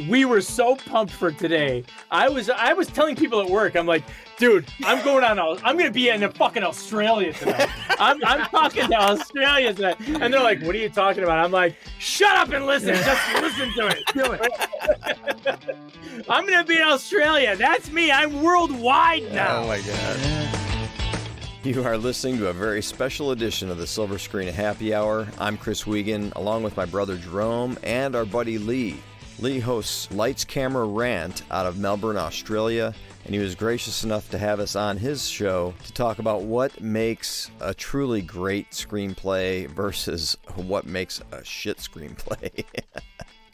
We were so pumped for today. I was telling people at work, I'm like, dude, I'm gonna be in fucking Australia tonight. I'm talking to Australia tonight. And they're like, what are you talking about? I'm like, shut up and listen. Just listen to it. Do it. I'm gonna be in Australia. That's me. I'm worldwide now. Oh my God. You are listening to a very special edition of the Silver Screen Happy Hour. I'm Chris Wiegand, along with my brother Jerome and our buddy Leigh. Leigh hosts Lights Camera Rant out of Melbourne, Australia, and he was gracious enough to have us on his show to talk about what makes a truly great screenplay versus what makes a shit screenplay.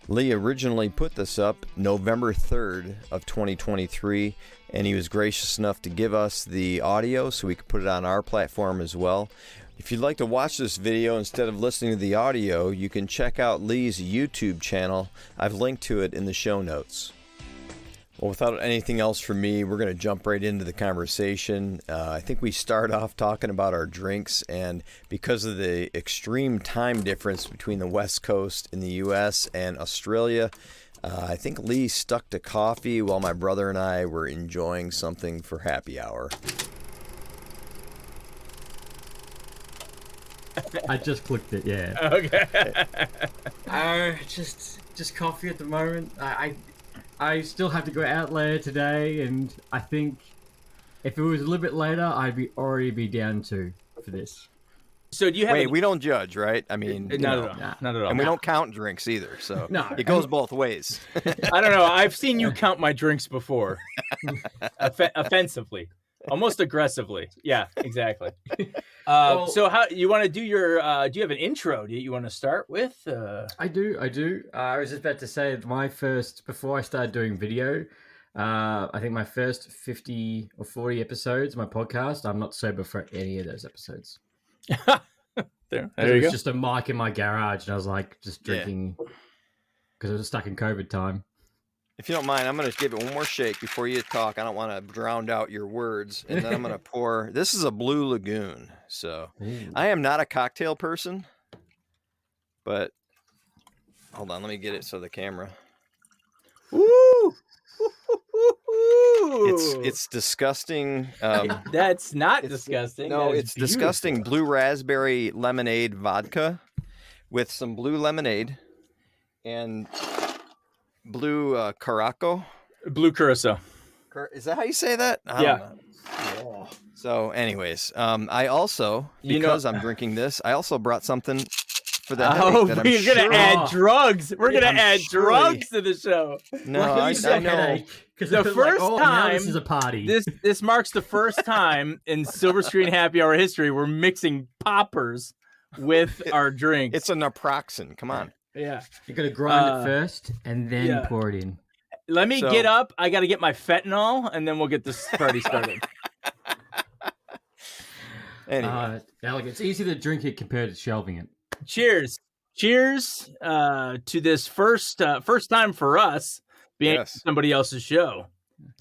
Leigh originally put this up November 3rd of 2023, and he was gracious enough to give us the audio so we could put it on our platform as well. If you'd like to watch this video instead of listening to the audio, you can check out Leigh's YouTube channel. I've linked to it in the show notes. Well, without anything else from me, we're going to jump right into the conversation. I think we start off talking about our drinks, and because of the extreme time difference between the West Coast in the U.S. and Australia, I think Leigh stuck to coffee while my brother and I were enjoying something for happy hour. I just clicked it, yeah. Okay. Just coffee at the moment. I still have to go out later today, and I think if it was a little bit later, I'd already be down for this. So do you have? Wait, we don't judge, right? I mean, not at all. Not at all. And we don't count drinks either, so No. it goes both ways. I don't know. I've seen you count my drinks before, offensively, almost aggressively. Yeah, exactly. So how you want to do your? Do you have an intro? Do you want to start with? I do. I was just about to say before I started doing video. I think my first 50 or 40 episodes of my podcast, I'm not sober for any of those episodes. There It you was go. just a mic in my garage, and I was like just drinking because I was stuck in COVID time. If you don't mind, I'm going to give it one more shake before you talk. I don't want to drown out your words. And then I'm going to pour. This is a Blue Lagoon. So I am not a cocktail person, but hold on. Let me get it so the camera. Woo! It's disgusting. That's not disgusting. No, That is it's disgusting. beautiful. Blue raspberry lemonade vodka with some blue lemonade and blue Caraco. Blue curacao. Is that how you say that? I Yeah. don't know. So anyways, I also, because I'm drinking this, I also brought something for the headache that I'm we're sure... gonna add drugs. We're gonna I'm add surely- drugs to the show. No, Luckily I you said know. headache, 'cause The it was first now time this is a party. This marks the first time in Silver Screen Happy Hour history we're mixing poppers with our drinks. It's a naproxen. Come on. Yeah. You got to grind it first and then yeah. pour it in. Let me So- get up. I got to get my fentanyl, and then we'll get this party started. Anyway, Alec, it's easy to drink it compared to shelving it. Cheers. Cheers to this first time for us being Yes. somebody else's show.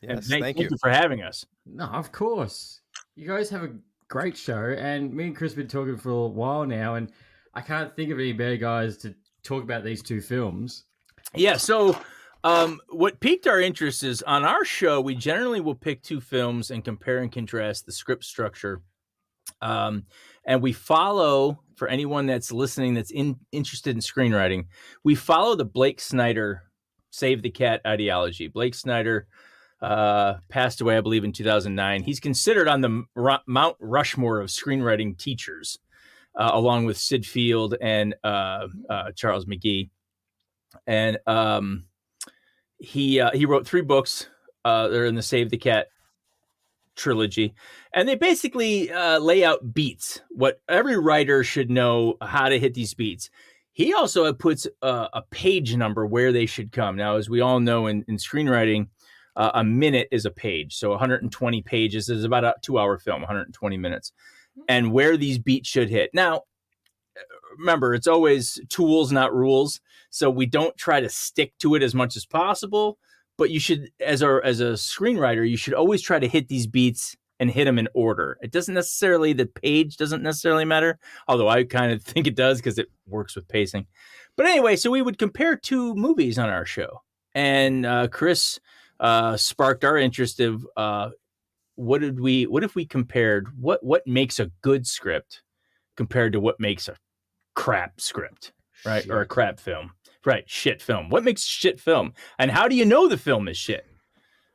And yes, thank thank you. you for having us. No, of course. You guys have a great show, and me and Chris have been talking for a while now, and I can't think of any better guys to talk about these two films. Yeah, so what piqued our interest is on our show, we generally will pick two films and compare and contrast the script structure. And we follow, for anyone that's listening that's interested in screenwriting, we follow the Blake Snyder Save the Cat ideology. Blake Snyder passed away, I believe, in 2009. He's considered on the Mount Rushmore of screenwriting teachers, along with Sid Field and Charles McKee. And he wrote 3 books. They're in the Save the Cat trilogy, and they basically lay out beats, what every writer should know how to hit these beats. He also puts a page number where they should come. Now, as we all know in screenwriting, a minute is a page. So 120 pages is about a 2-hour film, 120 minutes, and where these beats should hit. Now, remember, it's always tools, not rules. So we don't try to stick to it as much as possible. But you should, as a screenwriter, you should always try to hit these beats and hit them in order. It doesn't necessarily, the page doesn't necessarily matter, although I kind of think it does because it works with pacing. But anyway, so we would compare two movies on our show, and Chris sparked our interest of what if we compared what makes a good script compared to what makes a crap script, right? Shit. Or a crap film, right? Shit film. What makes shit film, and how do you know the film is shit?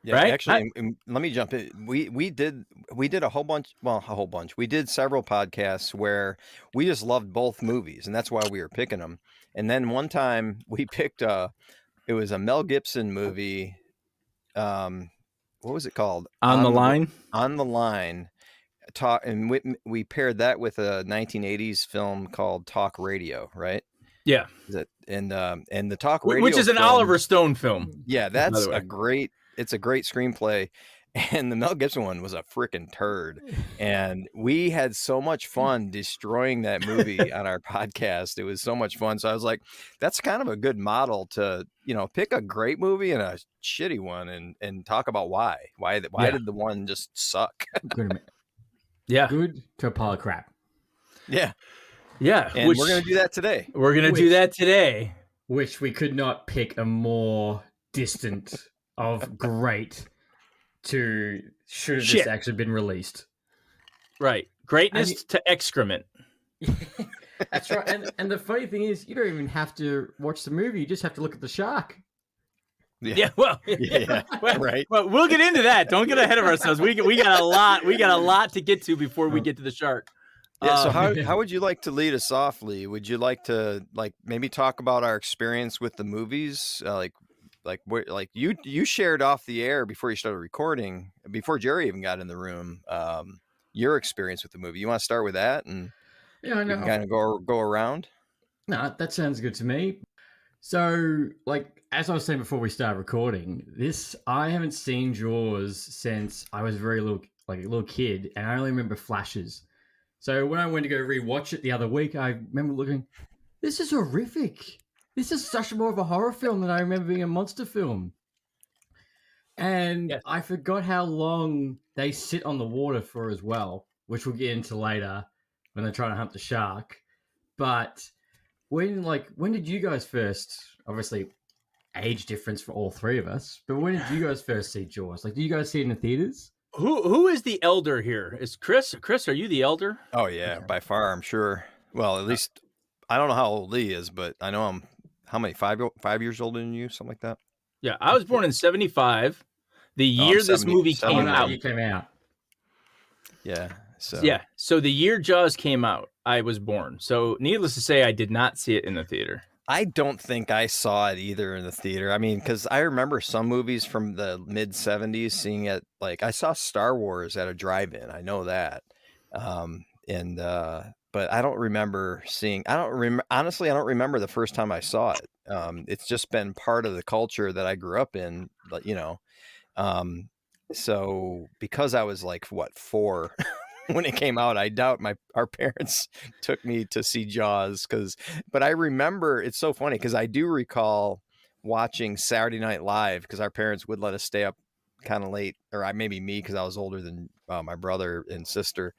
Yeah, right? actually, let me jump in. We did a whole bunch. Well, a whole bunch. We did several podcasts where we just loved both movies, and that's why we were picking them. And then one time we picked it was a Mel Gibson movie. What was it called? On the Line. On the Line. And we paired that with a 1980s film called Talk Radio, right? Yeah. And the Talk Radio, which is an film, Oliver Stone film. Yeah, that's it's a great screenplay. And the Mel Gibson one was a freaking turd. And we had so much fun destroying that movie on our podcast. It was so much fun. So I was like, that's kind of a good model to, pick a great movie and a shitty one and talk about why. Why did the one just suck? Yeah. Good to a pile of crap. Yeah. Yeah. And we're going to do that today. We're going to do that today. Which we could not pick a more distant of great to should have this actually been released. Right. Greatness to excrement. That's right. And the funny thing is, you don't even have to watch the movie. You just have to look at the shark. Yeah. Well, well, right. Well, we'll get into that. Don't get ahead of ourselves. We got a lot to get to before we get to the shark. Yeah. So how would you like to lead us off, Lee? Would you like to maybe talk about our experience with the movies? You shared off the air before you started recording, before Jerry even got in the room. Your experience with the movie. You want to start with that, and I know. kind of go around. No, that sounds good to me. So, as I was saying before we started recording, I haven't seen Jaws since I was a little kid, and I only remember flashes. So when I went to go rewatch it the other week, I remember looking, this is horrific. This is such more of a horror film than I remember being a monster film. And yes. I forgot how long they sit on the water for as well, which we'll get into later when they're trying to hunt the shark. But when did you guys first, obviously age difference for all three of us, but when did you guys first see Jaws? Did you guys see it in the theaters? Who is the elder here? Is Chris? Chris, are you the elder? Oh yeah, by far, I'm sure. Well, at least I don't know how old Lee is, but I know I'm how many 5 years older than you, something like that. Yeah, I was born in 1975. The year this movie came out. You came out. Yeah. So So the year Jaws came out, I was born. So needless to say, I did not see it in the theater. I don't think I saw it either in the theater. I mean, because I remember some movies from the mid 70s seeing it. I saw Star Wars at a drive-in. I know that. But I don't remember seeing. Honestly, I don't remember the first time I saw it. It's just been part of the culture that I grew up in. So because I was 4 when it came out, I doubt our parents took me to see Jaws but I remember it's so funny because I do recall watching Saturday Night Live because our parents would let us stay up kind of late, or maybe me because I was older than my brother and sister,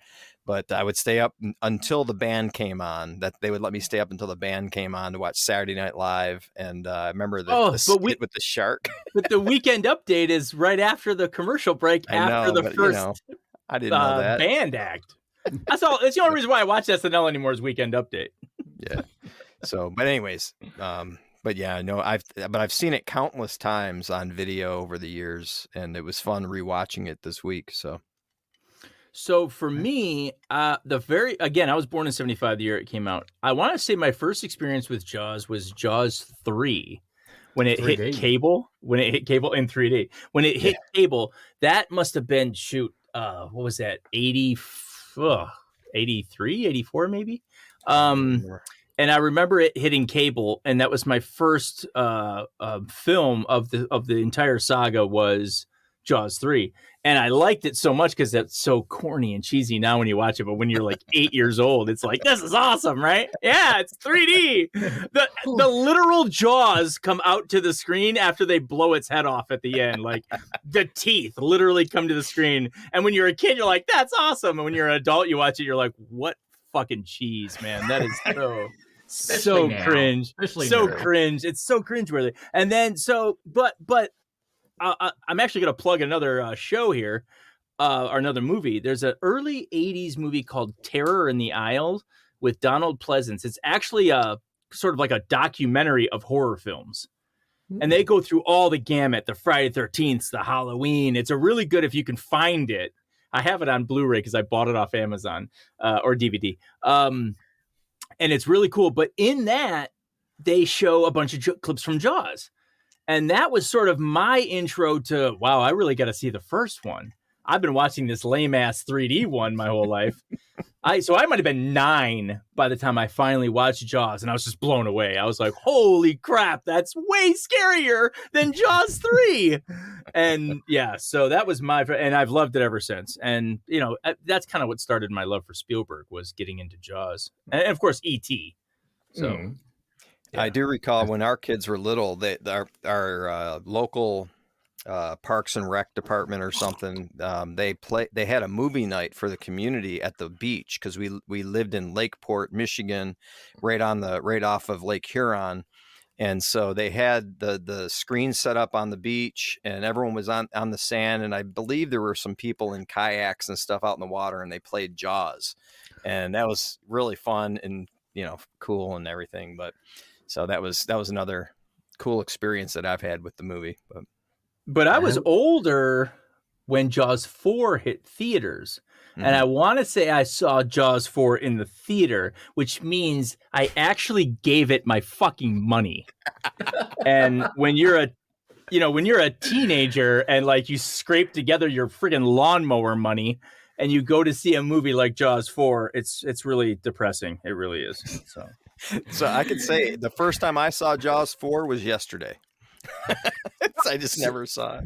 but I would stay up until the band came on. That they would let me stay up until the band came on to watch Saturday Night Live, and I remember the skit with the shark. But the Weekend Update is right after the commercial break after the first. I didn't know that band act. That's all. That's the only reason why I watch SNL anymore is Weekend Update. Yeah. So, but anyways, but yeah, no, I've seen it countless times on video over the years, and it was fun rewatching it this week. So for me, I was born in 1975, the year it came out. I want to say my first experience with Jaws was Jaws 3. When it 3D. Hit cable, in 3D, when it hit cable, that must have been what was that? 83, 84 maybe. And I remember it hitting cable, and that was my first film of the entire saga was Jaws 3. And I liked it so much because that's so corny and cheesy now when you watch it. But when you're 8 years old, it's this is awesome, right? Yeah, it's 3D. The literal jaws come out to the screen after they blow its head off at the end. The teeth literally come to the screen. And when you're a kid, you're like, that's awesome. And when you're an adult, you watch it, you're like, what fucking cheese, man. That is so... so now. cringe, Especially so now. cringe. It's so cringeworthy. And then but I'm actually going to plug another show here, or another movie. There's an early '80s movie called Terror in the Aisle with Donald Pleasance. It's actually a sort of like a documentary of horror films. And they go through all the gamut, the Friday 13th, the Halloween. It's a really good if you can find it. I have it on Blu-ray because I bought it off Amazon or DVD. And it's really cool. But in that, they show a bunch of clips from Jaws. And that was sort of my intro to, wow, I really got to see the first one. I've been watching this lame-ass 3D one my whole life. So I might have been 9 by the time I finally watched Jaws, and I was just blown away. I was like, holy crap, that's way scarier than Jaws 3. And yeah, so that was and I've loved it ever since. And, you know, that's kind of what started my love for Spielberg, was getting into Jaws. And of course, E.T. So yeah. I do recall when our kids were little, our local Parks and Rec department or something, they had a movie night for the community at the beach, because we lived in Lakeport, Michigan, right off of Lake Huron. And so they had the screen set up on the beach, and everyone was on the sand. And I believe there were some people in kayaks and stuff out in the water, and they played Jaws, and that was really fun and, you know, cool and everything. But so that was another cool experience that I've had with the movie. But I was older when Jaws 4 hit theaters. And I want to say I saw Jaws 4 in the theater, which means I actually gave it my fucking money. And when you're a teenager and like you scrape together your friggin' lawnmower money and you go to see a movie like Jaws 4, it's really depressing. It really is. So I could say the first time I saw Jaws 4 was yesterday. I just never saw it.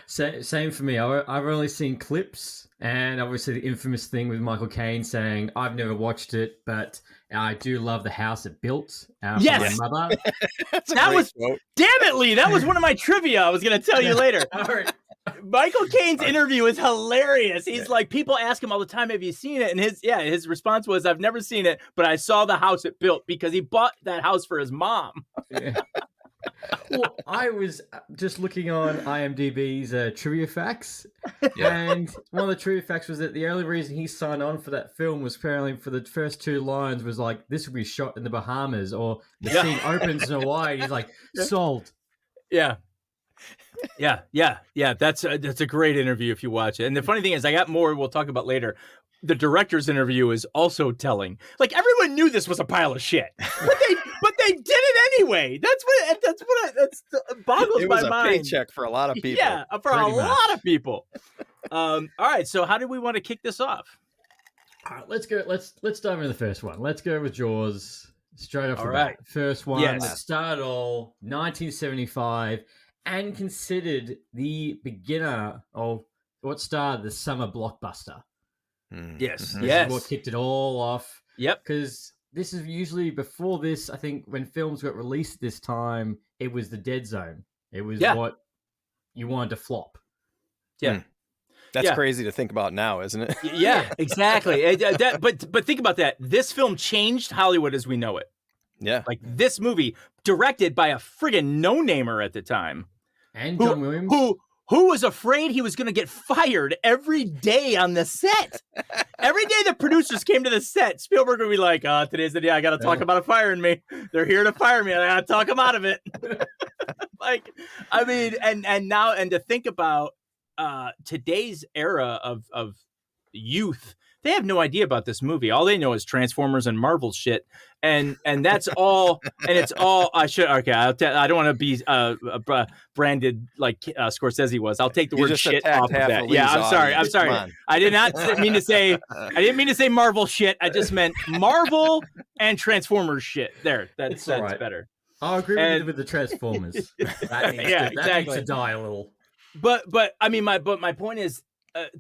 Same for me. I've only seen clips, and obviously the infamous thing with Michael Caine saying, I've never watched it, but I do love the house it built for my mother. Damn it, Lee. That was one of my trivia I was going to tell you later. All right. Michael Caine's interview is hilarious. He's like, people ask him all the time, have you seen it? And his response was, I've never seen it, but I saw the house it built, because he bought that house for his mom. Yeah. Well, I was just looking on IMDb's trivia facts, and one of the trivia facts was that the only reason he signed on for that film was apparently for the first 2 lines was like, this will be shot in the Bahamas, or the scene opens in Hawaii. He's like, sold. Yeah. That's a great interview if you watch it. And the funny thing is, I got more we'll talk about later. The director's interview is also telling. Like, everyone knew this was a pile of shit, but they did it anyway. That boggles my mind. It was a paycheck for a lot of people. Yeah, for a lot of people. All right, so how do we want to kick this off? All right, let's go. Let's dive into the first one. Let's go with Jaws straight off the bat. Right. First one Yes. that started all 1975 and considered the beginner of what started the summer blockbuster. Yes. This is what kicked it all off. Yep. Because this is usually before this, I think when films got released this time, it was the dead zone. It was what you wanted to flop. Yeah. That's crazy to think about now, isn't it? Yeah, exactly. But think about that. This film changed Hollywood as we know it. Yeah. Like, this movie, directed by a friggin' no-namer at the time. And John Williams. Who was afraid he was going to get fired every day on the set. Every day the producers came to the set, Spielberg would be like, today's the day I got to talk about firing me. They're here to fire me, and I got to talk them out of it. Like, I mean, and now, and to think about today's era of youth, they have no idea about this movie. All they know is Transformers and Marvel shit, and that's all. And it's all. I don't want to be branded like Scorsese was. I'll take the word shit off of that. Yeah, I'm sorry. I did not mean to say. I didn't mean to say Marvel shit. I just meant Marvel and Transformers shit. That's right. better. I agree with the Transformers. That needs to die a little. But I mean, my point is,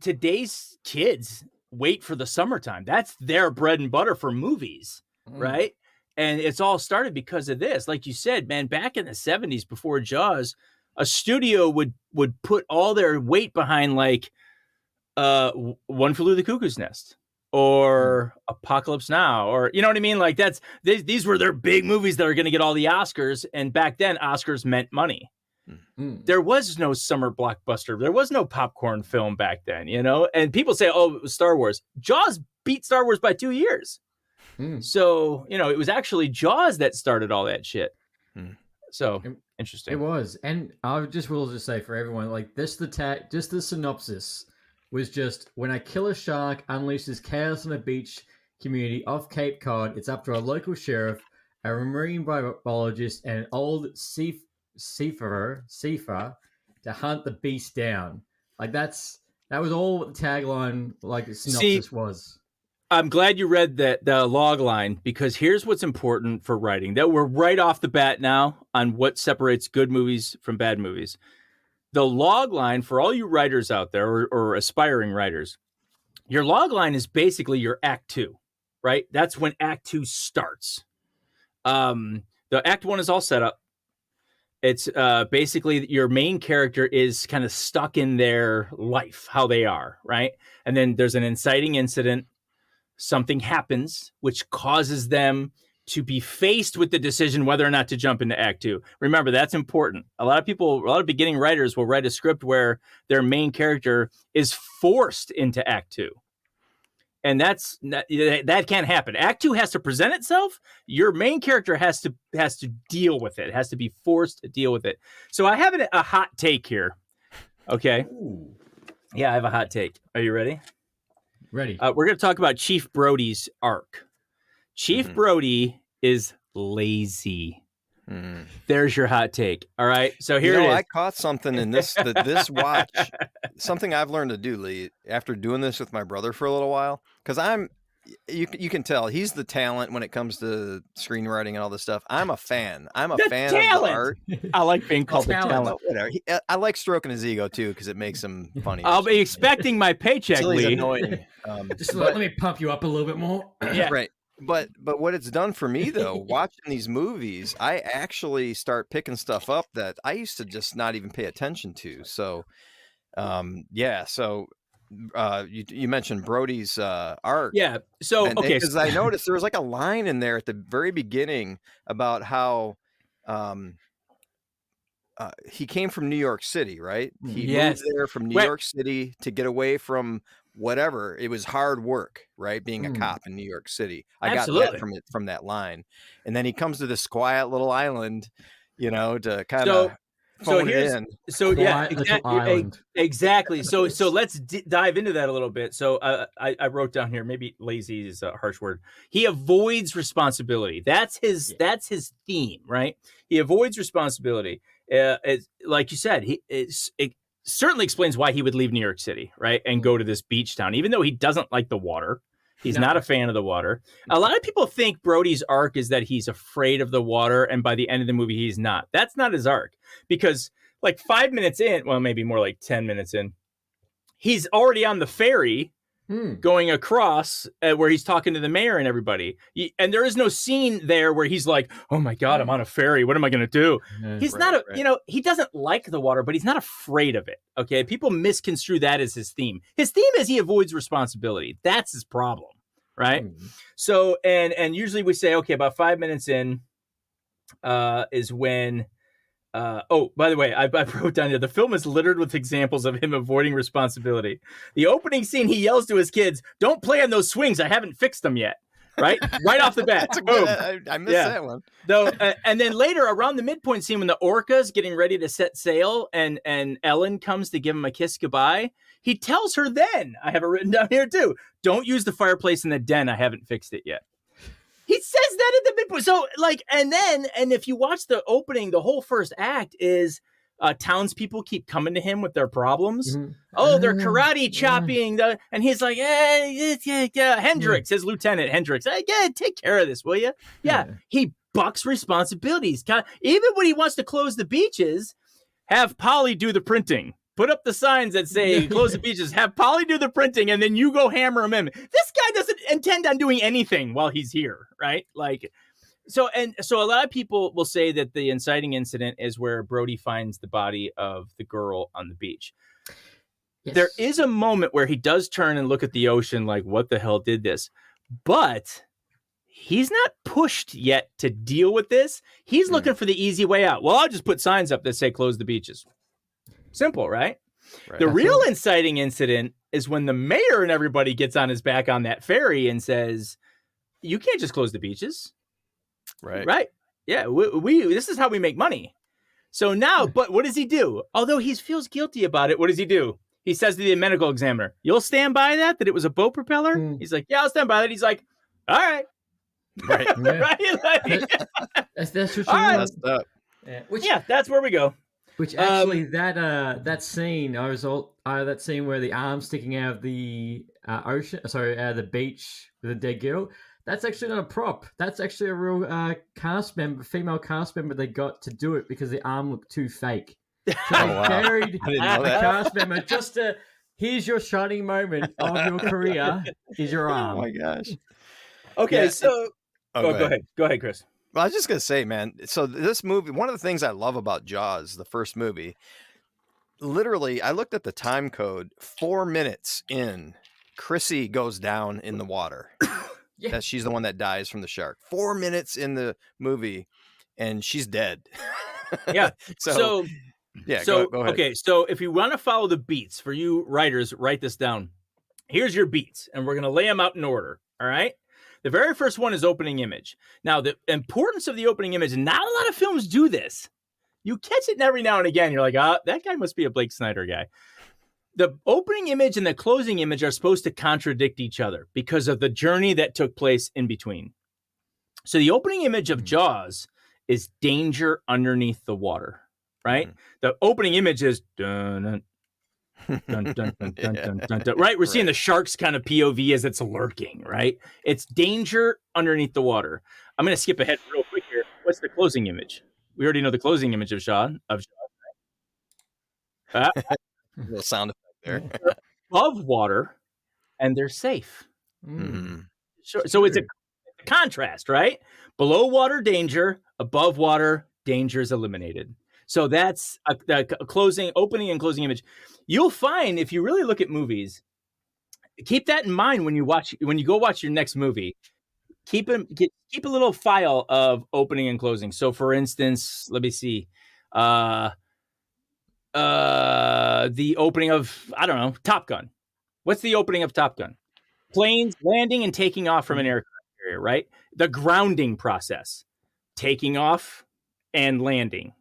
today's kids wait for the summertime. That's their bread and butter for movies, right? And it's all started because of this. Like you said, man, back in the 70s before Jaws, a studio would put all their weight behind like One Flew the Cuckoo's Nest, or Apocalypse Now, or you know what I mean? Like these were their big movies that are going to get all the Oscars. And back then, Oscars meant money. There was no summer blockbuster. There was no popcorn film back then, you know? And people say, oh, it was Star Wars. Jaws beat Star Wars by 2 years. So, you know, it was actually Jaws that started all that shit. So interesting. It was. And I just will just say for everyone, like just the synopsis was just when a killer shark unleashes chaos on a beach community off Cape Cod, it's up to a local sheriff, a marine biologist, and an old seafarer to hunt the beast down. Like that was all the tagline, like the synopsis was. I'm glad you read the log line, because here's what's important for writing. That we're right off the bat now on what separates good movies from bad movies. The log line, for all you writers out there or aspiring writers, your log line is basically your act 2, right? That's when act 2 starts. The act 1 is all set up. It's basically your main character is kind of stuck in their life, how they are, right? And then there's an inciting incident. Something happens which causes them to be faced with the decision whether or not to jump into act 2. Remember, that's important. A lot of beginning writers will write a script where their main character is forced into act 2. And that can't happen. Act 2 has to present itself. Your main character has to deal with it. It has to be forced to deal with it. So I have a hot take here. Okay. Ooh. Yeah, I have a hot take. Are you ready? Ready. We're going to talk about Chief Brody's arc. Chief Brody is lazy. There's your hot take. All right. So here it is. I caught something in this watch. Something I've learned to do, Lee, after doing this with my brother for a little while, because you can tell he's the talent when it comes to screenwriting and all this stuff. I'm a fan. I'm a fan of the art. I like being called the talent. Whatever. I like stroking his ego too, because it makes him funny. I'll be expecting my paycheck, Lee. Annoying. Just let me pump you up a little bit more. Yeah. Right. But what it's done for me though, watching these movies, I actually start picking stuff up that I used to just not even pay attention to. So, yeah. So, you mentioned Brody's art. Yeah. So okay, because I noticed there was like a line in there at the very beginning about how he came from New York City, right? He moved there from New York City to get away from whatever. It was hard work, right? Being a cop in New York City. I got that from that line. And then he comes to this quiet little island, you know, to kind of phone it in. So yeah, exactly. So let's dive into that a little bit. So I wrote down here, maybe lazy is a harsh word. He avoids responsibility. That's his theme, right? He avoids responsibility. Like you said, it certainly explains why he would leave New York City, right? And go to this beach town, even though he doesn't like the water. He's not a fan of the water. A lot of people think Brody's arc is that he's afraid of the water, and by the end of the movie, he's not. That's not his arc, because like 5 minutes in, well, maybe more like 10 minutes in, he's already on the ferry going across where he's talking to the mayor and everybody. And there is no scene there where he's like, oh my God, I'm on a ferry. What am I going to do? He's not he doesn't like the water, but he's not afraid of it. Okay. People misconstrue that as his theme. His theme is he avoids responsibility. That's his problem. Right. So, and usually we say, okay, about 5 minutes in is when, by the way, I wrote down here, the film is littered with examples of him avoiding responsibility. The opening scene, he yells to his kids, don't play on those swings. I haven't fixed them yet. Right off the bat. Boom. I missed that one. Though, and then later around the midpoint scene when the orca's getting ready to set sail and Ellen comes to give him a kiss goodbye, he tells her then, I have it written down here too, don't use the fireplace in the den. I haven't fixed it yet. He says that at the midpoint. So and if you watch the opening, the whole first act is townspeople keep coming to him with their problems. Oh, they're karate chopping. And he's like, Hendricks, his lieutenant Hendricks. Take care of this, will you? Yeah. He bucks responsibilities. Even when he wants to close the beaches, have Polly do the printing. Put up the signs that say close the beaches, have Polly do the printing, and then you go hammer him in. This guy doesn't intend on doing anything while he's here, right? So a lot of people will say that the inciting incident is where Brody finds the body of the girl on the beach. Yes. There is a moment where he does turn and look at the ocean like, what the hell did this? But he's not pushed yet to deal with this. He's looking for the easy way out. Well, I'll just put signs up that say close the beaches. Simple, right? The real inciting incident is when the mayor and everybody gets on his back on that ferry and says, you can't just close the beaches. Right. Yeah. We this is how we make money. So now, but what does he do? Although he feels guilty about it, what does he do? He says to the medical examiner, you'll stand by that it was a boat propeller? He's like, yeah, I'll stand by that. He's like, all right. Right. Right? Like, that's what you Messed up. That's where we go. Which actually, that scene, that scene where the arm's sticking out of the ocean, out of the beach with a dead girl, that's actually not a prop. That's actually a real female cast member they got to do it because the arm looked too fake. So they buried the cast member just to, here's your shining moment of your career, is your arm. Oh my gosh. Okay, so... go ahead. Go ahead, Chris. Well, I was just going to say, man, so this movie, one of the things I love about Jaws, the first movie, literally, I looked at the time code, 4 minutes in, Chrissy goes down in the water. That she's the one that dies from the shark. 4 minutes in the movie, and she's dead. Yeah. So go ahead. Okay, so if you want to follow the beats, for you writers, write this down. Here's your beats, and we're going to lay them out in order, all right? The very first one is opening image. Now, the importance of the opening image, not a lot of films do this. You catch it every now and again. You're like, that guy must be a Blake Snyder guy. The opening image and the closing image are supposed to contradict each other because of the journey that took place in between. So the opening image of Jaws is danger underneath the water, right? Mm-hmm. The opening image is dun, dun, dun, dun, dun, dun, dun, dun, dun, right? We're seeing the shark's kind of POV as it's lurking, right? It's danger underneath the water. I'm going to skip ahead real quick here. What's the closing image? We already know the closing image of Shaw. Right? Little sound effect there. They're above water, and they're safe. Mm-hmm. So it's a contrast, right? Below water, danger. Above water, danger is eliminated. So that's a opening and closing image. You'll find if you really look at movies, keep that in mind when you go watch your next movie. Keep a little file of opening and closing. So, for instance, let me see, the opening of Top Gun. What's the opening of Top Gun? Planes landing and taking off from an aircraft carrier, right? The grounding process, taking off and landing.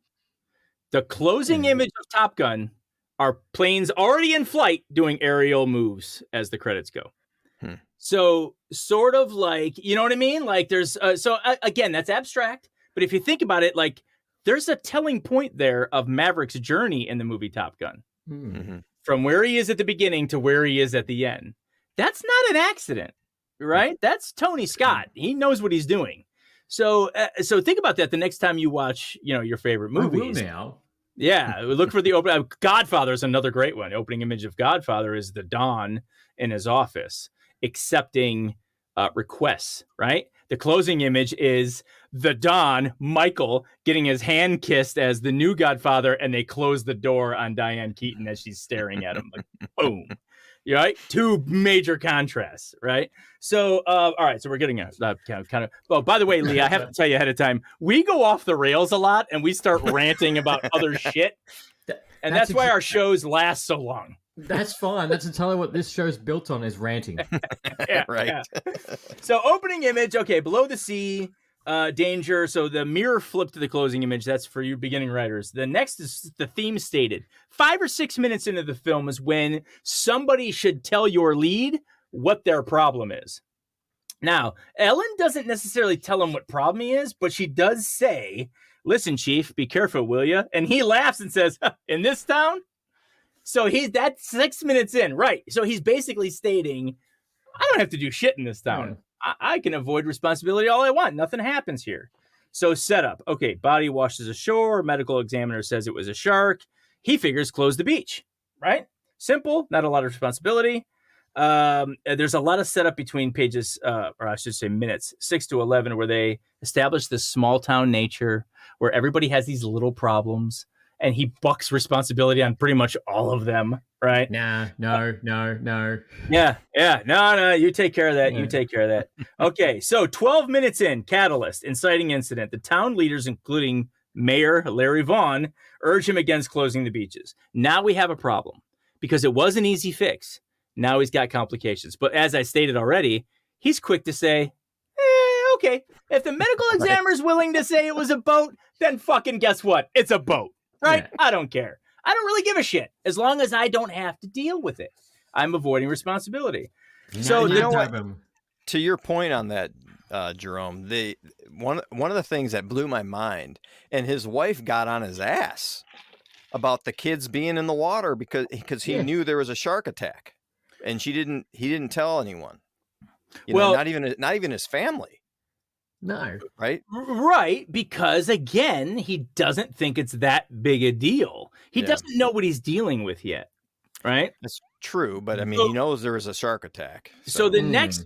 The closing image of Top Gun are planes already in flight doing aerial moves as the credits go. So sort of like, you know what I mean? Like there's, again, that's abstract. But if you think about it, like there's a telling point there of Maverick's journey in the movie Top Gun. Mm-hmm. From where he is at the beginning to where he is at the end. That's not an accident, right? That's Tony Scott. He knows what he's doing. So think about that the next time you watch, your favorite movies. I will now. Yeah, look for the opening. Godfather is another great one. The opening image of Godfather is the Don in his office accepting requests, right? The closing image is the Don, Michael, getting his hand kissed as the new Godfather, and they close the door on Diane Keaton as she's staring at him. Like, boom. Right? Two major contrasts, right? So, all right, so we're getting kind of. Oh, by the way, Lee, I have to tell you ahead of time, we go off the rails a lot, and we start ranting about other shit, and that's why our shows last so long. That's fine. That's entirely what this show's built on, is ranting. Yeah, right. Yeah. So, opening image, okay, below the sea, danger. So the mirror flip to the closing image. That's for you beginning writers. The next is the theme stated. 5 or 6 minutes into the film is when somebody should tell your lead what their problem is. Now, Ellen doesn't necessarily tell him what problem he is, but she does say, "Listen, Chief, be careful, will you?" And he laughs and says, "In this town?" So that's 6 minutes in, right? So he's basically stating, I don't have to do shit in this town. I can avoid responsibility all I want. Nothing happens here. So setup. Okay, body washes ashore. Medical examiner says it was a shark. He figures close the beach, right? Simple, not a lot of responsibility. There's a lot of setup between pages, or I should say minutes, 6 to 11, where they establish this small town nature, where everybody has these little problems. and he bucks responsibility on pretty much all of them, right? No. Yeah. No, you take care of that. You take care of that. Okay, so 12 minutes in, catalyst, inciting incident. The town leaders, including Mayor Larry Vaughn, urge him against closing the beaches. Now we have a problem because it was an easy fix. Now he's got complications. But as I stated already, he's quick to say, okay, if the medical examiner's willing to say it was a boat, then fucking guess what? It's a boat, right? Yeah. I don't care. I don't really give a shit as long as I don't have to deal with it. I'm avoiding responsibility. So you know what? To your point on that, Jerome, one of the things that blew my mind, and his wife got on his ass about the kids being in the water because he knew there was a shark attack, and he didn't tell anyone. Not even his family. No. Right? Right, because again, he doesn't think it's that big a deal. He doesn't know what he's dealing with yet. Right? That's true, but I mean, he knows there was a shark attack. So the next,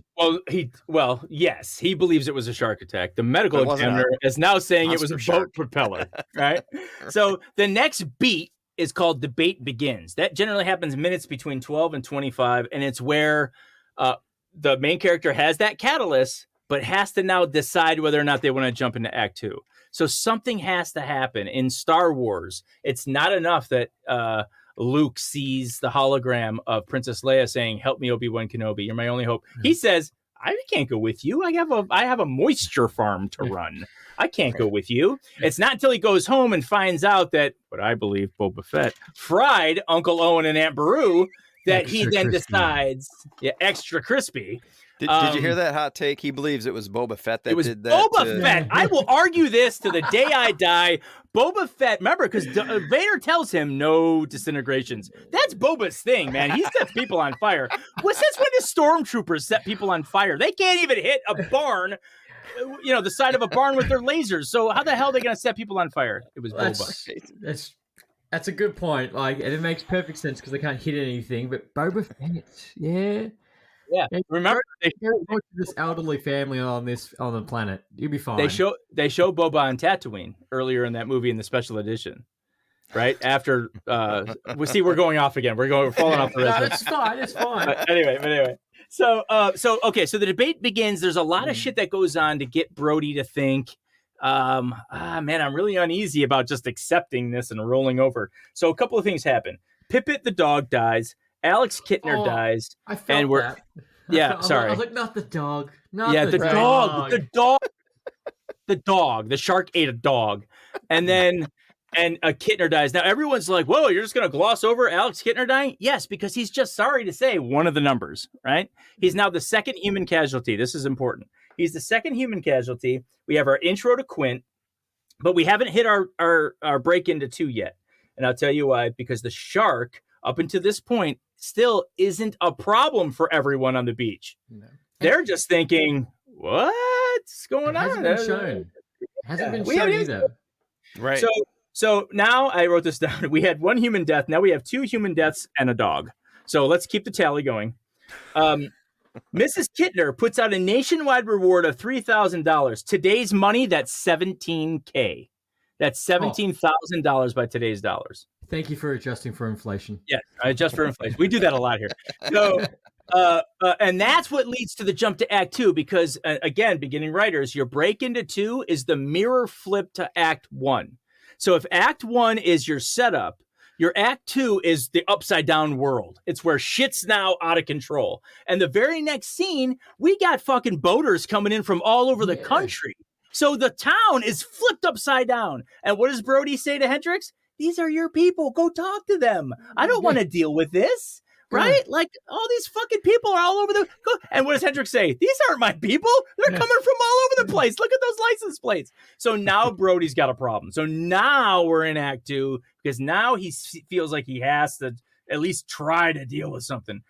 yes, he believes it was a shark attack. The medical examiner is now saying it was a boat propeller, right? So the next beat is called Debate Begins. That generally happens minutes between 12 and 25, and it's where the main character has that catalyst, but has to now decide whether or not they want to jump into Act 2. So something has to happen. In Star Wars, it's not enough that Luke sees the hologram of Princess Leia saying, "Help me, Obi-Wan Kenobi. You're my only hope." He says, "I can't go with you. I have a moisture farm to run. I can't go with you." It's not until he goes home and finds out that what I believe Boba Fett fried Uncle Owen and Aunt Beru that he then decides, extra crispy. Did you hear that hot take? He believes it was Boba Fett that did that. Boba Fett. I will argue this to the day I die. Boba Fett, remember, because Vader tells him no disintegrations. That's Boba's thing, man. He sets people on fire. Well, since when do stormtroopers set people on fire? They can't even hit a barn, the side of a barn with their lasers. So how the hell are they going to set people on fire? It was Boba. That's a good point. And it makes perfect sense because they can't hit anything. But Boba Fett, yeah. Yeah, remember they show this elderly family on the planet. You'll be fine. They show Boba on Tatooine earlier in that movie in the special edition, right after. We're going off again. We're falling off the reservation. It's fine. But anyway. So the debate begins. There's a lot of shit that goes on to get Brody to think. Man, I'm really uneasy about just accepting this and rolling over. So a couple of things happen. Pippet the dog dies. Alex Kittner dies. I felt that. Yeah, sorry. I was like, not the dog. The dog. The shark ate a dog. And then a Kittner dies. Now, everyone's like, whoa, you're just going to gloss over Alex Kittner dying? Yes, because he's just sorry to say one of the numbers, right? He's now the second human casualty. This is important. He's the second human casualty. We have our intro to Quint, but we haven't hit our break into 2 yet. And I'll tell you why, because the shark, up until this point, still isn't a problem for everyone on the beach. No. They're just thinking, what's going on? Hasn't been shown either. Right. So now I wrote this down. We had 1 human death. Now we have 2 human deaths and a dog. So let's keep the tally going. Mrs. Kittner puts out a nationwide reward of $3,000. Today's money, that's $17K. That's $17,000 by today's dollars. Thank you for adjusting for inflation. Yes, I adjust for inflation. We do that a lot here. So, and that's what leads to the jump to Act 2, because again, beginning writers, your break into 2 is the mirror flip to Act 1. So if Act 1 is your setup, your Act 2 is the upside down world. It's where shit's now out of control. And the very next scene, we got fucking boaters coming in from all over the country. So the town is flipped upside down. And what does Brody say to Hendrix? These are your people. Go talk to them. I don't want to deal with this. Right? Like, all these fucking people are all over the... And what does Hendrix say? These aren't my people. They're coming from all over the place. Look at those license plates. So now Brody's got a problem. So now we're in Act 2, because now he feels like he has to at least try to deal with something.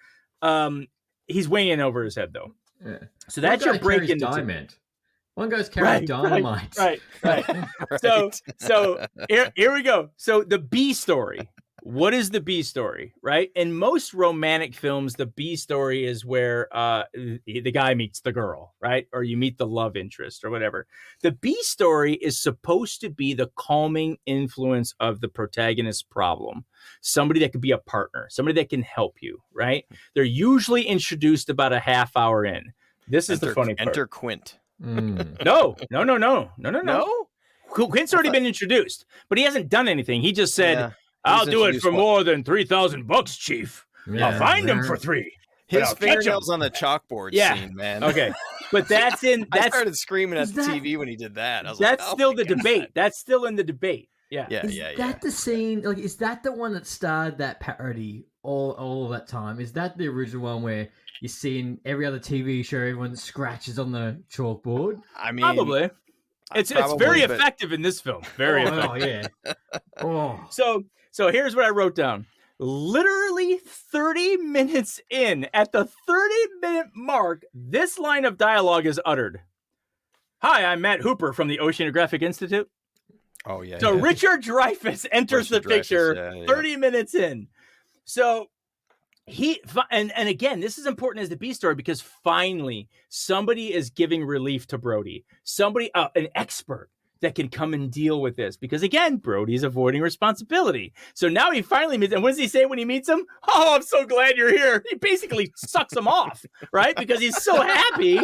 He's way in over his head, though. Yeah. So that's your break into diamond. One guy's carrying dynamite. Right. So here we go. So the B story. what is the B story, right? In most romantic films, the B story is where the guy meets the girl, right? Or you meet the love interest or whatever. The B story is supposed to be the calming influence of the protagonist's problem. Somebody that could be a partner, somebody that can help you, right? They're usually introduced about a half hour in. This is the funny part. Enter Quint. No. Quint's already been introduced, but he hasn't done anything. He just said, I'll do it for more than $3,000, Chief. I'll find him for $3,000. His fingernails on the chalkboard scene, man. Okay. But I started screaming at the TV when he did that. I was that's still the debate. That's still in the debate. Yeah. Is that the scene? Like, is that the one that started that parody all that time? Is that the original one where you see in every other TV show everyone scratches on the chalkboard? I mean, probably. It's very effective in this film. Very effective. Oh, yeah. So here's what I wrote down. Literally 30 minutes in, at the 30-minute mark, this line of dialogue is uttered. Hi, I'm Matt Hooper from the Oceanographic Institute. Oh, yeah. So Richard Dreyfuss enters the picture 30 minutes in. So and again, this is important as the B story because finally somebody is giving relief to Brody. Somebody, an expert that can come and deal with this because again, Brody's avoiding responsibility. So now he finally meets, and what does he say when he meets him? Oh, I'm so glad you're here. He basically sucks him off, right? Because he's so happy.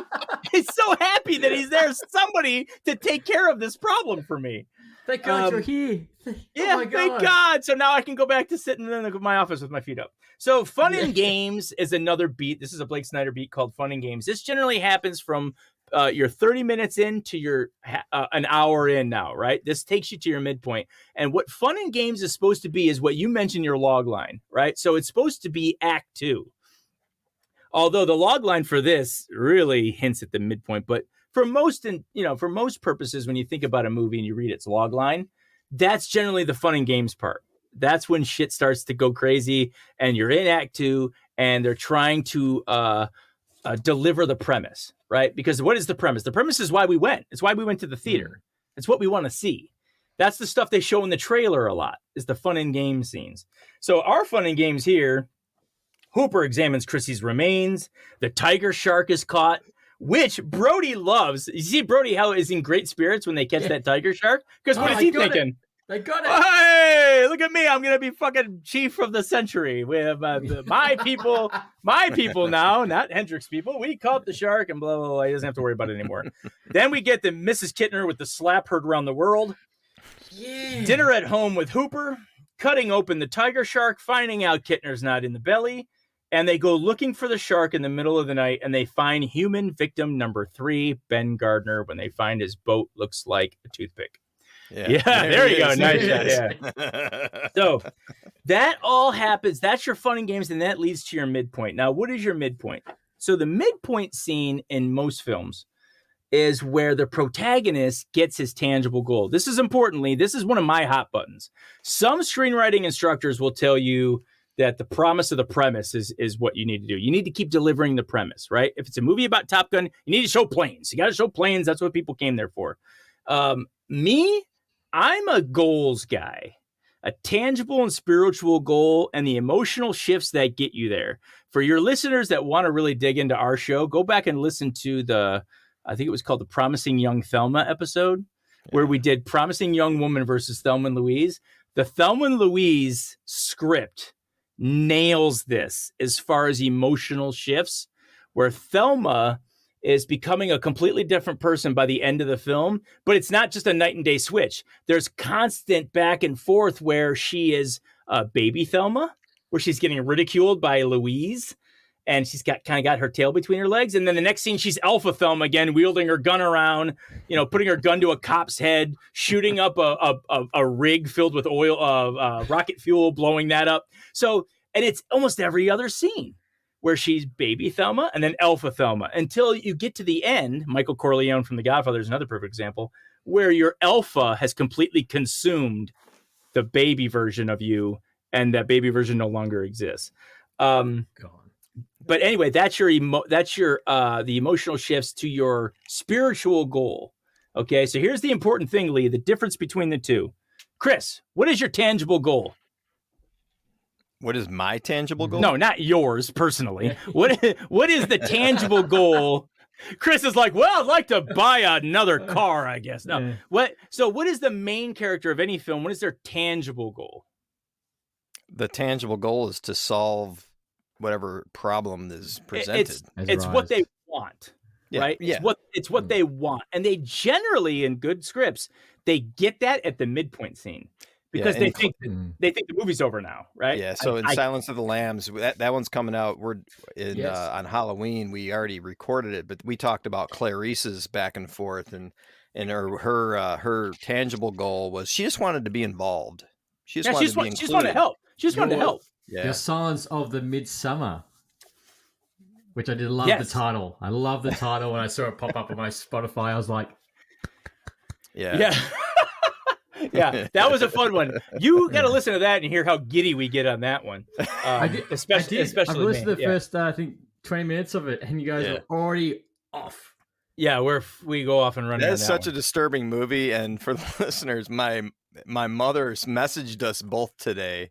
He's so happy that there's somebody to take care of this problem for me. Thank God you're here. Yeah, oh thank God. So now I can go back to sitting in my office with my feet up. So Fun and Games is another beat. This is a Blake Snyder beat called Fun and Games. This generally happens from your 30 minutes in to your an hour in now, right? This takes you to your midpoint. And what Fun and Games is supposed to be is what you mentioned your log line, right? So it's supposed to be Act 2. Although the log line for this really hints at the midpoint, but for most purposes, when you think about a movie and you read its log line, that's generally the Fun and Games part. That's when shit starts to go crazy and you're in Act 2 and they're trying to deliver the premise, right? Because what is the premise? The premise is why we went. It's why we went to the theater. It's what we want to see. That's the stuff they show in the trailer a lot, is the Fun and Games scenes. So our Fun and Games here, Hooper examines Chrissy's remains. The tiger shark is caught, which Brody loves. You see Brody how is in great spirits when they catch that tiger shark? Because what is he thinking? They got it. Hey, look at me. I'm going to be fucking chief of the century. We have my people now, not Hendrix people. We caught the shark and blah, blah, blah. He doesn't have to worry about it anymore. Then we get the Mrs. Kittner with the slap heard around the world. Yeah. Dinner at home with Hooper, cutting open the tiger shark, finding out Kittner's not in the belly. And they go looking for the shark in the middle of the night, and they find human victim number 3, Ben Gardner, when they find his boat looks like a toothpick. Yeah, there you go. Nice shot. Yeah. So that all happens. That's your Fun and Games, and that leads to your midpoint. Now, what is your midpoint? So the midpoint scene in most films is where the protagonist gets his tangible goal. This is this is one of my hot buttons. Some screenwriting instructors will tell you that the promise of the premise is what you need to do. You need to keep delivering the premise, right? If it's a movie about Top Gun, you need to show planes. You got to show planes. That's what people came there for. I'm a goals guy, a tangible and spiritual goal and the emotional shifts that get you there. For your listeners that want to really dig into our show, go back and listen to I think it was called the Promising Young Thelma episode, where we did Promising Young Woman versus Thelma and Louise. The Thelma and Louise script nails this as far as emotional shifts, where Thelma is becoming a completely different person by the end of the film, but it's not just a night and day switch. There's constant back and forth where she is baby Thelma, where she's getting ridiculed by Louise, and she's got her tail between her legs. And then the next scene, she's Alpha Thelma again, wielding her gun around, putting her gun to a cop's head, shooting up a rig filled with oil, rocket fuel, blowing that up. So, and it's almost every other scene where she's baby Thelma and then Alpha Thelma until you get to the end. Michael Corleone from The Godfather is another perfect example, where your alpha has completely consumed the baby version of you, and that baby version no longer exists. But anyway, that's the emotional shifts to your spiritual goal. Okay, so here's the important thing, Lee, the difference between the two. Chris, what is your tangible goal? What is my tangible goal? No, not yours personally. What is the tangible goal? Chris is like, well, I'd like to buy another car, I guess. No. Yeah. What is the main character of any film? What is their tangible goal? The tangible goal is to solve whatever problem is presented. It's what they want, right? Yeah. It's what they want. And they generally, in good scripts, they get that at the midpoint scene. Because they think the movie's over now, right? Yeah. So in Silence of the Lambs, that one's coming out. We're on Halloween. We already recorded it, but we talked about Clarice's back and forth, and her tangible goal was she just wanted to be involved. She just wanted to help. She just wanted to help. Yeah. The Silence of the Midsummer, which I did love the title. I love the title. When I saw it pop up on my Spotify, I was like, yeah. Yeah, that was a fun one. You got to listen to that and hear how giddy we get on that one. Especially I've listened to the first, I think, 20 minutes of it, and you guys are already off. Yeah, we go off and run. That's such a disturbing movie, and for the listeners, my mother's messaged us both today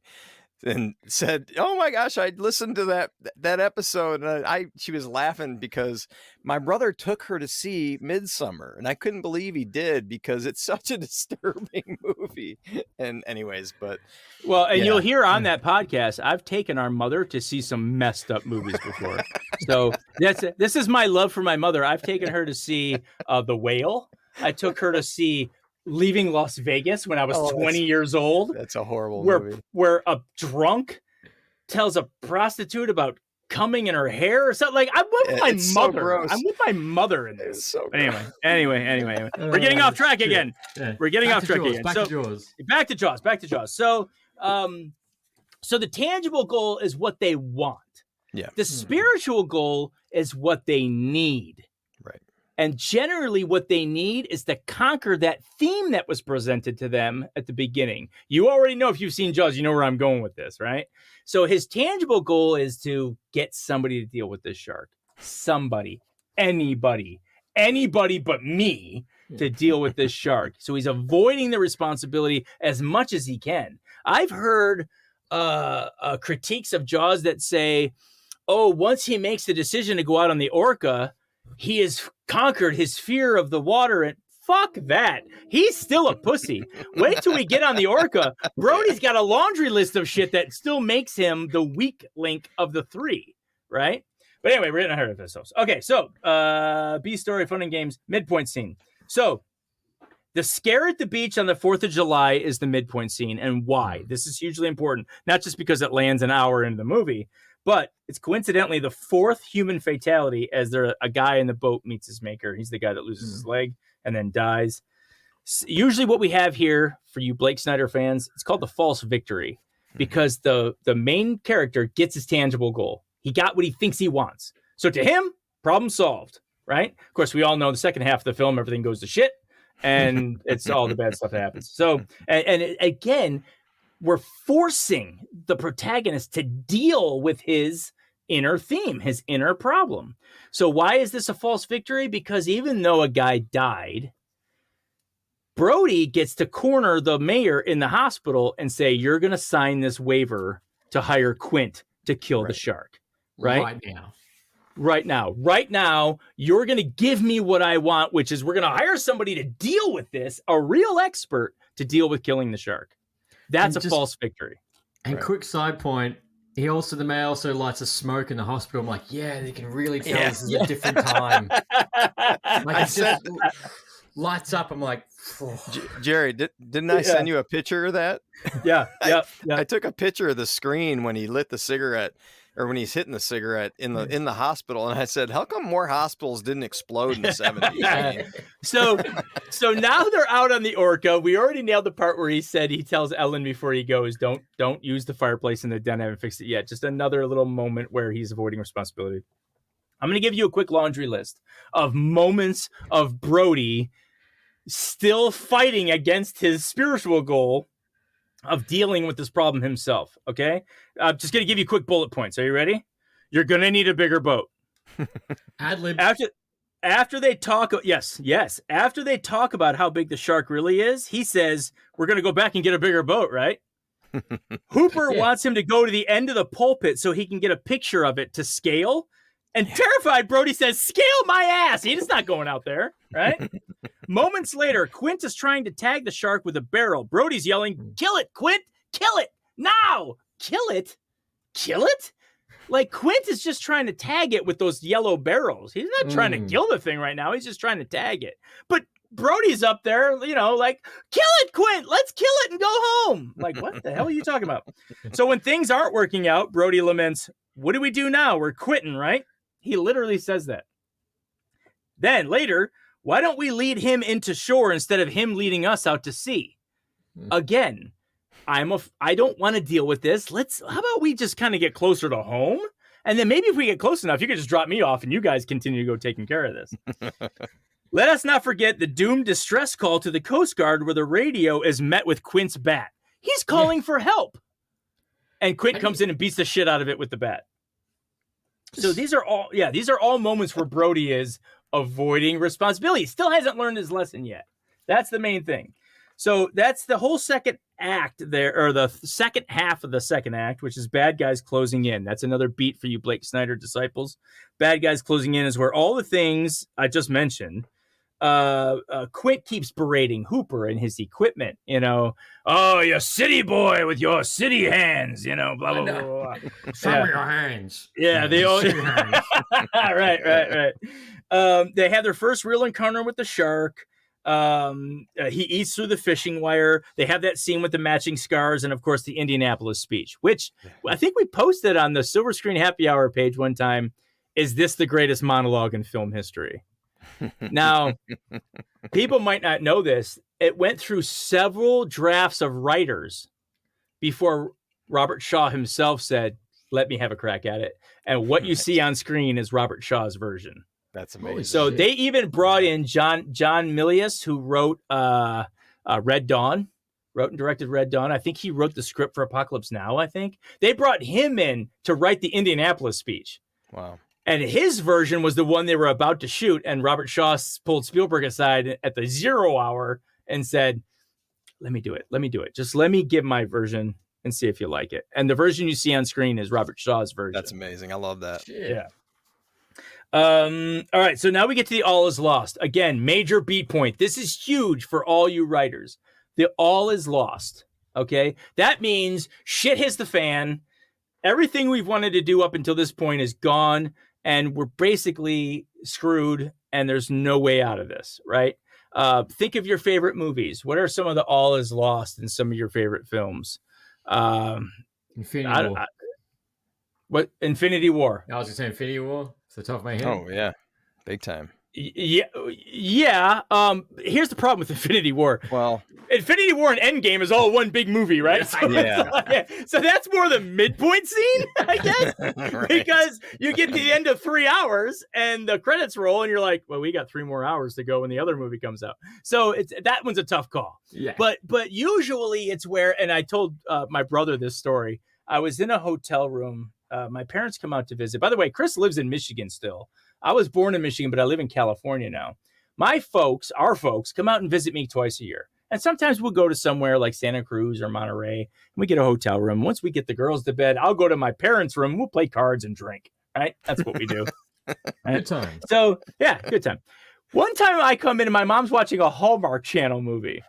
and said, "Oh my gosh, I listened to that episode, and she was laughing because my brother took her to see Midsummer, and I couldn't believe he did because it's such a disturbing movie." And anyways, you'll hear on that podcast, I've taken our mother to see some messed up movies before. So this is my love for my mother. I've taken her to see The Whale. I took her to see Leaving Las Vegas when I was 20 years old. That's a horrible movie. Where a drunk tells a prostitute about coming in her hair or something. Like, I'm with my mother. So I'm with my mother in this. It's so Anyway. We're getting off track again. Yeah. We're getting off track again. Back to Jaws. Back to Jaws. So the tangible goal is what they want. Yeah. The spiritual goal is what they need. Right. And generally what they need is to conquer that theme that was presented to them at the beginning. You already know, if you've seen Jaws, you know where I'm going with this, right? So his tangible goal is to get somebody to deal with this shark. Somebody, anybody but me to deal with this shark. So he's avoiding the responsibility as much as he can. I've heard critiques of Jaws that say, oh, once he makes the decision to go out on the orca, he has conquered his fear of the water, and fuck that. He's still a pussy. Wait till we get on the orca. Brody's got a laundry list of shit that still makes him the weak link of the three, right? But anyway, we're getting ahead of ourselves. Okay, so B story, fun and games, midpoint scene. So the scare at the beach on the 4th of July is the midpoint scene, and why? This is hugely important, not just because it lands an hour into the movie, but it's coincidentally the 4th human fatality as a guy in the boat meets his maker. He's the guy that loses his leg and then dies. Usually what we have here, for you Blake Snyder fans, it's called the false victory, because the main character gets his tangible goal. He got what he thinks he wants. So to him, problem solved, right? Of course, we all know the second half of the film, everything goes to shit, and it's all the bad stuff that happens. So, and again, we're forcing the protagonist to deal with his inner theme, his inner problem. So why is this a false victory? Because even though a guy died, Brody gets to corner the mayor in the hospital and say, you're going to sign this waiver to hire Quint to kill the shark, right? Right now, you're going to give me what I want, which is we're going to hire somebody to deal with this, a real expert to deal with killing the shark. That's a false victory. And quick side point, the mayor also lights a smoke in the hospital. I'm like, yeah, they can really tell this is a different time. Like, it just lights up. I'm like, Jerry, didn't I send you a picture of that? Yeah. I took a picture of the screen when he lit the cigarette, or when he's hitting the cigarette in the hospital, and I said, how come more hospitals didn't explode in the 70s? So now they're out on the orca. We already nailed the part where he tells Ellen before he goes, don't use the fireplace in the den. I haven't fixed it yet. Just another little moment where he's avoiding responsibility. I'm going to give you a quick laundry list of moments of Brody still fighting against his spiritual goal of dealing with this problem himself. Okay. I'm just going to give you quick bullet points. Are you ready? You're going to need a bigger boat. Ad-lib. After they talk, yes. After they talk about how big the shark really is, he says, we're going to go back and get a bigger boat, right? Hooper wants him to go to the end of the pulpit so he can get a picture of it to scale. And terrified, Brody says, "Scale my ass." He's not going out there, right? Moments later, Quint is trying to tag the shark with a barrel. Brody's yelling, "Kill it, Quint! Kill it! Now! Kill it! Kill it?" Like, Quint is just trying to tag it with those yellow barrels. He's not trying to kill the thing right now. He's just trying to tag it. But Brody's up there, you know, like, "Kill it, Quint! Let's kill it and go home." Like, what the hell are you talking about? So when things aren't working out, Brody laments, "What do we do now? We're quitting, right?" He literally says that. Then later, "Why don't we lead him into shore instead of him leading us out to sea?" Again, I don't want to deal with this. How about we just kind of get closer to home? And then maybe if we get close enough, you could just drop me off and you guys continue to go taking care of this. Let us not forget the doomed distress call to the Coast Guard where the radio is met with Quint's bat. He's calling for help. And Quint comes in and beats the shit out of it with the bat. So these are all moments where Brody is avoiding responsibility. He still hasn't learned his lesson yet. That's the main thing. So that's the whole second act there, or the second half of the second act, which is bad guys closing in. That's another beat for you Blake Snyder disciples. Bad guys closing in is where all the things I just mentioned, Quint keeps berating Hooper and his equipment, you know, "Oh, you city boy with your city hands, you know, blah, blah, blah, blah." Show me your hands. Yeah, they all right. They have their first real encounter with the shark. He eats through the fishing wire. They have that scene with the matching scars, and of course the Indianapolis speech, which I think we posted on the Silver Screen Happy Hour page one time. Is this the greatest monologue in film history? Now, people might not know this. It went through several drafts of writers before Robert Shaw himself said, "Let me have a crack at it." And what you see on screen is Robert Shaw's version. That's amazing. So they even brought in John Milius, who wrote Red Dawn, wrote and directed Red Dawn. I think he wrote the script for Apocalypse Now, I think. They brought him in to write the Indianapolis speech. Wow. And his version was the one they were about to shoot. And Robert Shaw pulled Spielberg aside at the 0 hour and said, let me do it. Just let me give my version and see if you like it. And the version you see on screen is Robert Shaw's version. That's amazing. I love that. Yeah. All right. So now we get to the All Is Lost. Again, major beat point. This is huge for all you writers. The All Is Lost. Okay. That means shit hits the fan. Everything we've wanted to do up until this point is gone. And we're basically screwed. And there's no way out of this. Right. Think of your favorite movies. What are some of the All Is Lost in some of your favorite films? Infinity War. What? Infinity War. I was going to say Infinity War. It's the top of my head. Oh, yeah. Big time. Yeah. Here's the problem with Infinity War. Well, Infinity War and Endgame is all one big movie, right? So that's more the midpoint scene, I guess, right. Because you get to the end of 3 hours and the credits roll, and you're like, well, we got 3 more hours to go when the other movie comes out. So that one's a tough call. Yeah. But usually it's where, and I told my brother this story. I was in a hotel room. My parents come out to visit. By the way, Chris lives in Michigan still. I was born in Michigan, but I live in California now. Our folks, come out and visit me twice a year. And sometimes we'll go to somewhere like Santa Cruz or Monterey, and we get a hotel room. Once we get the girls to bed, I'll go to my parents' room. We'll play cards and drink, right? That's what we do. Right? Good time. So, yeah, good time. One time I come in and my mom's watching a Hallmark Channel movie.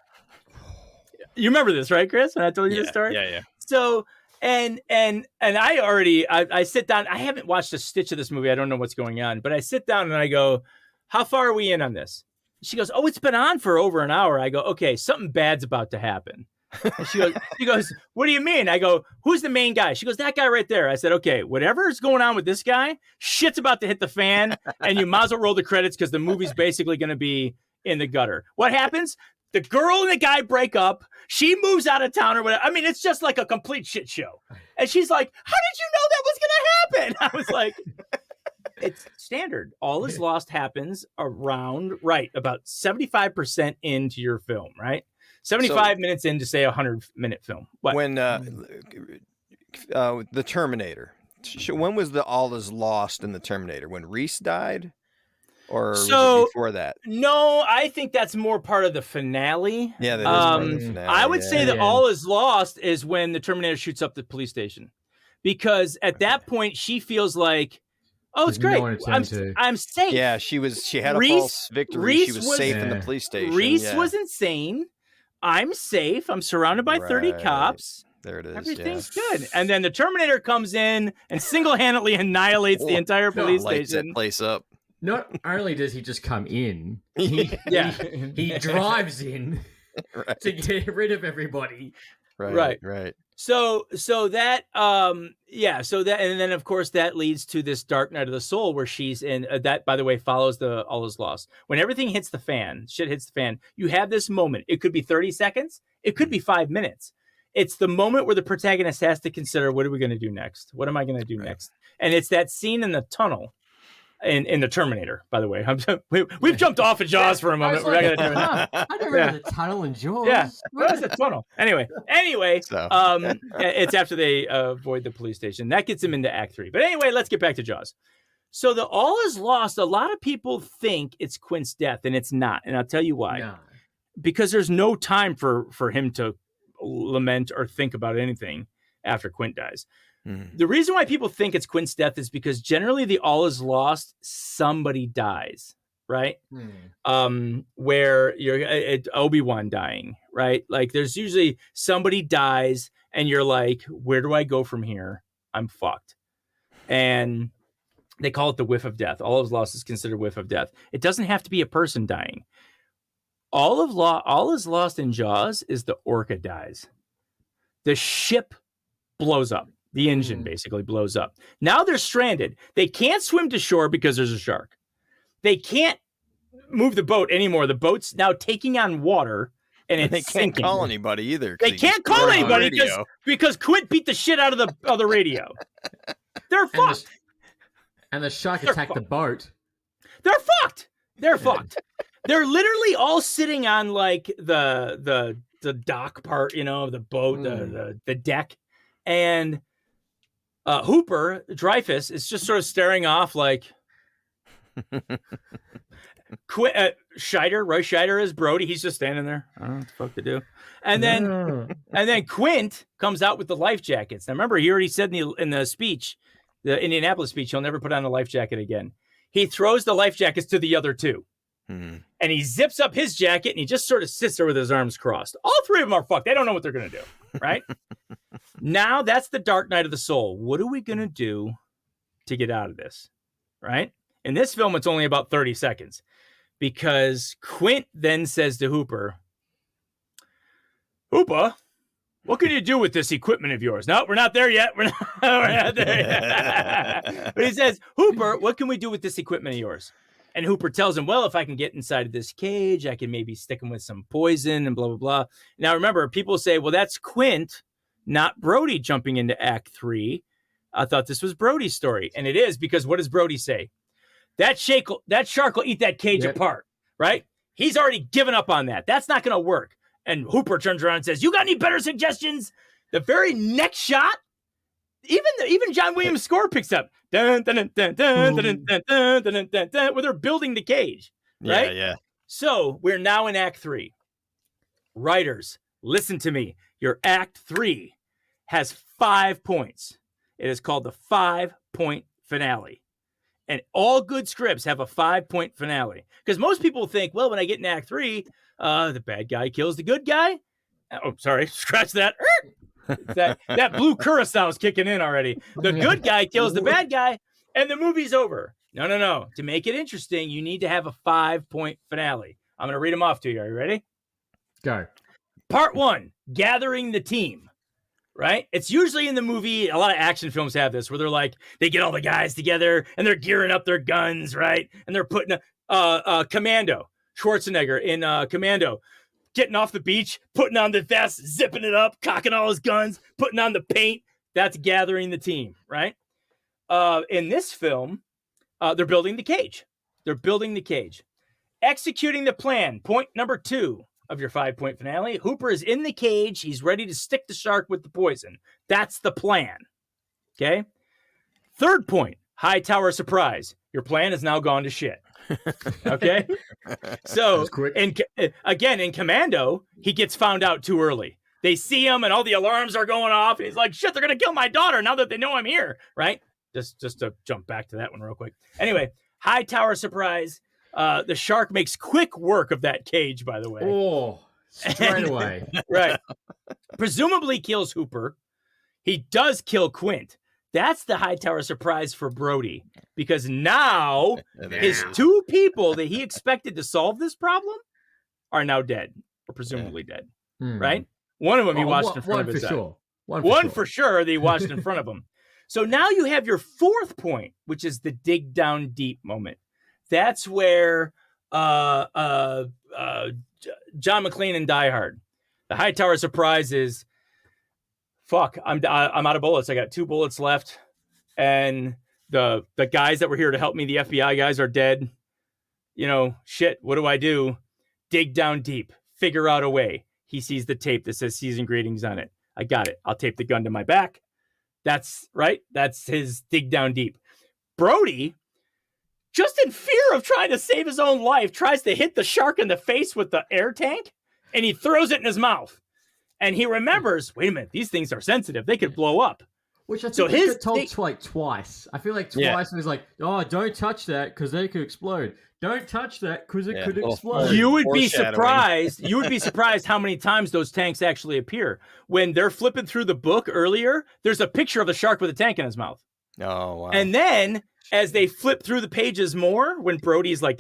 You remember this, right, Chris? When I told you this story? Yeah. So... And I sit down. I haven't watched a stitch of this movie. I don't know what's going on, but I sit down and I go, how far are we in on this? She goes, oh, it's been on for over an hour. I go, okay, something bad's about to happen. And she goes, what do you mean? I go, who's the main guy? She goes, that guy right there. I said, okay, whatever's going on with this guy, shit's about to hit the fan, and you might as well roll the credits because the movie's basically going to be in the gutter. What happens? The girl and the guy break up. She moves out of town or whatever. I mean, it's just like a complete shit show. And she's like, how did you know that was going to happen? I was like, it's standard. All Is Lost happens around, about 75% into your film, right? 75 minutes into, say, a 100-minute film. What? When the Terminator, when was the All Is Lost in the Terminator? When Reese died? Or was So- it before that? No, I think that's more part of the finale. Yeah, that is part of the finale. I would say that Yeah. all is lost is when the Terminator shoots up the police station, because at that point she feels like, oh, it's There's no great. one to turn to. I'm safe. Yeah, she had a Reese- false victory. Reese She was was- safe in the Yeah. police station. Reese yeah. was insane. I'm safe. I'm surrounded by 30 Right. cops. There it is. Everything's good. And then the Terminator comes in and single-handedly annihilates the entire police Lights that station. place up. Not only does he just come in, Yeah. he drives in Right. to get rid of everybody. Right. So that so that, and then of course that leads to this Dark Night of the Soul where she's in that, by the way, follows the All Is Lost. When everything hits the fan, shit hits the fan, you have this moment. It could be 30 seconds, it could be 5 minutes. It's the moment where the protagonist has to consider, what are we going to do next? What am I going to do next? And it's that scene in the tunnel in the Terminator, by the way. We've jumped off of Jaws for a moment. We're not going to do it. I don't remember the tunnel in Jaws. Yeah, what is a tunnel? Anyway, So. it's after they avoid the police station. That gets them into Act 3. But anyway, let's get back to Jaws. So the All Is Lost, a lot of people think it's Quint's death, and it's not. And I'll tell you why. No. Because there's no time for him to lament or think about anything after Quint dies. The reason why people think it's Quint's death is because generally the All Is Lost, somebody dies, right? Where you're Obi-Wan dying, right? Like there's usually somebody dies and you're like, where do I go from here? I'm fucked. And they call it the whiff of death. All Is Lost is considered whiff of death. It doesn't have to be a person dying. All Is Lost in Jaws is the orca dies. The ship blows up. The engine basically blows up. Now they're stranded. They can't swim to shore because there's a shark. They can't move the boat anymore. The boat's now taking on water and it's they can't sinking. call anybody either. They can't call anybody because Quint beat the shit out of the radio. They're fucked. And the shark They're attacked the boat. They're fucked. They're fucked. They're literally all sitting on like the dock part, of the boat, the deck, and Hooper Dreyfuss is just sort of staring off like. Roy Scheider is Brody. He's just standing there. I don't know what the fuck to do. And then Quint comes out with the life jackets. Now remember, he already said in the speech, the Indianapolis speech, he'll never put on a life jacket again. He throws the life jackets to the other two. And he zips up his jacket and he just sort of sits there with his arms crossed. All three of them are fucked. They don't know what they're going to do, right? Now that's the Dark Night of the Soul. What are we going to do to get out of this, right? In this film, it's only about 30 seconds because Quint then says to Hooper, what can you do with this equipment of yours? No, we're not there yet. We're not there yet. But he says, Hooper, what can we do with this equipment of yours? And Hooper tells him, well, if I can get inside of this cage, I can maybe stick him with some poison and blah, blah, blah. Now, remember, people say, well, that's Quint, not Brody jumping into Act 3. I thought this was Brody's story. And it is, because what does Brody say? That shark will eat that cage apart, right? He's already given up on that. That's not going to work. And Hooper turns around and says, you got any better suggestions? The very next shot, even John Williams' score picks up. Dun, dun, dun, dun, dun, dun, dun, dun, dun, dun, dun, where they're building the cage, right? Yeah. So we're now in Act 3. Writers, listen to me. Your Act 3 has 5 points. It is called the 5-point finale. And all good scripts have a 5-point finale. Because most people think, well, when I get in Act 3, the bad guy kills the good guy. Oh, sorry, scratch that. that blue curacao is kicking in already. The good guy kills the bad guy, and the movie's over. No. To make it interesting, you need to have a 5-point finale. I'm going to read them off to you. Are you ready? Go. Part 1, gathering the team. Right? It's usually in the movie, a lot of action films have this, where they're like, they get all the guys together, and they're gearing up their guns, right? And they're putting Commando, Schwarzenegger in Commando, getting off the beach, putting on the vest, zipping it up, cocking all his guns, putting on the paint. That's gathering the team, right? In this film, they're building the cage. Executing the plan. Point number 2 of your 5-point finale. Hooper is in the cage. He's ready to stick the shark with the poison. That's the plan. Okay? 3rd point, high tower surprise. Your plan has now gone to shit. Okay. So quick. in Commando, he gets found out too early. They see him and all the alarms are going off. And he's like, shit, they're going to kill my daughter now that they know I'm here. Right. Just to jump back to that one real quick. Anyway, high tower surprise. The shark makes quick work of that cage, by the way. Oh, straight away. Right. Presumably kills Hooper. He does kill Quint. That's the high tower surprise for Brody, because now his two people that he expected to solve this problem are now dead, or presumably dead, right? One of them he watched in front of his eye. One for sure that he watched in front of him. So now you have your fourth point, which is the dig down deep moment. That's where John McClane in Die Hard, the high tower surprise is, fuck, I'm out of bullets. I got 2 bullets left. And the guys that were here to help me, the FBI guys, are dead. You know, shit, what do I do? Dig down deep. Figure out a way. He sees the tape that says season greetings on it. I got it. I'll tape the gun to my back. That's right. That's his dig down deep. Brody, just in fear of trying to save his own life, tries to hit the shark in the face with the air tank, and he throws it in his mouth. And he remembers, wait a minute, these things are sensitive. They could blow up. Which I think he got told like twice. I feel like twice he was like, oh, don't touch that because they could explode. Don't touch that because it could explode. You would be surprised. You would be surprised how many times those tanks actually appear. When they're flipping through the book earlier, there's a picture of the shark with a tank in his mouth. Oh, wow. And then as they flip through the pages more, when Brody's like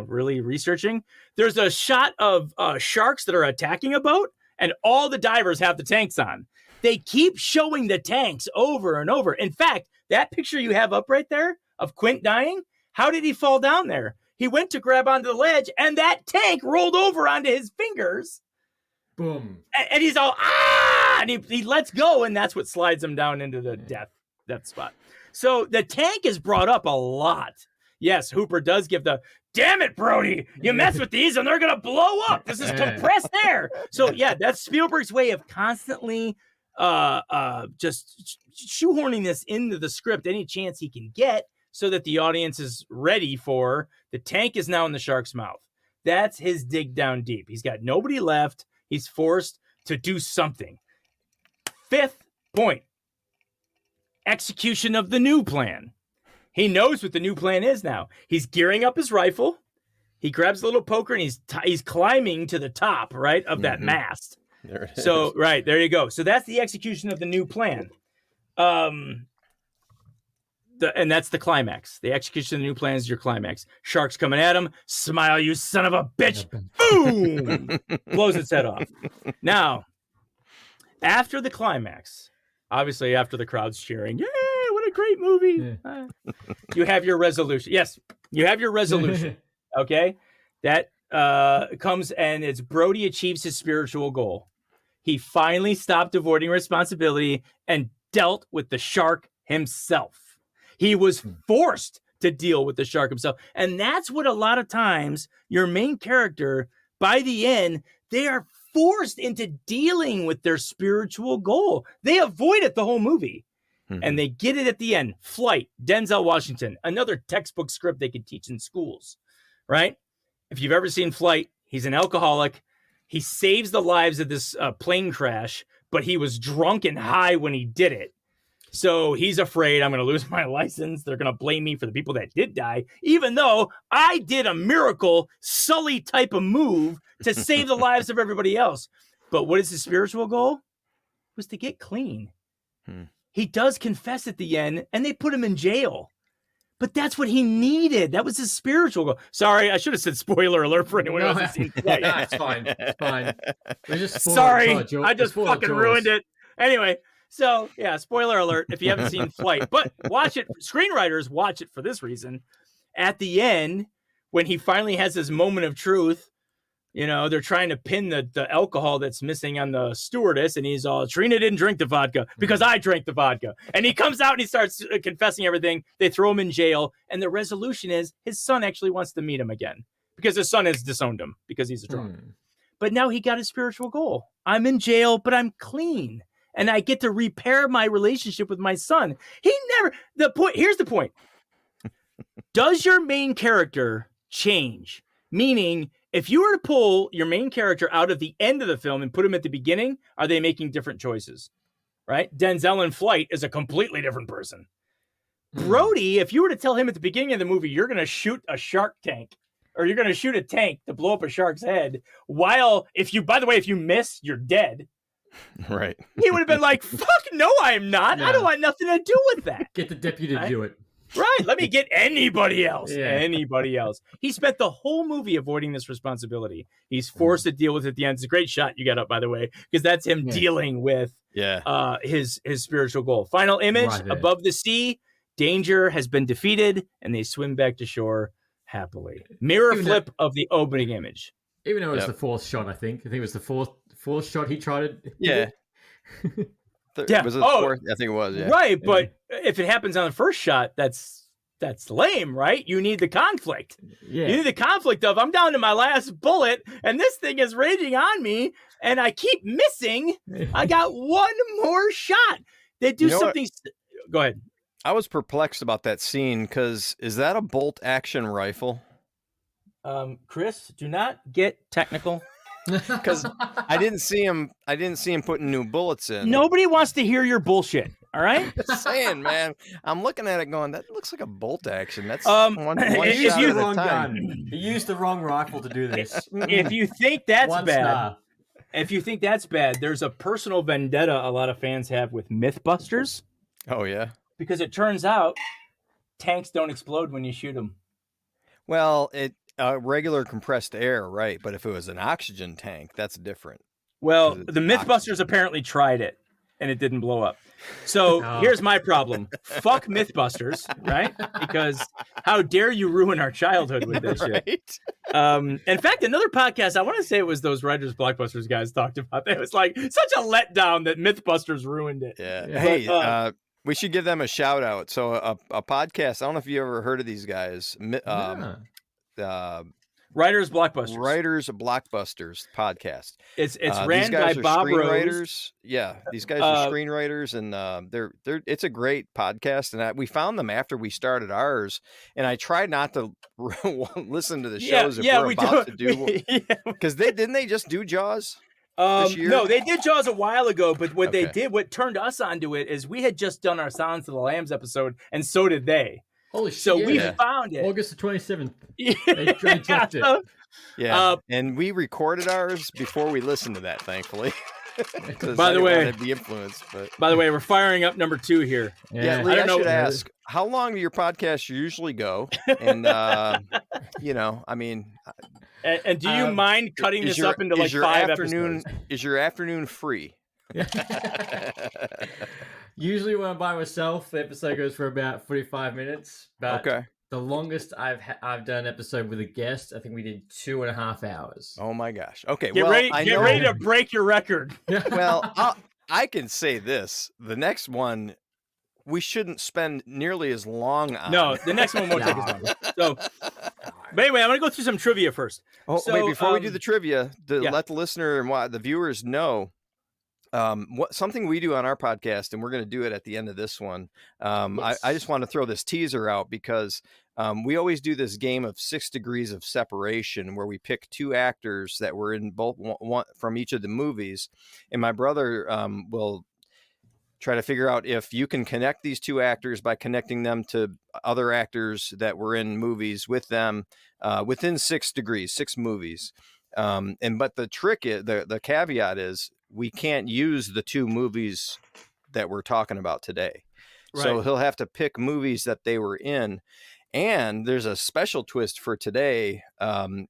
really researching, there's a shot of sharks that are attacking a boat. And all the divers have the tanks on. They keep showing the tanks over and over. In fact, that picture you have up right there of Quint dying, how did he fall down there? He went to grab onto the ledge, and that tank rolled over onto his fingers. Boom. And he's all, ah! And he lets go, and that's what slides him down into the death spot. So the tank is brought up a lot. Yes, Hooper does give the, damn it, Brody, you mess with these and they're going to blow up. This is compressed air. So, yeah, that's Spielberg's way of constantly just shoehorning this into the script any chance he can get so that the audience is ready for the tank is now in the shark's mouth. That's his dig down deep. He's got nobody left. He's forced to do something. Fifth point, execution of the new plan. He knows what the new plan is now. He's gearing up his rifle. He grabs a little poker and he's climbing to the top, right, of that mast. There it so, is. right, there you go. So that's the execution of the new plan. And that's the climax. The execution of the new plan is your climax. Shark's coming at him. Smile, you son of a bitch. Boom! Blows its head off. Now, after the climax, obviously after the crowd's cheering, yay! What a great movie. Yeah. You have your resolution. Yes, you have your resolution. Okay? That comes and it's Brody achieves his spiritual goal. He finally stopped avoiding responsibility and dealt with the shark himself. He was forced to deal with the shark himself. And that's what a lot of times your main character, by the end, they are forced into dealing with their spiritual goal. They avoid it the whole movie. And they get it at the end. Flight, Denzel Washington, another textbook script they could teach in schools, right? If you've ever seen Flight, he's an alcoholic. He saves the lives of this plane crash, but he was drunk and high when he did it. So he's afraid I'm going to lose my license. They're going to blame me for the people that did die, even though I did a miracle Sully type of move to save the lives of everybody else. But what is his spiritual goal? It was to get clean. He does confess at the end, and they put him in jail. But that's what he needed. That was his spiritual goal. Sorry, I should have said spoiler alert for anyone else. No, it's fine. It's fine. Sorry, I just fucking ruined it. Anyway, so yeah, spoiler alert if you haven't seen Flight. But watch it. Screenwriters watch it for this reason. At the end, when he finally has his moment of truth, you know, they're trying to pin the alcohol that's missing on the stewardess, and he's all, Trina didn't drink the vodka because I drank the vodka. And he comes out and he starts confessing everything. They throw him in jail, and the resolution is his son actually wants to meet him again because his son has disowned him because he's a drunk. But now he got his spiritual goal. I'm in jail, but I'm clean, and I get to repair my relationship with my son. Here's the point. Does your main character change. Meaning, if you were to pull your main character out of the end of the film and put him at the beginning, are they making different choices? Right? Denzel in Flight is a completely different person. Brody, if you were to tell him at the beginning of the movie, you're going to shoot a shark tank, or you're going to shoot a tank to blow up a shark's head, if you miss, you're dead. Right. He would have been like, fuck no, I'm not. I don't want nothing to do with that. Get the deputy to do it. Right. Let me get anybody else. Yeah. Anybody else. He spent the whole movie avoiding this responsibility. He's forced to deal with it at the end. It's a great shot you got up, by the way, because that's him dealing with his spiritual goal. Final image, above the sea, danger has been defeated, and they swim back to shore happily. Mirror flip of the opening image. Even though it was the fourth shot, I think it was the fourth shot he tried to Yeah. Was it the fourth? I think it was, yeah. Right, but if it happens on the first shot, that's lame, right? You need the conflict. Yeah. You need the conflict of, I'm down to my last bullet, and this thing is raging on me, and I keep missing. I got one more shot. They do something. Go ahead. I was perplexed about that scene, because is that a bolt action rifle? Chris, do not get technical. Because I didn't see him putting new bullets in. Nobody wants to hear your bullshit. All right, just saying, man. I'm looking at it, going, that looks like a bolt action. That's one shot at a time. He used the wrong rifle to do this. If you think that's bad, there's a personal vendetta a lot of fans have with Mythbusters. Oh yeah, because it turns out tanks don't explode when you shoot them. Well, regular compressed air, right? But if it was an oxygen tank, that's different. Well, the Mythbusters apparently tried it, and it didn't blow up. So here's my problem. Fuck Mythbusters, right? Because how dare you ruin our childhood with this shit? In fact, another podcast, I want to say it was those Writers Blockbusters guys talked about that. It was like such a letdown that Mythbusters ruined it. Yeah. Hey, we should give them a shout out. So a podcast, I don't know if you ever heard of these guys. Writers Blockbusters podcast. It's ran by Bob Rose. Yeah, these guys are screenwriters, and they're it's a great podcast. And we found them after we started ours, and I tried not to listen to the shows we're about to do, because didn't they just do Jaws? No, they did Jaws a while ago, but what turned us onto it is we had just done our Silence of the Lambs episode, and so did they. Holy shit! So we found it August the 27th. They dropped it. Yeah, and we recorded ours before we listened to that, thankfully. By the way, the influence. But by the way, we're firing up number 2 here. Yeah, Lee, I should ask, how long do your podcasts usually go? And I mean, and do you mind cutting this up into like 5 episodes? Is your afternoon free? Usually when I'm by myself, the episode goes for about 45 minutes. But the longest I've done an episode with a guest, I think we did 2.5 hours. Oh my gosh. Okay. Get ready to break your record. Well, I can say this. The next one, we shouldn't spend nearly as long on. No, the next one won't take as long. So, but anyway, I'm going to go through some trivia first. Oh, wait, before we do the trivia, let the listener and the viewers know, something we do on our podcast, and we're going to do it at the end of this one. I just want to throw this teaser out because we always do this game of 6 degrees of separation, where we pick 2 actors that were in both one from each of the movies, and my brother will try to figure out if you can connect these 2 actors by connecting them to other actors that were in movies with them within 6 degrees, 6 movies. But the trick is, the caveat is, we can't use the 2 movies that we're talking about today. Right. So he'll have to pick movies that they were in. And there's a special twist for today. I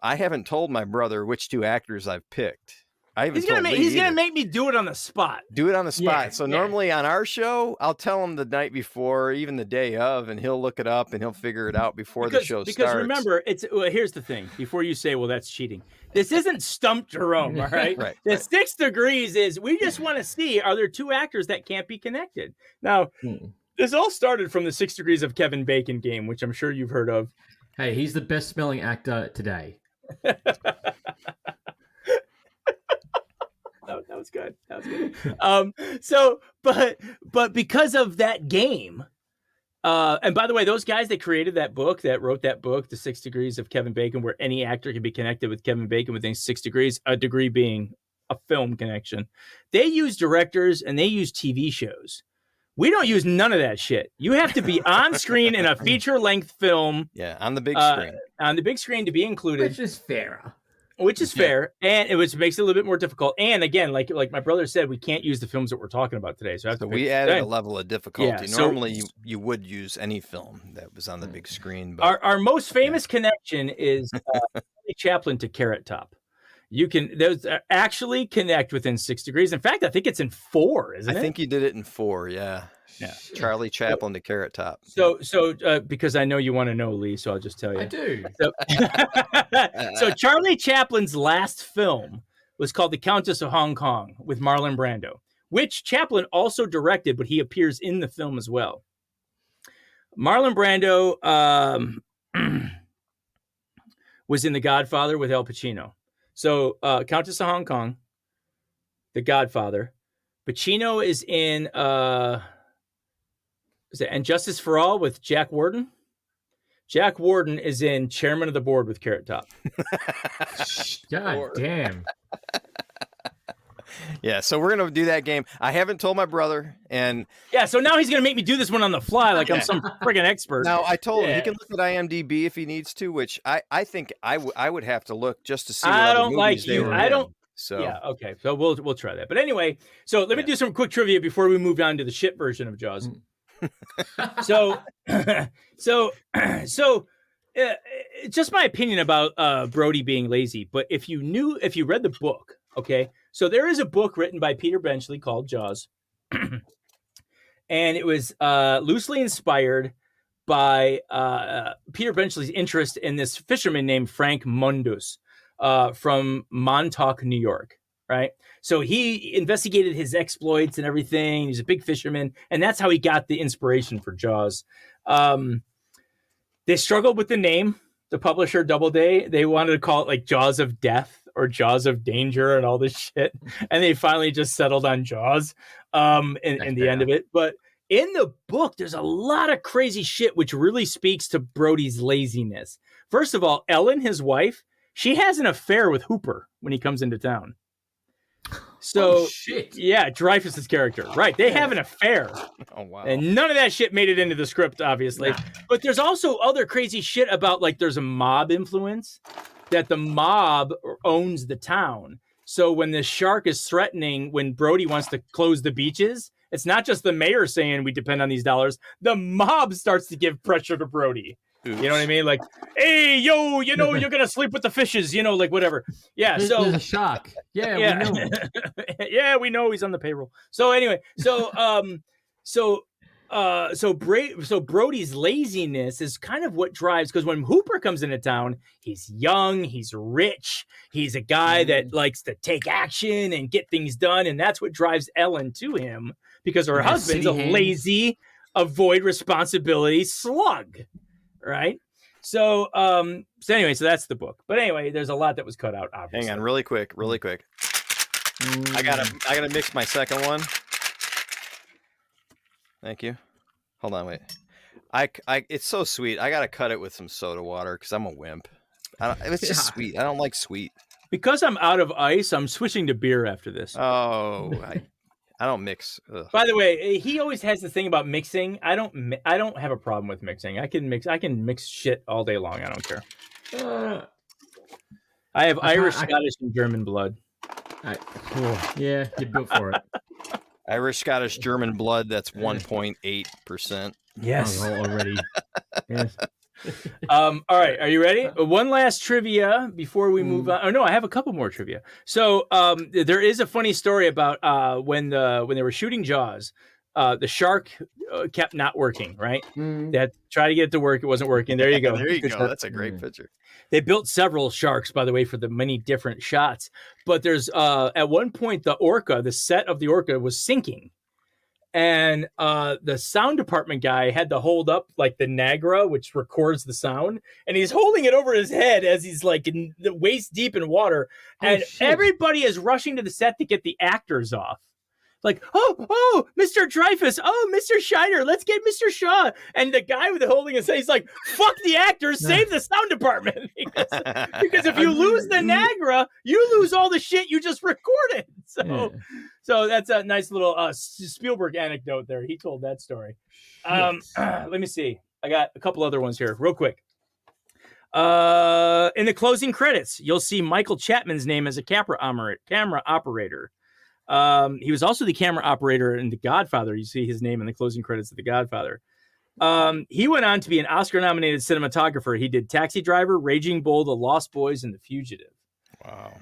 haven't told my brother which 2 actors I've picked. He's gonna make me do it on the spot. Do it on the spot. Yeah, so normally on our show, I'll tell him the night before, even the day of, and he'll look it up and he'll figure it out before the show starts. Because remember, here's the thing. Before you say, well, that's cheating. This isn't Stump Jerome, all right? Right. The 6 degrees is we just want to see, are there 2 actors that can't be connected? Now, this all started from the 6 Degrees of Kevin Bacon game, which I'm sure you've heard of. Hey, he's the best smelling actor today. That was good. But because of that game, And by the way, those guys that created that book, that wrote that book, The 6 Degrees of Kevin Bacon, where any actor can be connected with Kevin Bacon within 6 degrees, a degree being a film connection. They use directors and they use TV shows. We don't use none of that shit. You have to be on screen in a feature-length film. Yeah, on the big screen. On the big screen to be included. Which is fair. Which is fair, and it makes it a little bit more difficult. And again, like my brother said, we can't use the films that we're talking about today. So we added a level of difficulty. Yeah, Normally, you would use any film that was on the big screen. But our most famous connection is Charlie Chaplin to Carrot Top. You can those actually connect within 6 degrees. In fact, I think it's in 4, isn't it? I think you did it in 4. Yeah. Yeah. Charlie Chaplin to Carrot Top. So because I know you want to know, Lee, so I'll just tell you. I do. So Charlie Chaplin's last film was called The Countess of Hong Kong with Marlon Brando, which Chaplin also directed, but he appears in the film as well. Marlon Brando was in The Godfather with Al Pacino. So Countess of Hong Kong, The Godfather. Pacino is in And Justice for All with Jack Warden. Jack Warden is in Chairman of the Board with Carrot Top. God damn. Yeah, so we're going to do that game. I haven't told my brother. And yeah, so now he's going to make me do this one on the fly like I'm some friggin' expert. Now, I told him he can look at IMDb if he needs to, which I think I would have to look just to see what I other don't like movies they you. were I in. don't. So yeah, okay. So we'll try that. But anyway, so let me do some quick trivia before we move on to the shit version of Jaws. So just my opinion about Brody being lazy. But if you read the book, okay, so there is a book written by Peter Benchley called Jaws, and it was loosely inspired by Peter Benchley's interest in this fisherman named Frank Mundus from Montauk, New York. Right. So he investigated his exploits and everything. He's a big fisherman. And that's how he got the inspiration for Jaws. They struggled with the name, the publisher Doubleday. They wanted to call it like Jaws of Death or Jaws of Danger and all this shit. And they finally just settled on Jaws in the end of it. But in the book, there's a lot of crazy shit, which really speaks to Brody's laziness. First of all, Ellen, his wife, she has an affair with Hooper when he comes into town. So, yeah, Dreyfuss's character. Right. They have an affair. Oh, wow. And none of that shit made it into the script, obviously. Nah. But there's also other crazy shit about, like, there's a mob influence, that the mob owns the town. So when the shark is threatening, when Brody wants to close the beaches, it's not just the mayor saying we depend on these dollars. The mob starts to give pressure to Brody. Oops. You know what I mean? Like, hey, yo, you're going to sleep with the fishes, like whatever. Yeah. So there's a shark. Yeah. We know. Yeah, we know he's on the payroll. So anyway, so Brody's laziness is kind of what drives, because when Hooper comes into town, he's young, he's rich, he's a guy that likes to take action and get things done. And that's what drives Ellen to him, because her husband's a lazy, avoid responsibility slug. Right. So anyway, so that's the book. But anyway, there's a lot that was cut out, obviously. Hang on, really quick. I gotta mix my second one. Thank you. Hold on, wait. It's so sweet. I gotta cut it with some soda water because I'm a wimp. It's just sweet. I don't like sweet. Because I'm out of ice, I'm switching to beer after this. Oh, I don't mix. Ugh. By the way, he always has the thing about mixing. I don't have a problem with mixing. I can mix shit all day long. I don't care. I have Irish, Scottish, and German blood. Yeah, you're built for it. Irish, Scottish, German blood. That's 1.8%. Yes, already. Yes. All right, are you ready? One last trivia before we move on. Oh no, I have a couple more trivia. So there is a funny story about when they were shooting Jaws, the shark kept not working. Right? They had to try to get it to work. It wasn't working. There you go. There you go. That's a great picture. They built several sharks, by the way, for the many different shots. But there's at one point the set of the Orca was sinking. And the sound department guy had to hold up like the Niagara, which records the sound, and he's holding it over his head as he's like in the waist deep in water. And everybody is rushing to the set to get the actors off. Like, oh, Mr. Dreyfus, oh, Mr. Scheider, let's get Mr. Shaw. And the guy with the holding his head, he's like, fuck the actors, save the sound department. because if you lose the Niagara, you lose all the shit you just recorded. So that's a nice little Spielberg anecdote there. He told that story. Let me see. I got a couple other ones here real quick. In the closing credits, you'll see Michael Chapman's name as a camera operator. He was also the camera operator in The Godfather. You see his name in the closing credits of The Godfather. He went on to be an Oscar-nominated cinematographer. He did Taxi Driver, Raging Bull, The Lost Boys, and The Fugitive. Wow.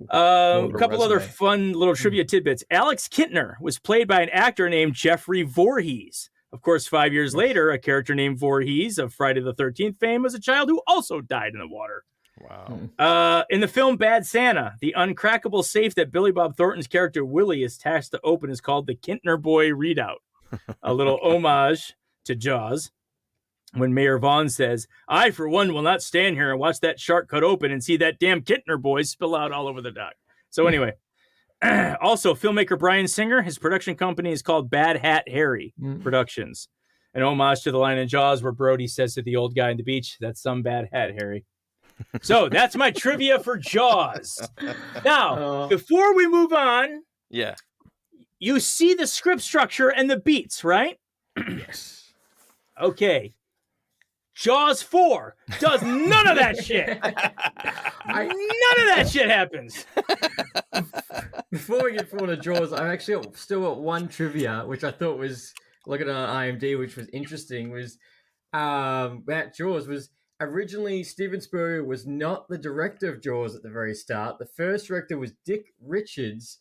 A couple other fun little trivia tidbits. Alex Kintner was played by an actor named Jeffrey Voorhees. Of course, 5 years later, a character named Voorhees of Friday the 13th fame was a child who also died in the water. Wow. In the film Bad Santa, the uncrackable safe that Billy Bob Thornton's character Willie is tasked to open is called the Kintner Boy Readout, a little homage to Jaws. When Mayor Vaughn says, I, for one, will not stand here and watch that shark cut open and see that damn Kintner boy spill out all over the dock. So anyway, also filmmaker Bryan Singer, his production company is called Bad Hat Harry Productions, an homage to the line in Jaws where Brody says to the old guy on the beach, that's some bad hat, Harry. So that's my trivia for Jaws. Now, before we move on, you see the script structure and the beats, right? Yes. Okay. Jaws 4 does none of that shit. None of that shit happens. Before we get forward to Jaws, I'm actually still got one trivia, which I thought was, looking on IMDb, which was interesting, was that Jaws was originally, Steven Spielberg was not the director of Jaws at the very start. The first director was Dick Richards,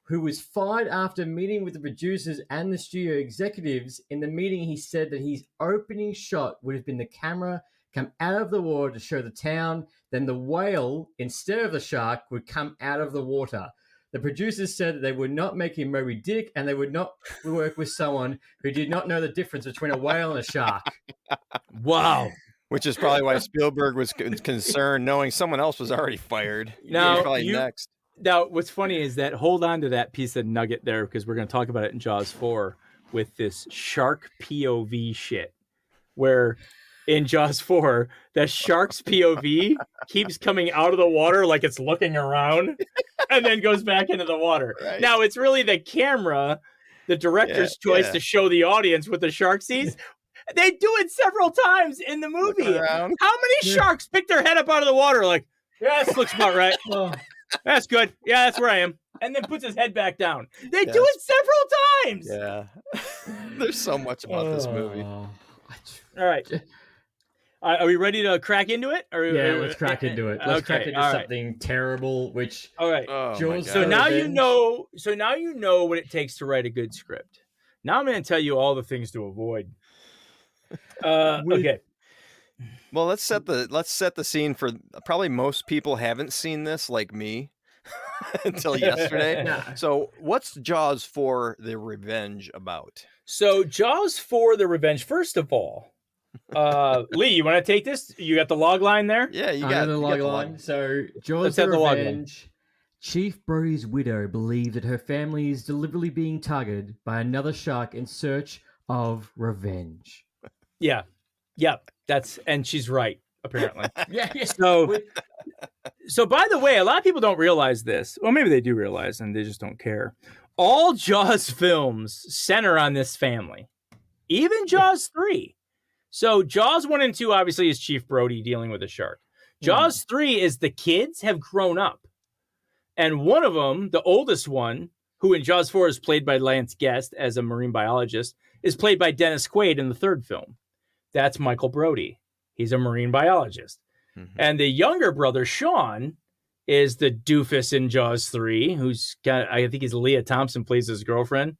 who was fired after meeting with the producers and the studio executives. In the meeting, he said that his opening shot would have been the camera come out of the water to show the town, then the whale, instead of the shark, would come out of the water. The producers said that they would not make him Moby Dick, and they would not work with someone who did not know the difference between a whale and a shark. Wow. Which is probably why Spielberg was concerned, knowing someone else was already fired. Now, probably next. Now, what's funny is that, hold on to that piece of nugget there, because we're going to talk about it in Jaws 4 with this shark POV shit, where in Jaws 4, the shark's POV keeps coming out of the water like it's looking around and then goes back into the water. Right. Now, it's really the camera, the director's choice to show the audience what the shark sees. They do it several times in the movie. How many sharks pick their head up out of the water like, yeah, this looks about right. That's good. Yeah, that's where I am. And then puts his head back down. They do it several times. Yeah. There's so much about this movie. All right. Are we ready to crack into it? Let's crack into it. Let's crack into something terrible, which... All right. Jaws. So now you know what it takes to write a good script. Now I'm going to tell you all the things to avoid. Okay. Well, let's set the scene for probably most people haven't seen this like me until yesterday. So what's Jaws 4 The Revenge about? So Jaws 4 The Revenge, first of all, Lee, you want to take this? You got the log line there? Yeah, you got the log line. So Jaws The Revenge. Chief Brody's widow believes that her family is deliberately being targeted by another shark in search of revenge. Yeah. Yep. And she's right, apparently. Yeah. So by the way, a lot of people don't realize this. Well, maybe they do realize and they just don't care. All Jaws films center on this family. Even Jaws 3. So Jaws 1 and 2 obviously is Chief Brody dealing with a shark. Jaws 3 is the kids have grown up. And one of them, the oldest one, who in Jaws 4 is played by Lance Guest as a marine biologist, is played by Dennis Quaid in the third film. That's Michael Brody. He's a marine biologist. Mm-hmm. And the younger brother, Sean, is the doofus in Jaws 3, I think he's Leah Thompson plays his girlfriend.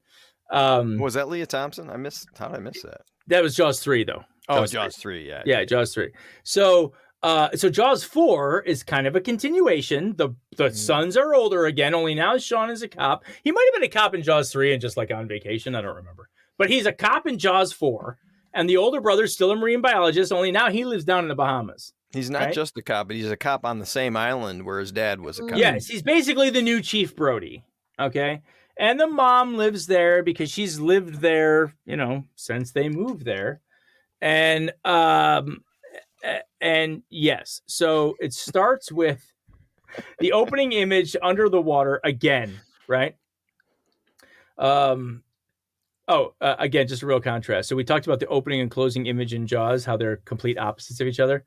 Was that Leah Thompson? How did I miss that? That was Jaws 3, though. Oh, Jaws 3, yeah. Yeah, Jaws 3. So Jaws 4 is kind of a continuation. The sons are older again, only now Sean is a cop. He might have been a cop in Jaws 3 and just like on vacation. I don't remember. But he's a cop in Jaws 4. And the older brother's still a marine biologist, only now he lives down in the Bahamas. He's not just a cop, but he's a cop on the same island where his dad was a cop. Yes, he's basically the new Chief Brody, okay? And the mom lives there because she's lived there, you know, since they moved there. And yes, so it starts with the opening image under the water again, right? Again, just a real contrast. So we talked about the opening and closing image in Jaws, how they're complete opposites of each other.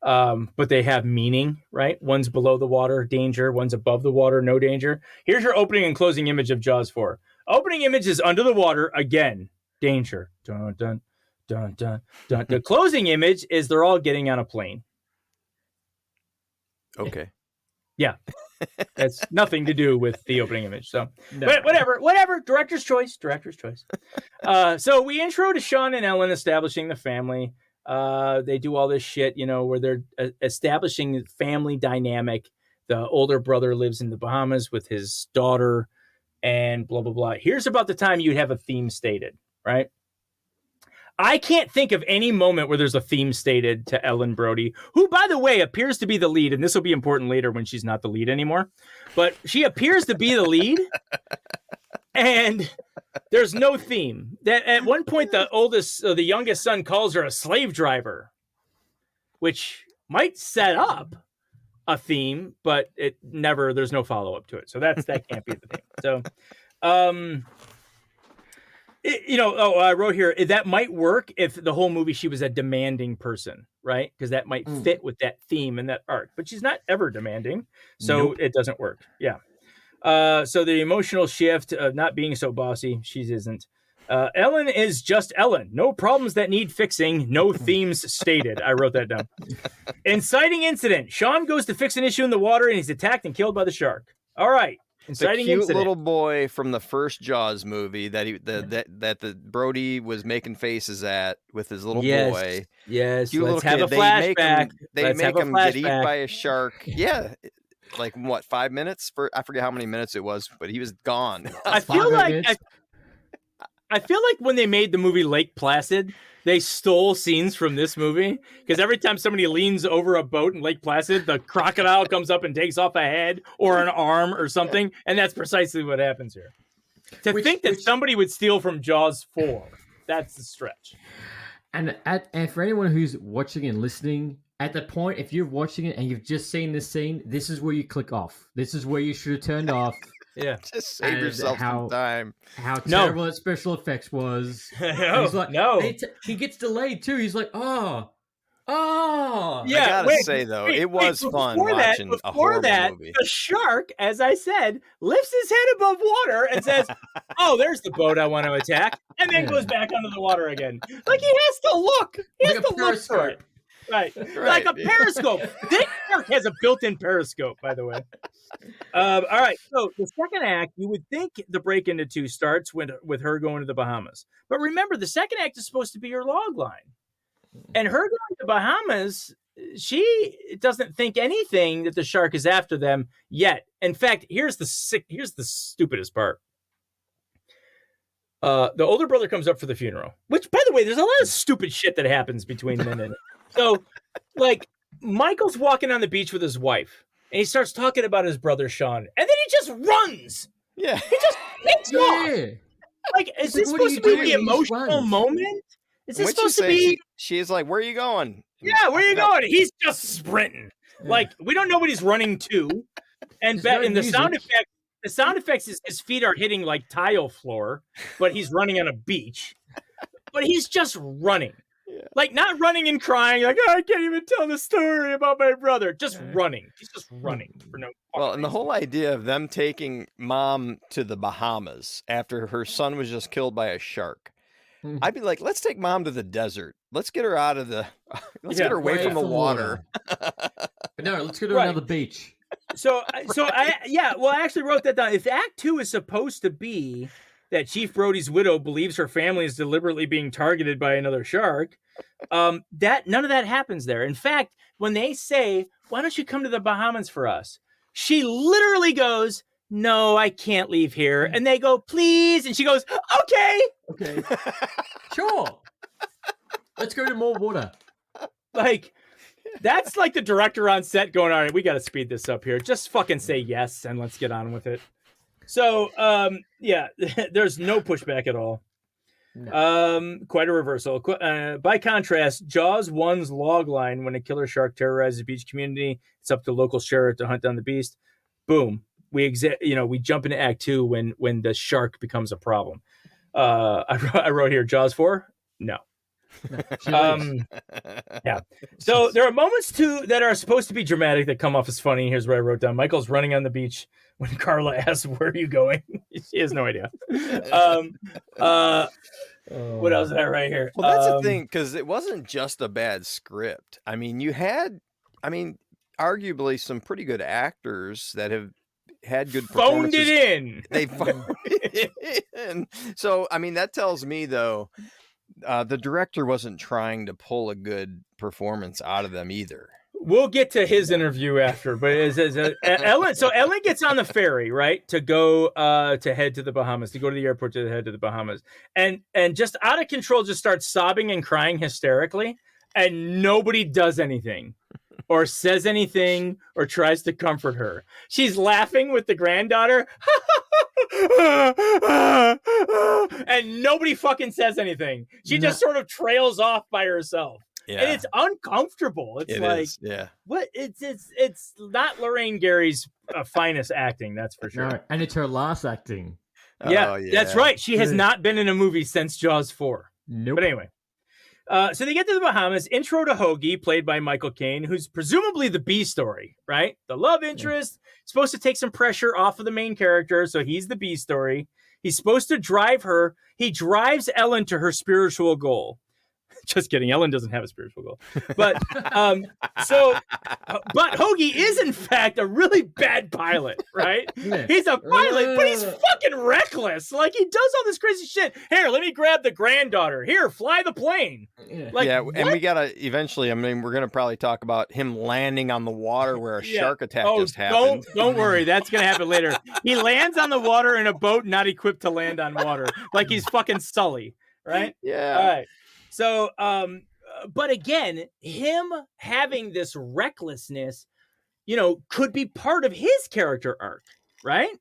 But they have meaning, right? One's below the water, danger. One's above the water, no danger. Here's your opening and closing image of Jaws 4. Opening image is under the water, again, danger. Dun, dun, dun, dun, dun. The closing image is they're all getting on a plane. Okay. Yeah. That's nothing to do with the opening image. So, no. But whatever. Director's choice. So we intro to Sean and Ellen establishing the family. They do all this shit, you know, where they're establishing family dynamic. The older brother lives in the Bahamas with his daughter and blah, blah, blah. Here's about the time you'd have a theme stated, right? I can't think of any moment where there's a theme stated to Ellen Brody, who, by the way, appears to be the lead. And this will be important later when she's not the lead anymore. But she appears to be the lead. And there's no theme. That at one point, the youngest son calls her a slave driver, which might set up a theme, but there's no follow up to it. So that can't be the theme. So, I wrote here that might work if the whole movie she was a demanding person, right? Because that might fit with that theme and that arc. But she's not ever demanding, so It doesn't work. Yeah. So the emotional shift of not being so bossy, she isn't. Ellen is just Ellen. No problems that need fixing. No themes stated. I wrote that down. Inciting incident. Sean goes to fix an issue in the water and he's attacked and killed by the shark. All right. Inciting the cute incident. Little boy from the first Jaws movie that the Brody was making faces at with his little boy. Yes. Cute Let's little have kid. a flashback. They make him get eaten by a shark. Yeah. Like what, 5 minutes? I forget how many minutes it was, but he was gone. I feel like when they made the movie Lake Placid, they stole scenes from this movie because every time somebody leans over a boat in Lake Placid, the crocodile comes up and takes off a head or an arm or something, and that's precisely what happens here. Think that somebody would steal from Jaws 4, that's the stretch. And for anyone who's watching and listening, at the point, if you're watching it and you've just seen this scene, this is where you click off. This is where you should have turned off. Yeah. Just save yourself some time. How terrible that special effects was. He's like, he gets delayed too. He's like, oh. Yeah. I gotta say though, it was fun watching a horrible movie. The shark, as I said, lifts his head above water and says, "Oh, there's the boat I want to attack," and then goes back under the water again. Like he has to look. He has to look for it. Right. Like a periscope. This shark has a built-in periscope, by the way. All right. So the second act, you would think the break into two starts with her going to the Bahamas. But remember, the second act is supposed to be your log line. And her going to the Bahamas, she doesn't think anything that the shark is after them yet. In fact, here's the stupidest part. The older brother comes up for the funeral, which, by the way, there's a lot of stupid shit that happens between them and so, like, Michael's walking on the beach with his wife, and he starts talking about his brother Sean, and then he just runs. Yeah, he just takes off. Like, is this supposed to be the emotional moment? Is this supposed to be? She's like, "Where are you going?" Yeah, where are you going? He's just sprinting. Like, we don't know what he's running to, and the sound effect. The sound effects is his feet are hitting like tile floor, but he's running on a beach. But he's just running. Yeah. Like not running and crying, like, oh, I can't even tell the story about my brother. Just running. He's just running for no Well, and the whole idea of them taking mom to the Bahamas after her son was just killed by a shark. I'd be like, let's take mom to the desert. Let's get her out of the get her away from the water. No, let's go to another beach. I actually wrote that down. If Act 2 is supposed to be that Chief Brody's widow believes her family is deliberately being targeted by another shark, that none of that happens there. In fact, when they say, "Why don't you come to the Bahamas for us?" she literally goes, "No, I can't leave here." And they go, "Please," and she goes, "Okay, sure. Let's go to more water." Like. That's like the director on set going, "All right, we got to speed this up here. Just fucking say yes and let's get on with it." So, yeah, there's no pushback at all. No. Quite a reversal. By contrast, Jaws 1's log line, when a killer shark terrorizes the beach community, it's up to local sheriff to hunt down the beast. Boom. We jump into Act 2 when the shark becomes a problem. I wrote here Jaws 4. No. Yeah. So there are moments too that are supposed to be dramatic that come off as funny. Here's what I wrote down. Michael's running on the beach when Carla asks, "Where are you going?" She has no idea. What else did I write here? Well, that's the thing, because it wasn't just a bad script. I mean, you had, arguably some pretty good actors that have had good performances. Phoned it in. They phoned it in. So, that tells me, though, the director wasn't trying to pull a good performance out of them either. We'll get to his interview after, but Ellen. So Ellen gets on the ferry, right, to go to head to the Bahamas, to go to the airport to head to the Bahamas, and just out of control, just starts sobbing and crying hysterically, and nobody does anything, or says anything, or tries to comfort her. She's laughing with the granddaughter, and nobody fucking says anything. She just sort of trails off by herself. Yeah. And it's uncomfortable. What? It's not Lorraine Gary's finest acting, that's for sure. No, and it's her last acting. Yeah, that's right. She has not been in a movie since Jaws 4. Nope. But anyway, so they get to the Bahamas. Intro to Hoagie, played by Michael Caine, who's presumably the B story, right? The love interest, supposed to take some pressure off of the main character, so he's the B story. He's supposed to drive her. He drives Ellen to her spiritual goal. Just kidding. Ellen doesn't have a spiritual goal. But but Hoagie is in fact a really bad pilot, right? Yeah. He's a pilot, but he's fucking reckless. Like, he does all this crazy shit. Here, let me grab the granddaughter. Here, fly the plane. Yeah. And we gotta eventually, we're gonna probably talk about him landing on the water where a shark attack just happened. Don't worry, that's gonna happen later. He lands on the water in a boat not equipped to land on water. Like he's fucking Sully, right? Yeah. All right. So, but again, him having this recklessness, could be part of his character arc, right?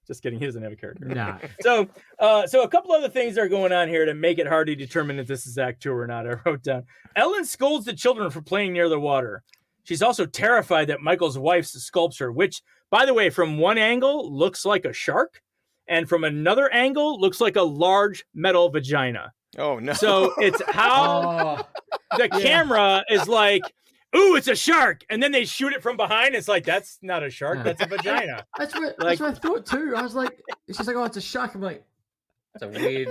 Just kidding. He doesn't have a character. Nah. So a couple other things are going on here to make it hard to determine if this is Act 2 or not. I wrote down, Ellen scolds the children for playing near the water. She's also terrified that Michael's wife's sculpture, which, by the way, from one angle looks like a shark, and from another angle looks like a large metal vagina. Oh, no. So it's how the camera is like, ooh, it's a shark. And then they shoot it from behind. It's like, that's not a shark. That's a vagina. That's what I thought too. I was like, it's just like, oh, it's a shark. I'm like, that's a weird.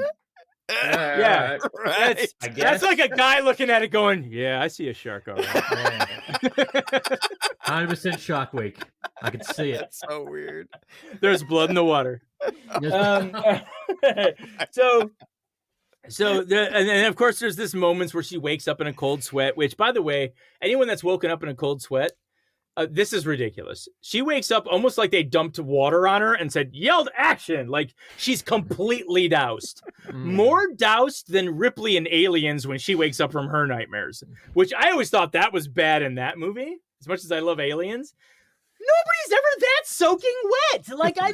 Yeah. Right. That's like a guy looking at it going, yeah, I see a shark. All right. 100% Shark Week. I can see it. That's so weird. There's blood in the water. So and of course there's this moments where she wakes up in a cold sweat, which, by the way, anyone that's woken up in a cold sweat, this is ridiculous. She wakes up almost like they dumped water on her and yelled action. Like, she's completely doused. More doused than Ripley in Aliens when she wakes up from her nightmares, which I always thought that was bad in that movie. As much as I love Aliens, nobody's ever that soaking wet. Like, I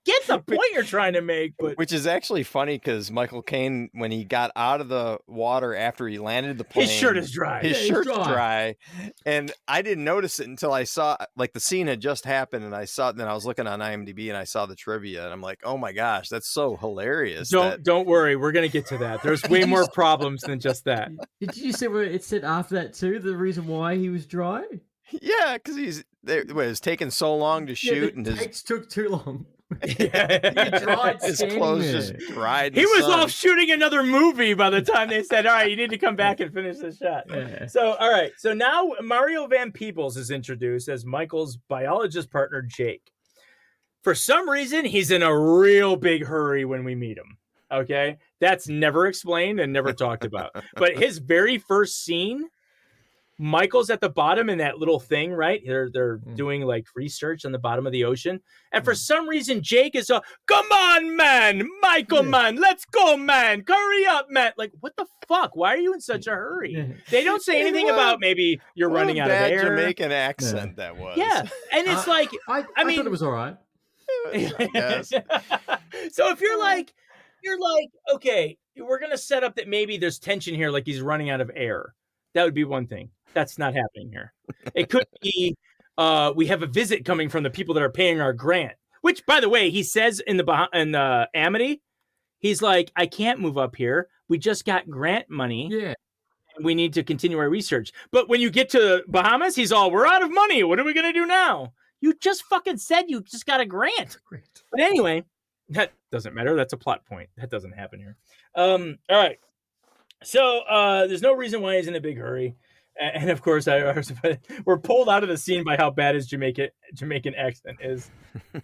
get the point you're trying to make, but which is actually funny because Michael Caine, when he got out of the water after he landed the plane, his shirt is dry. His shirt's dry, and I didn't notice it until I saw, like, the scene had just happened, and I saw it. And then I was looking on IMDb and I saw the trivia, and I'm like, oh my gosh, that's so hilarious. Don't worry, we're gonna get to that. There's way more problems than just that. Did you say where it said after that too? The reason why he was dry? Yeah, because it was taking so long to shoot, and his takes took too long. His clothes just dried. He was off shooting another movie by the time they said, all right, you need to come back and finish the shot. Yeah. So, all right. So now Mario Van Peebles is introduced as Michael's biologist partner, Jake. For some reason, he's in a real big hurry when we meet him. Okay. That's never explained and never talked about. But his very first scene, Michael's at the bottom in that little thing, right? They're doing like research on the bottom of the ocean. And for some reason, Jake is come on, man, Michael, man, let's go, man. Hurry up, man. Like, what the fuck? Why are you in such a hurry? They don't say anything about maybe you're running out of air. Jamaican accent that was. Yeah. And it's like, I thought it was all right. I guess. So if you're like, okay, we're gonna set up that maybe there's tension here, like he's running out of air. That would be one thing. That's not happening here. It could be we have a visit coming from the people that are paying our grant. Which, by the way, he says in the Amity, he's like, I can't move up here. We just got grant money. Yeah. And we need to continue our research. But when you get to Bahamas, he's all, we're out of money. What are we going to do now? You just fucking said you just got a grant. But anyway, that doesn't matter. That's a plot point. That doesn't happen here. All right. So there's no reason why he's in a big hurry. And of course, we're pulled out of the scene by how bad his Jamaican accent is.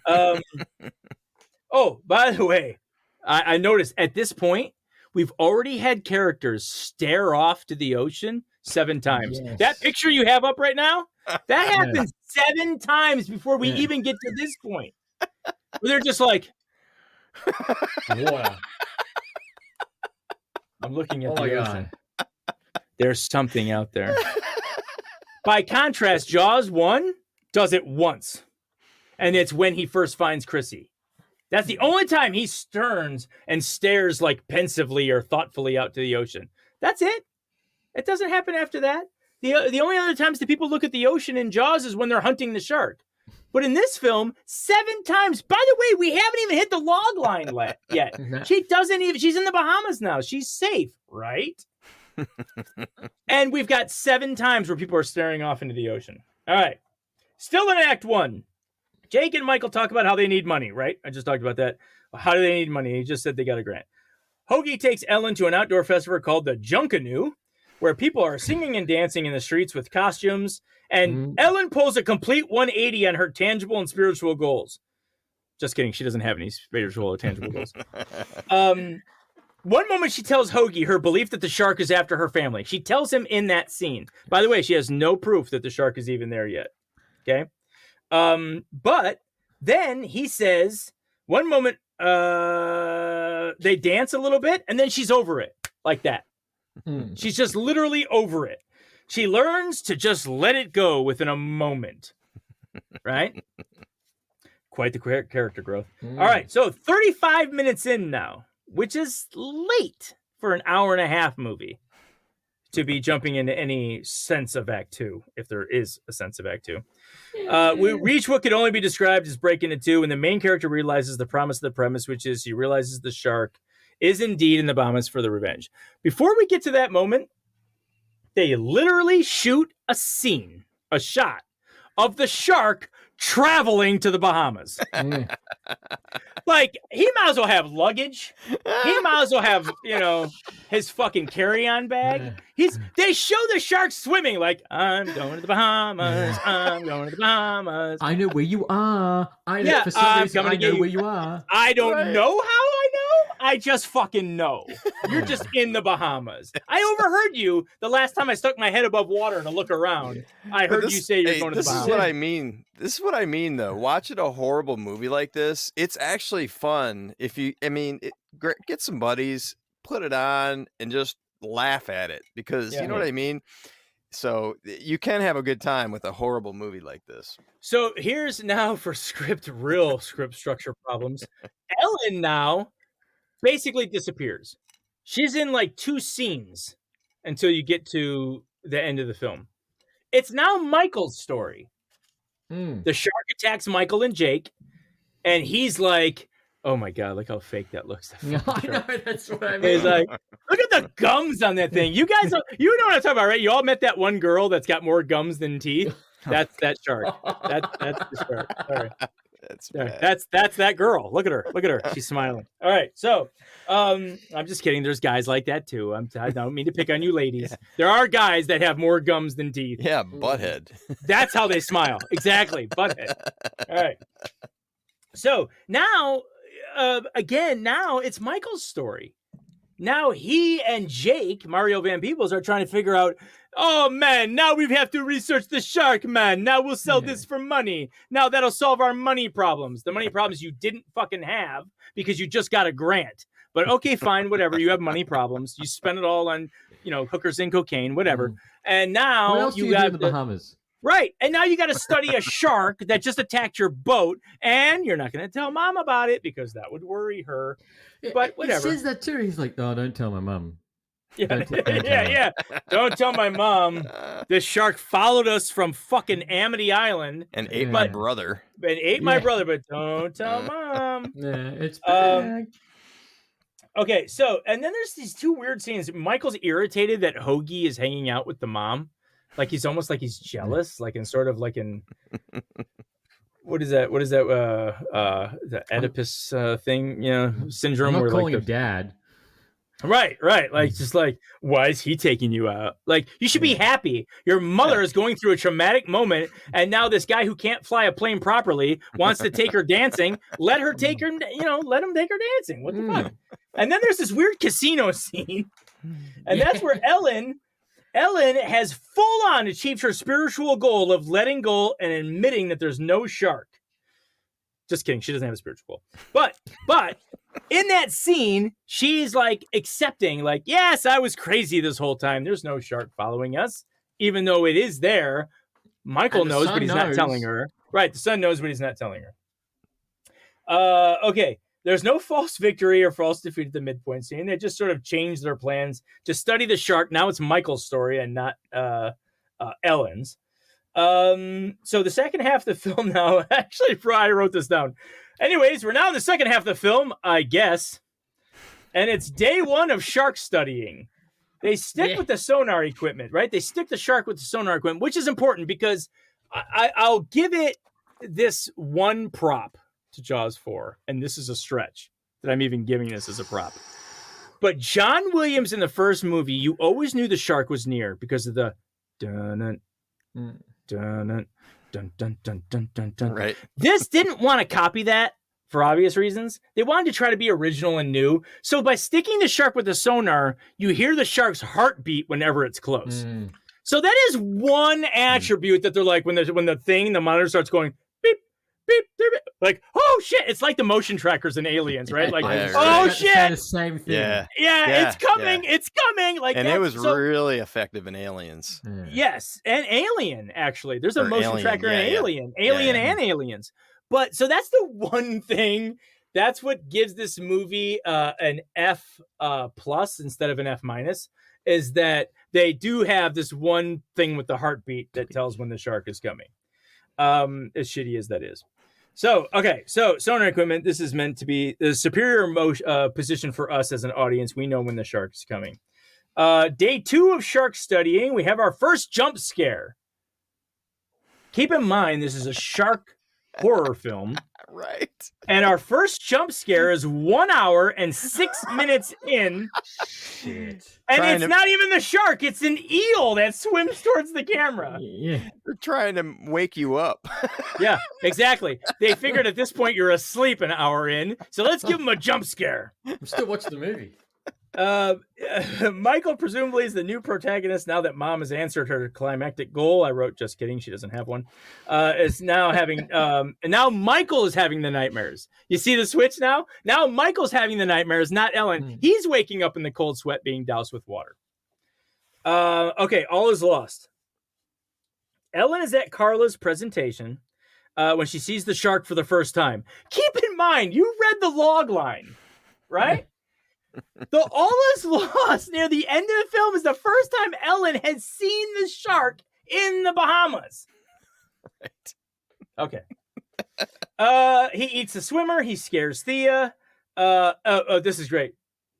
Oh, by the way, I noticed at this point, we've already had characters stare off to the ocean 7 times. Yes. That picture you have up right now, that happens 7 times before we even get to this point. Where they're just like, water. I'm looking at the ocean. God. There's something out there. By contrast, Jaws 1 does it once. And it's when he first finds Chrissy. That's the only time he turns and stares like pensively or thoughtfully out to the ocean. That's it. It doesn't happen after that. The only other times that people look at the ocean in Jaws is when they're hunting the shark. But in this film, 7 times. By the way, we haven't even hit the log line yet. She's in the Bahamas now. She's safe, right? And we've got 7 times where people are staring off into the ocean. All right. Still in Act 1. Jake and Michael talk about how they need money, right? I just talked about that. How do they need money? He just said they got a grant. Hoagie takes Ellen to an outdoor festival called the Junkanoo, where people are singing and dancing in the streets with costumes. And Ellen pulls a complete 180 on her tangible and spiritual goals. Just kidding. She doesn't have any spiritual or tangible goals. One moment she tells Hoagie her belief that the shark is after her family. She tells him in that scene. By the way, she has no proof that the shark is even there yet. Okay. But then he says, one moment they dance a little bit, and then she's over it like that. She's just literally over it. She learns to just let it go within a moment. Right? Quite the character growth. All right. So 35 minutes in now, which is late for an hour and a half movie to be jumping into any sense of Act 2, if there is a sense of Act 2. We reach what could only be described as breaking into 2, and the main character realizes the promise of the premise, which is he realizes the shark is indeed in the Bahamas for the revenge. Before we get to that moment, they literally shoot a shot of the shark traveling to the Bahamas. Like, he might as well have luggage. He might as well have, his fucking carry-on bag. They show the shark swimming like, I'm going to the Bahamas. I'm going to the Bahamas. I know where you are. I know where you are. I don't know how I know. I just fucking know. You're just in the Bahamas. I overheard you the last time I stuck my head above water to look around. I heard you say you're going to the Bahamas. This is what I mean. This is what I mean, though. Watching a horrible movie like this, it's actually fun. Get some buddies, put it on, and just laugh at it because you know what I mean? So you can have a good time with a horrible movie like this. So here's now for real script structure problems. Ellen now basically disappears. She's in like 2 scenes until you get to the end of the film. It's now Michael's story. The shark attacks Michael and Jake, and he's like, oh my God, look how fake that looks. I know, that's what I mean. He's like, look at the gums on that thing. You guys, you know what I'm talking about, right? You all met that one girl that's got more gums than teeth. That's that shark. That's the shark. All right. That's that girl. Look at her. She's smiling. All right. So, I'm just kidding. There's guys like that too. I don't mean to pick on you ladies. Yeah. There are guys that have more gums than teeth. Yeah, butthead. That's how they smile. Exactly, butthead. All right. So now, now it's Michael's story. Now he and Jake, Mario Van Peebles, are trying to figure out, oh man, now we have to research the shark, man. Now we'll sell this for money. Now that'll solve our money problems. The money problems you didn't fucking have because you just got a grant. But okay, fine, whatever. You have money problems. You spend it all on, hookers and cocaine, whatever. And now what else do you do in the Bahamas? Right. And now you got to study a shark that just attacked your boat, and you're not going to tell mom about it because that would worry her. But whatever. He says that too. He's like, no, don't tell my mum. Yeah, Don't tell her. yeah. Don't tell my mom. This shark followed us from fucking Amity Island and ate my brother. And ate my brother, but don't tell mom. Yeah, it's bad. Okay, so, and then there's these two weird scenes. Michael's irritated that Hoagie is hanging out with the mom. Like, he's almost like he's jealous, like in sort of like in... What is that? The Oedipus thing, syndrome? I'm not calling him dad. Right. Like, just like, why is he taking you out? Like, you should be happy. Your mother is going through a traumatic moment, and now this guy who can't fly a plane properly wants to take her dancing. Let her take her, let him take her dancing. What the fuck? And then there's this weird casino scene, and that's where Ellen has full on achieved her spiritual goal of letting go and admitting that there's no shark. Just kidding. She doesn't have a spiritual goal. But in that scene, she's like accepting, like, yes, I was crazy this whole time. There's no shark following us, even though it is there. Michael knows, but he's not telling her. Right. The son knows, but he's not telling her. Okay. There's no false victory or false defeat at the midpoint scene. They just sort of changed their plans to study the shark. Now it's Michael's story and not Ellen's. So the second half of the film now, actually, I wrote this down. Anyways, we're now in the second half of the film, I guess. And it's day one of shark studying. They stick with the sonar equipment, right? They stick the shark with the sonar equipment, which is important because I'll give it this one prop to Jaws 4. And this is a stretch that I'm even giving this as a prop. But John Williams in the first movie, you always knew the shark was near because of the dun dun dun dun dun dun dun dun. Right. This didn't want to copy that for obvious reasons. They wanted to try to be original and new. So by sticking the shark with the sonar, you hear the shark's heartbeat whenever it's close. So that is one attribute that they're like when the monitor starts going beep beep, beep, like, oh shit, it's like the motion trackers in Aliens, right? Like, oh shit, the same thing. Yeah, it's coming, it's coming. Like, and it was really effective in Aliens. Yes, and Alien actually. There's a motion tracker in Alien, and Aliens. But so that's the one thing. That's what gives this movie an F plus instead of an F minus. Is that they do have this one thing with the heartbeat that tells when the shark is coming. As shitty as that is. So, okay. So sonar equipment, this is meant to be the superior position for us as an audience. We know when the shark is coming. Day 2 of shark studying, we have our first jump scare. Keep in mind, this is a shark horror film. Right. And our first jump scare is 1 hour and 6 minutes in. Shit. And it's not even the shark. It's an eel that swims towards the camera. Yeah. They're trying to wake you up. Yeah, exactly. They figured at this point you're asleep an hour in. So let's give them a jump scare. I'm still watching the movie. Michael presumably is the new protagonist now that mom has answered her climactic goal. I wrote, just kidding, she doesn't have one. Is now having and now Michael is having the nightmares. You see the switch now? Now Michael's having the nightmares, not Ellen. He's waking up in the cold sweat being doused with water. Okay, all is lost. Ellen is at Carla's presentation when she sees the shark for the first time. Keep in mind, you read the log line, right? The all is lost near the end of the film is the first time Ellen has seen the shark in the Bahamas. Right. Okay. He eats the swimmer. He scares Thea. This is great.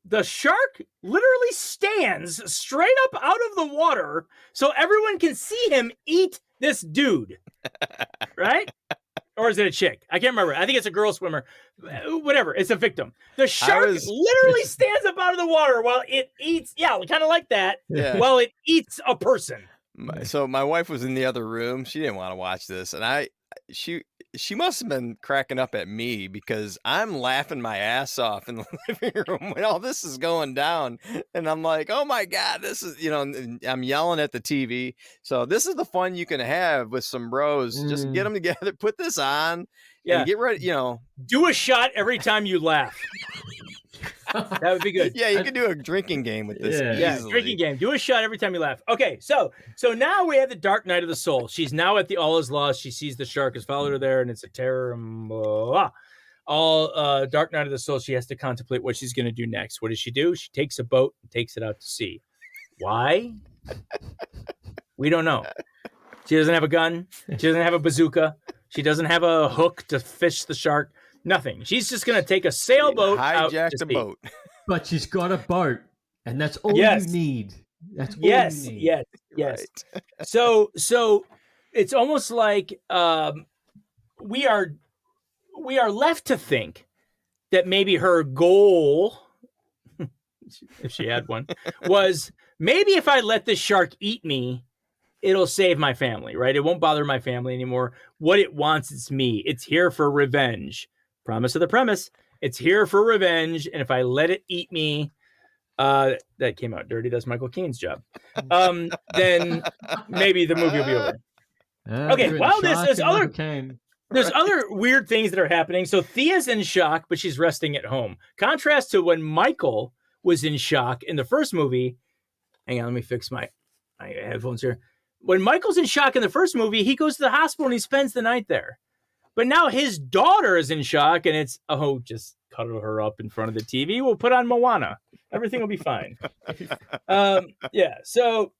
The shark literally stands straight up out of the water so everyone can see him eat this dude. Right? Or is it a chick? I can't remember. I think it's a girl swimmer. Whatever. It's a victim. The shark literally stands up out of the water while it eats. Yeah, kind of like that. Yeah. While it eats a person. So my wife was in the other room. She didn't want to watch this, and she must have been cracking up at me because I'm laughing my ass off in the living room when all this is going down, and I'm like, oh my god, this is I'm yelling at the TV. So this is the fun you can have with some bros. Just get them together, put this on, Yeah. And get ready, Do a shot every time you laugh. That would be good. Yeah, you can do a drinking game with this. Yeah, drinking game. Do a shot every time you laugh. Okay, so now we have the dark night of the soul. She's now at the all is lost. She sees the shark has followed her there, and it's a terror. All dark night of the soul. She has to contemplate what she's going to do next. What does she do? She takes a boat and takes it out to sea. Why? We don't know. She doesn't have a gun. She doesn't have a bazooka. She doesn't have a hook to fish the shark. Nothing. She's just going to take a sailboat out to hijacked a sea. boat. But she's got a boat, and that's all you need. That's all you need. Yes. Right. So it's almost like we are left to think that maybe her goal, if she had one, was maybe if I let this shark eat me, it'll save my family, right? It won't bother my family anymore. What it wants is me. It's here for revenge. Promise of the premise. It's here for revenge. And if I let it eat me, that came out dirty. That's Michael Caine's job. Then maybe the movie will be over. Okay. Well, there's other weird things that are happening. So Thea's in shock, but she's resting at home. Contrast to when Michael was in shock in the first movie. Hang on, let me fix my headphones here. When Michael's in shock in the first movie, he goes to the hospital and he spends the night there. But now his daughter is in shock, and it's, just cuddle her up in front of the TV. We'll put on Moana. Everything will be fine. So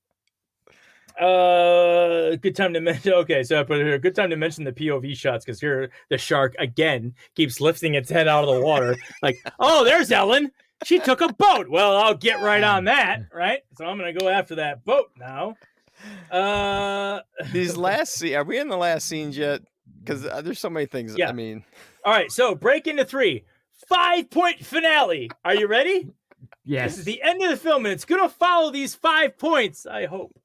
good time to mention. Okay, so I put it here. Good time to mention the POV shots, because here the shark again keeps lifting its head out of the water. Like, oh, there's Ellen. She took a boat. Well, I'll get right on that, right? So I'm gonna go after that boat now. These last scene. Are we in the last scenes yet? Because there's so many things. Yeah. I mean, all right. So break into 3. 5-point finale. Are you ready? Yes. This is the end of the film, and it's gonna follow these 5 points. I hope.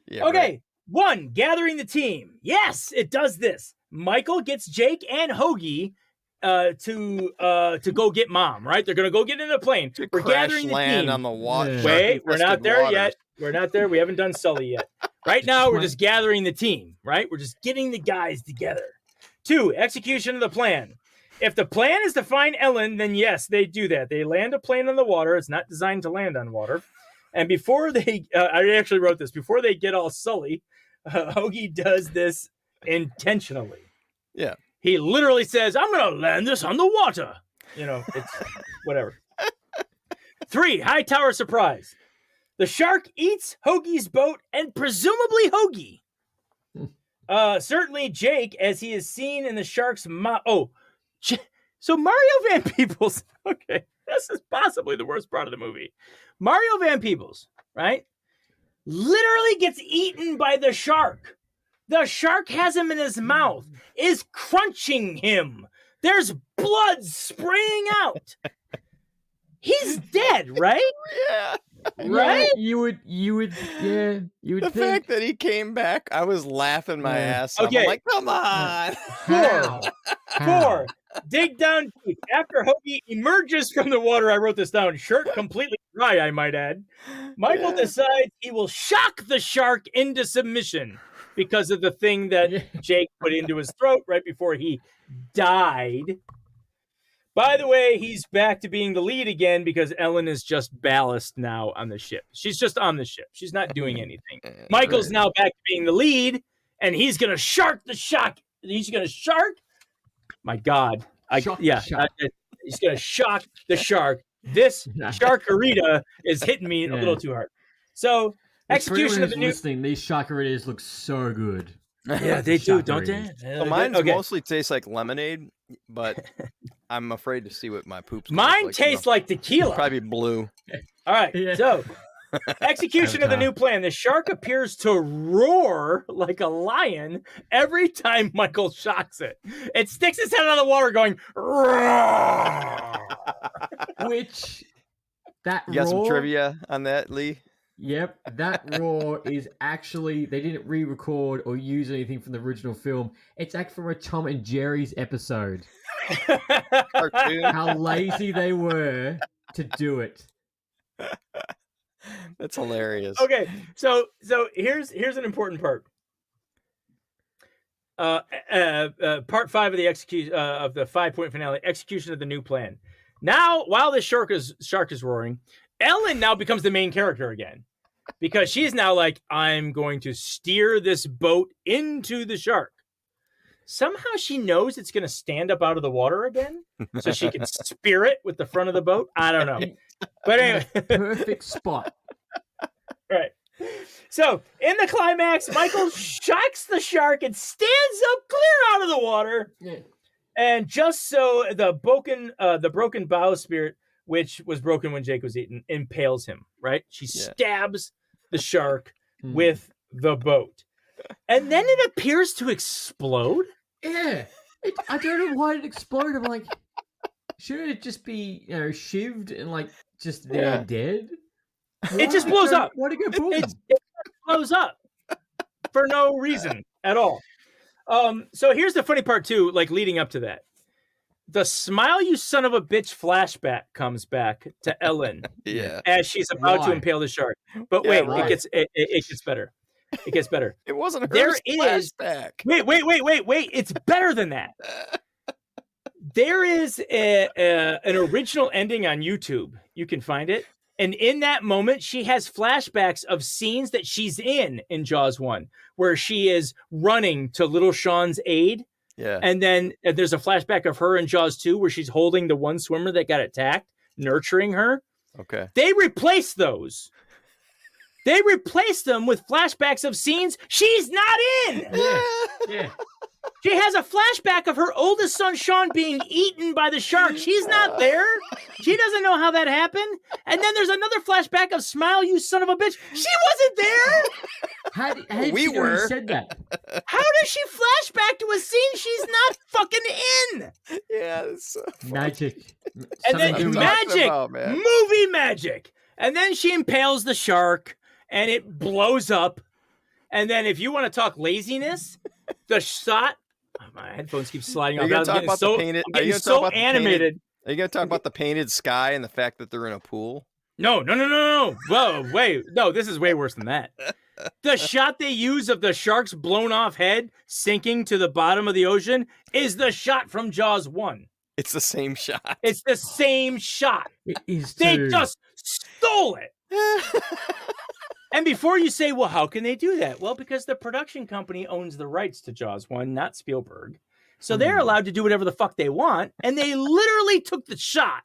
Yeah, okay. Right. 1, gathering the team. Yes, it does this. Michael gets Jake and Hoagie to go get Mom. Right? They're gonna go get in the plane. We're gathering the team on the water. Yeah. Wait, we're not there yet. We're not there. We haven't done Sully yet. Right now, we're just gathering the team, right? We're just getting the guys together. 2, execution of the plan. If the plan is to find Ellen, then yes, they do that. They land a plane on the water. It's not designed to land on water. And before they, I actually wrote this, before they get all Sully, Hoagie does this intentionally. Yeah. He literally says, I'm going to land this on the water. It's whatever. 3, Hightower surprise. The shark eats Hoagie's boat and presumably Hoagie. Certainly Jake, as he is seen in the shark's mouth. So Mario Van Peebles. Okay, this is possibly the worst part of the movie. Mario Van Peebles, right? Literally gets eaten by the shark. The shark has him in his mouth, is crunching him. There's blood spraying out. He's dead, right? Yeah. Right? You would The think. fact that he came back, I was laughing my ass off. Okay. I'm like, come on. 4, dig down deep. After Hoagie emerges from the water, I wrote this down, shirt completely dry, I might add. Michael decides he will shock the shark into submission because of the thing that Jake put into his throat right before he died. By the way, he's back to being the lead again because Ellen is just ballast now on the ship. She's just on the ship. She's not doing anything. Michael's now back to being the lead, and he's going to shark the shark. He's going to shark. My God. He's going to shock the shark. This sharkarita is hitting me a little too hard. So, execution of the new... listening, these sharkaritas look so good. Yeah, they do, don't they? So mine mostly tastes like lemonade, but I'm afraid to see what my poops. Mine tastes like tequila. Probably blue. All right, so execution of the new plan. The shark appears to roar like a lion every time Michael shocks it. It sticks its head out of the water going, roar. Which, that You got roar, some trivia on that, Lee? Yep, that roar is actually, they didn't re-record or use anything from the original film. It's actually from a Tom and Jerry's episode. Cartoon. How lazy they were to do it. That's hilarious. Okay, so here's an important part. Part 5 of the of the 5-point finale, execution of the new plan. Now, while the shark is roaring, Ellen now becomes the main character again, because she's now like, I'm going to steer this boat into the shark. Somehow she knows it's going to stand up out of the water again, so she can spear it with the front of the boat. I don't know, but anyway, Perfect spot. Right. So in the climax, Michael shocks the shark and stands up clear out of the water. Yeah. And just so the broken bow spirit, which was broken when Jake was eaten, impales him. Right. She stabs the shark with the boat, and then it appears to explode. Yeah. I don't know why it exploded. I'm like, shouldn't it just be, shivved and like just there dead? It just blows up. Why'd it go boom? It blows up for no reason at all. So here's the funny part too, like leading up to that. The smile you son of a bitch flashback comes back to Ellen as she's about to impale the shark. But wait, it gets better. It gets better. It wasn't her flashback. Wait. It's better than that. There is an original ending on YouTube. You can find it. And in that moment, she has flashbacks of scenes that she's in Jaws 1, where she is running to little Sean's aid. Yeah. And then there's a flashback of her in Jaws 2, where she's holding the one swimmer that got attacked, nurturing her. Okay. They replaced those. They replaced them with flashbacks of scenes she's not in. Yeah. She has a flashback of her oldest son, Sean, being eaten by the shark. She's not there. She doesn't know how that happened. And then there's another flashback of Smile, you son of a bitch. She wasn't there. How did she know you said that? How does she flash back to a scene she's not fucking in? Yeah. That's so magic. And then magic. Movie magic. And then she impales the shark and it blows up. And then if you want to talk laziness, the shot. Oh, my headphones keep sliding off. Are you going to talk about the painted? Are you going to talk about animated? Are you going to talk about the painted sky and the fact that they're in a pool? No. Whoa, wait. No, this is way worse than that. The shot they use of the shark's blown off head sinking to the bottom of the ocean is the shot from Jaws 1. It's the same shot. It's the same shot. It is they just stole it. And before you say, well, how can they do that? Well, because the production company owns the rights to Jaws 1, not Spielberg. So they're allowed to do whatever the fuck they want. And they literally took the shot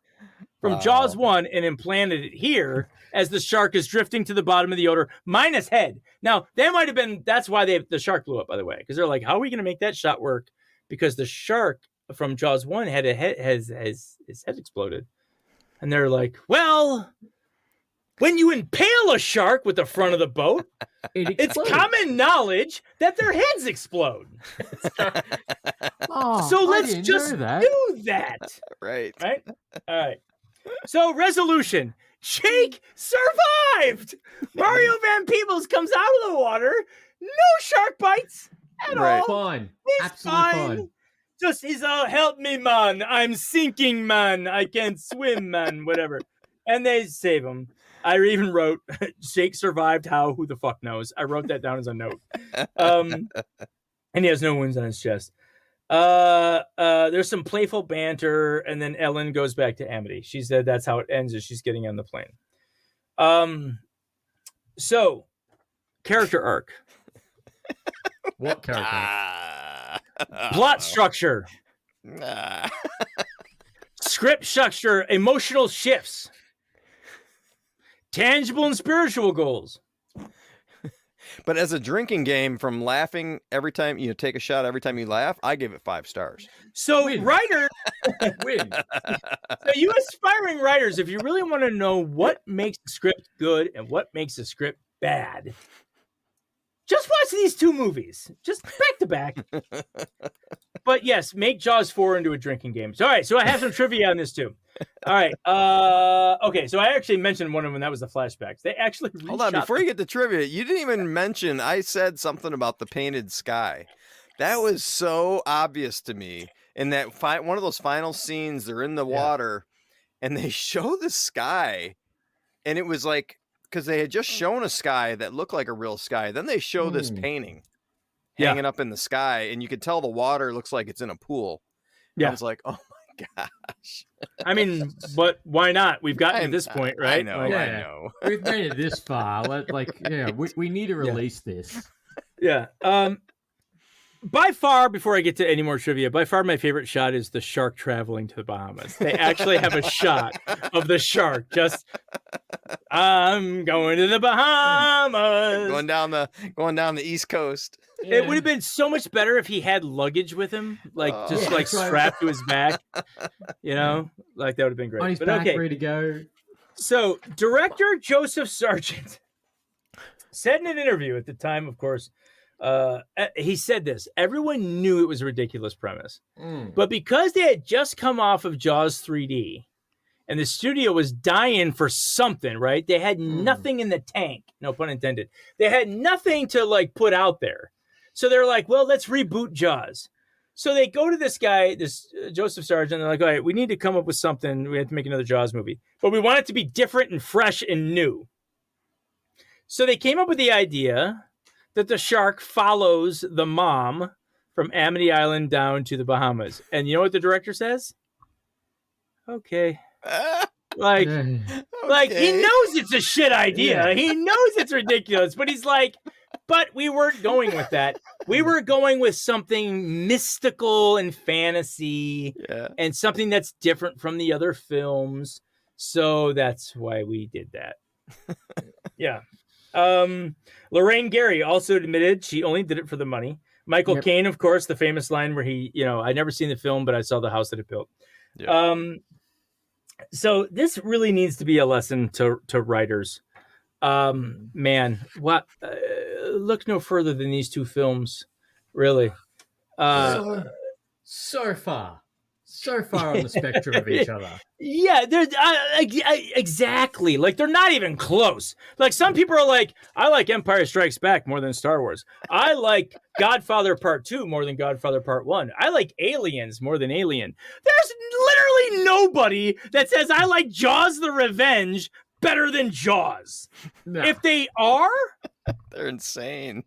from Jaws 1 and implanted it here as the shark is drifting to the bottom of the ocean, minus head. Now, that might have been, that's why the shark blew up, by the way. Because they're like, how are we going to make that shot work? Because the shark from Jaws 1 had his head exploded. And they're like, well, when you impale a shark with the front of the boat, it's common knowledge that their heads explode. So let's just do that. Right. All right. So resolution. Jake survived. Mario Van Peebles comes out of the water. No shark bites at all. Fine. He's Absolutely fine. Just, he's all, help me, man. I'm sinking, man. I can't swim, man. Whatever. And they save him. I even wrote, Jake survived how? Who the fuck knows? I wrote that down as a note. And he has no wounds on his chest. There's some playful banter, and then Ellen goes back to Amity. She said that's how it ends, as she's getting on the plane. So, character arc. What character? Plot structure. Script structure, emotional shifts. Tangible and spiritual goals. But as a drinking game, from laughing every time you take a shot, every time you laugh, I give it 5 stars. So writers, win. So you aspiring writers, if you really want to know what makes a script good and what makes a script bad, just watch these 2 movies, just back to back. But yes, make Jaws 4 into a drinking game. So, all right, so I have some trivia on this too. All right. Okay, so I actually mentioned one of them, and that was the flashbacks. They actually hold on, before you get to trivia, you didn't even mention, I said something about the painted sky. That was so obvious to me. In that one of those final scenes, they're in the water, and they show the sky, and it was like, because they had just shown a sky that looked like a real sky. Then they show this painting. hanging up in the sky, and you could tell the water looks like it's in a pool. Yeah. I was like, oh my gosh. I mean, but why not? We've gotten to this point, right? I know, Like, I know. We've made it this far. We need to release this. Yeah. By far, before I get to any more trivia, by far my favorite shot is the shark traveling to the Bahamas. They actually have a shot of the shark just, I'm going to the Bahamas. Going down the East Coast. It would have been so much better if he had luggage with him, like strapped to his back. You know, like that would have been great. On his back, ready to go. So, director Joseph Sargent said in an interview at the time, of course, he said this: everyone knew it was a ridiculous premise, but because they had just come off of Jaws 3D and the studio was dying for something, right? They had nothing in the tank, no pun intended. They had nothing to like put out there. So they're like, well, let's reboot Jaws. So they go to this guy, this Joseph Sargent, and they're like, all right, we need to come up with something. We have to make another Jaws movie, but we want it to be different and fresh and new. So they came up with the idea that the shark follows the mom from Amity Island down to the Bahamas. And you know what the director says? Okay. Like he knows it's a shit idea. Yeah. He knows it's ridiculous, but he's like, but we weren't going with that. We were going with something mystical and fantasy and something that's different from the other films. So that's why we did that. Yeah. Lorraine Gary also admitted she only did it for the money. Michael Caine, of course, the famous line where he, I'd never seen the film, but I saw the house that it built. Yep. So this really needs to be a lesson to writers. Man, what? Look no further than these two films, really. So far on the spectrum of each other. Yeah, there's exactly. Like they're not even close. Like some people are like, I like Empire Strikes Back more than Star Wars. I like Godfather Part 2 more than Godfather Part 1. I like Aliens more than Alien. There's literally nobody that says I like Jaws the Revenge better than Jaws. No. If they are, they're insane.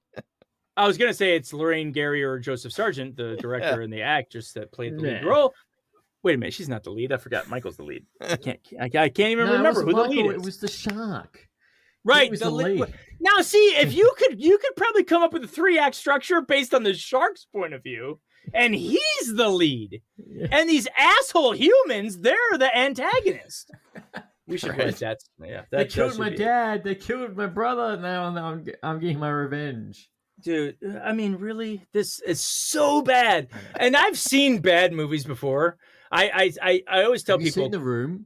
I was gonna say it's Lorraine Gary or Joseph Sargent, the director and the actress that played the lead role. Wait a minute, she's not the lead. I forgot Michael's the lead. I can't even remember who the lead is. It was the shark. Right, the lead. Now, see, if you could probably come up with a 3-act structure based on the shark's point of view, and he's the lead, and these asshole humans, they're the antagonist. We should write that. Yeah, they killed my dad. They killed my brother. Now I'm getting my revenge. Dude, I mean, really, this is so bad. And I've seen bad movies before. I always tell people. Have you seen The Room?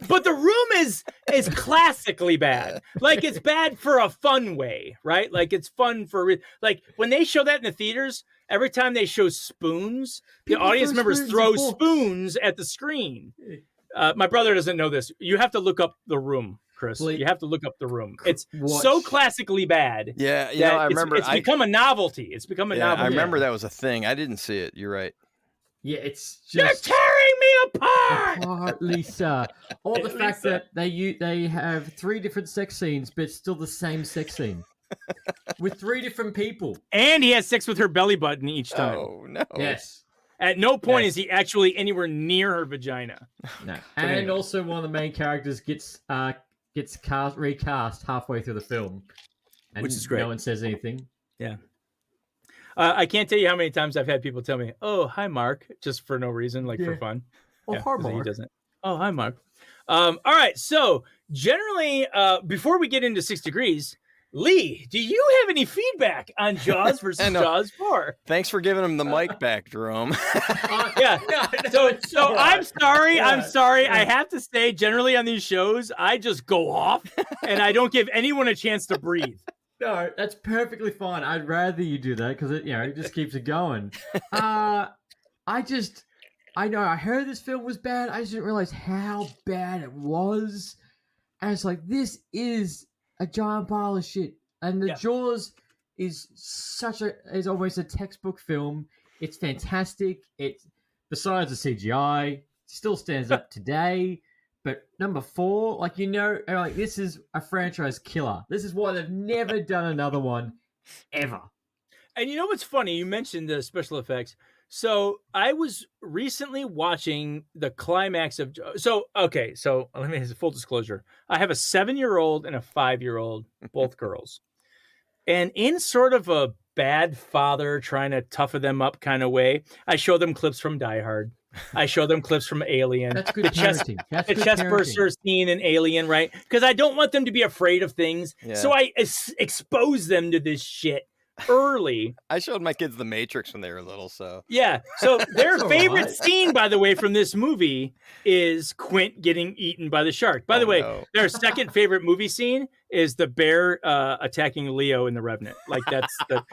But The Room is classically bad. Like it's bad for a fun way, right? Like it's fun for like when they show that in the theaters. Every time they show spoons, the audience members throw spoons at the screen. My brother doesn't know this. You have to look up The Room, Chris. You have to look up The Room. It's so classically bad. Yeah, I remember. It's become a novelty. It's become a novelty. I remember that was a thing. I didn't see it. You're right. Yeah, it's just... You're tearing me apart! Lisa. Or the fact that they have 3 different sex scenes, but still the same sex scene. With 3 different people. And he has sex with her belly button each time. Oh, no. Yes. At no point is he actually anywhere near her vagina. No. And also one of the main characters gets recast halfway through the film. And which is great. No one says anything. Yeah. I can't tell you how many times I've had people tell me, "Oh, hi, Mark," just for no reason, like for fun. Oh, hi, Mark. He doesn't. Oh, hi, Mark. All right. So generally, before we get into 6 Degrees, Lee, do you have any feedback on Jaws versus Jaws 4? Thanks for giving him the mic back, Jerome. Yeah. So I'm sorry. Yeah. I'm sorry. Yeah. I have to say, generally on these shows, I just go off and I don't give anyone a chance to breathe. No, that's perfectly fine. I'd rather you do that because it just keeps it going. I know I heard this film was bad. I just didn't realize how bad it was. And it's like, this is a giant pile of shit. And the Jaws is almost a textbook film. It's fantastic. Besides the CGI, still stands up today. But number 4, this is a franchise killer. This is why they've never done another one, ever. And you know what's funny? You mentioned the special effects. So I was recently watching the climax of. So let me full disclosure. I have a 7-year-old and a 5-year-old, both girls, and in sort of a bad father trying to toughen them up kind of way, I show them clips from Die Hard. I show them clips from Alien. That's good parenting. The chest burster scene in Alien, right? Because I don't want them to be afraid of things. Yeah. So I expose them to this shit early. I showed my kids The Matrix when they were little, so. Yeah. So their favorite right. scene, by the way, from this movie is Quint getting eaten by the shark. By the way, their second favorite movie scene is the bear attacking Leo in The Revenant. Like that's the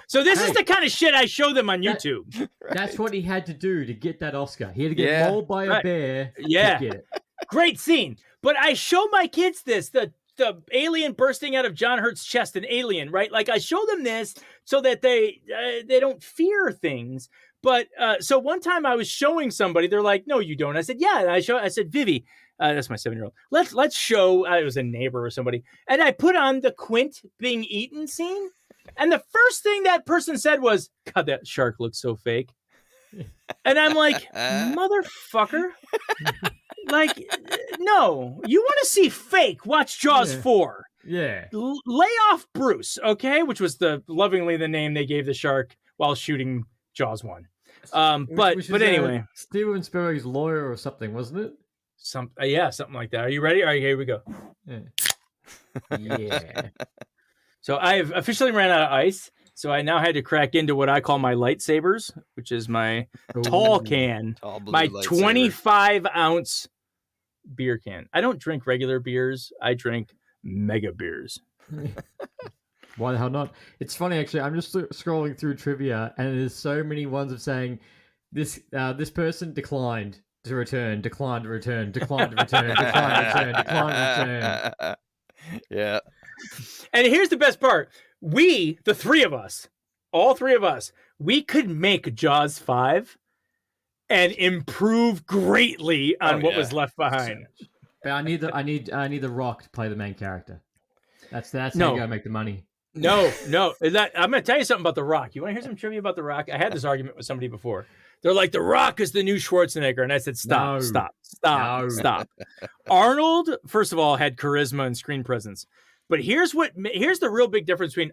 so this is the kind of shit I show them on YouTube. Right. That's what he had to do to get that Oscar. He had to get mauled by a bear to get it. Great scene. But I show my kids this, the alien bursting out of John Hurt's chest, an alien, right? Like I show them this so that they don't fear things. But so one time I was showing somebody, they're like, "No, you don't." I said, "Yeah." And I said, "Vivi, that's my 7-year-old. Let's show." It was a neighbor or somebody, and I put on the Quint being eaten scene, and the first thing that person said was, "God, that shark looks so fake." And I'm like, "Motherfucker." Like, no, you want to see fake? Watch Jaws 4. Yeah. Lay off Bruce, okay? Which was lovingly the name they gave the shark while shooting Jaws 1. But anyway, Steven Spielberg's lawyer or something, wasn't it? Something like that. Are you ready? All right, here we go. Yeah. So I have officially ran out of ice. So I now had to crack into what I call my lightsabers, which is my tall can, my 25-ounce beer can. I don't drink regular beers. I drink mega beers. Why the hell not? It's funny, actually. I'm just scrolling through trivia, and there's so many ones of saying this person declined to return, declined to return, declined to return, declined to return, declined to return. Yeah. And here's the best part. We, the three of us, all three of us, we could make Jaws 5 and improve greatly on what was left behind. But I need the Rock to play the main character. That's how you gotta make the money. No. I'm going to tell you something about The Rock. You want to hear some trivia about The Rock? I had this argument with somebody before. They're like, The Rock is the new Schwarzenegger. And I said, stop. Arnold, first of all, had charisma and screen presence. But here's the real big difference between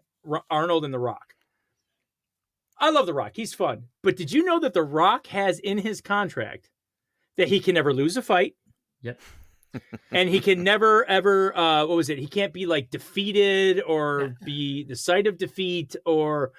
Arnold and The Rock. I love The Rock. He's fun. But did you know that The Rock has in his contract that he can never lose a fight? Yep. And he can never, ever, he can't be like defeated or be the site of defeat or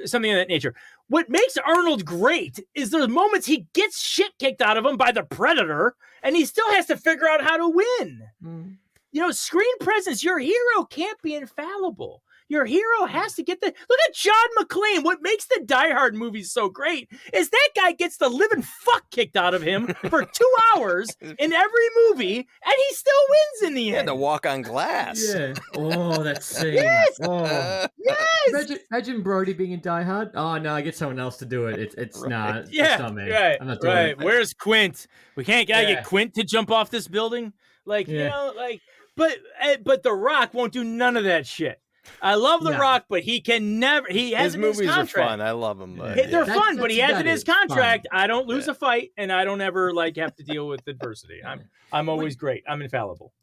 something of that nature. What makes Arnold great is the moments he gets shit kicked out of him by the Predator and he still has to figure out how to win. Mm. You know, screen presence, your hero can't be infallible. Your hero has to get look at John McClane. What makes the Die Hard movies so great is that guy gets the living fuck kicked out of him for 2 hours in every movie, and he still wins in the end. He had to walk on glass. Yeah. Oh, that scene. Yes. Oh. Yes. Imagine Brody being in Die Hard. Oh no, I get someone else to do it. It's right. not. Yeah. It's not me. Right. I'm not doing it. Where's Quint? We can't get Quint to jump off this building. Like you know, like. But The Rock won't do none of that shit. I love The Rock, but he can never. He has his movies are fun. I love them. They're fun, but he has in his contract. I don't lose a fight, and I don't ever have to deal with adversity. I'm always great. I'm infallible.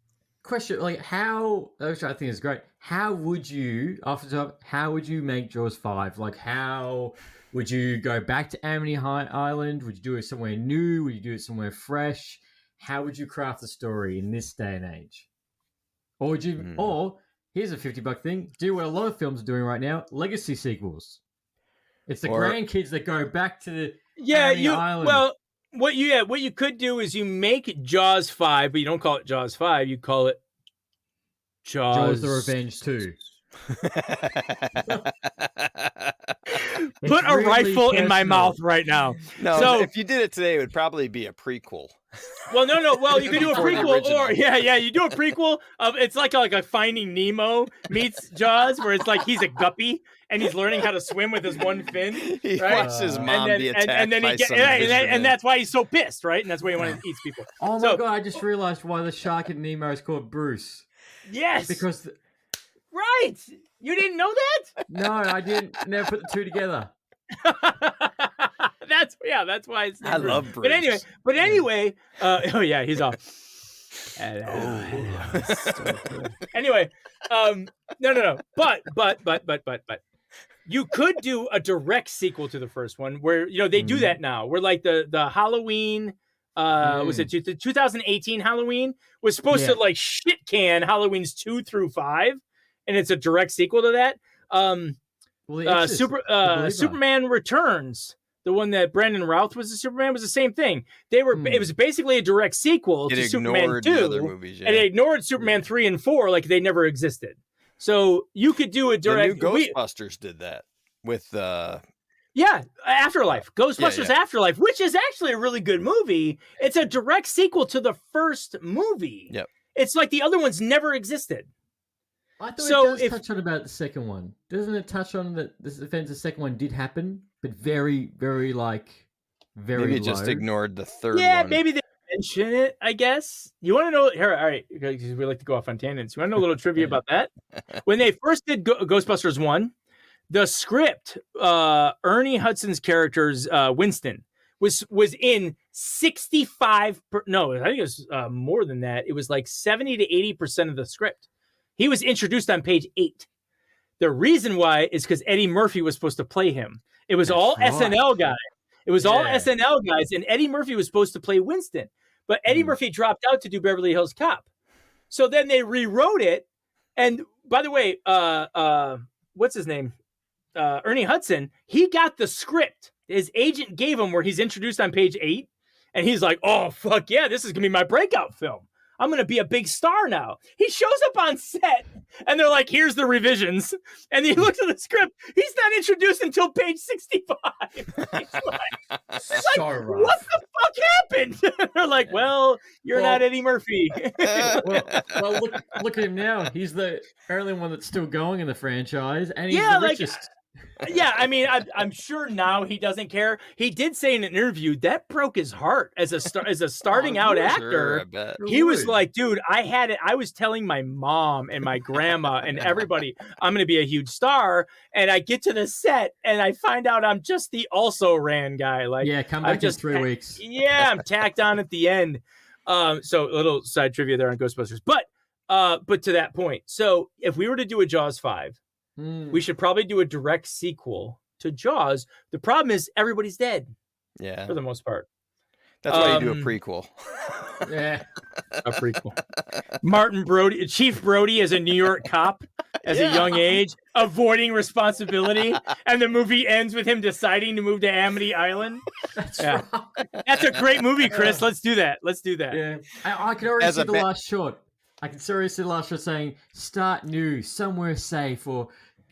Question: how? Which I think is great. How would you, off the top, how would you make Jaws 5? How would you go back to Amity Island? Would you do it somewhere new? Would you do it somewhere fresh? How would you craft the story in this day and age? Or would you? Or here's a $50 thing: do what a lot of films are doing right now: legacy sequels. It's the grandkids that go back to the island. Well, what you could do is you make Jaws 5, but you don't call it Jaws 5. You call it Jaws the Revenge 2. Put a rifle in my mouth right now. No, so if you did it today, it would probably be a prequel. Well, no. Well, you could do a prequel, or you do a prequel of it's like a Finding Nemo meets Jaws, where it's like he's a guppy and he's learning how to swim with his one fin. He right? watched his mom be attacked by some and that's why he's so pissed, right? And that's why he wants to eat people. Oh my god! I just realized why the shark in Nemo is called Bruce. Yes, because Right. You didn't know that? No, I didn't. Never put the two together. That's why it's I love Bruce. But anyway, oh yeah, he's all. Anyway, no. But you could do a direct sequel to the first one, where they do that now. Where like the Halloween, was it the 2018 Halloween was supposed to like shit can Halloween's 2 through 5, and it's a direct sequel to that. Superman Returns, the one that Brandon Routh was the Superman, was the same thing. It was basically a direct sequel to Superman 2, the other movies, and it ignored Superman 3 and 4 like they never existed. So you could do a direct. The new Ghostbusters did that with Afterlife, Ghostbusters Afterlife, which is actually a really good movie. It's a direct sequel to the first movie. Yep. It's like the other ones never existed. I thought it does touch on about the second one. Doesn't it touch on that this event, the second one did happen, but very, very maybe low. just ignored the third one. Yeah, maybe they mention it, I guess. You want to know? Here, all right, because we like to go off on tangents. You want to know a little trivia about that? When they first did Ghostbusters 1, the script, Ernie Hudson's character's Winston, was in 65. No, I think it was more than that. It was like 70 to 80% of the script. He was introduced on page 8. The reason why is because Eddie Murphy was supposed to play him. It was all SNL guys. It was all SNL guys, and Eddie Murphy was supposed to play Winston. But Eddie Murphy dropped out to do Beverly Hills Cop. So then they rewrote it. And by the way, what's his name? Ernie Hudson, he got the script. His agent gave him where he's introduced on page 8. And he's like, oh, fuck yeah, this is going to be my breakout film. I'm going to be a big star now. He shows up on set and they're like, here's the revisions. And he looks at the script. He's not introduced until page 65. He's like, what the fuck happened? They're like, well, you're not Eddie Murphy. well, look at him now. He's the only one that's still going in the franchise. And he's the richest. I mean, I'm sure now he doesn't care. He did say in an interview that broke his heart as a starting out actor. Sure, he was like, dude, I was telling my mom and my grandma and everybody, I'm going to be a huge star. And I get to the set and I find out I'm just the also ran guy. Like, come back in 3 weeks. Yeah, I'm tacked on at the end. So a little side trivia there on Ghostbusters, but to that point. So if we were to do a Jaws 5, we should probably do a direct sequel to Jaws. The problem is everybody's dead. Yeah. For the most part. That's why you do a prequel. A prequel. Martin Brody, Chief Brody as a New York cop as a young age, avoiding responsibility. And the movie ends with him deciding to move to Amity Island. That's right. That's a great movie, Chris. Let's do that. Yeah. I can already see the last shot. I can seriously see the last shot saying, start new, somewhere safe, or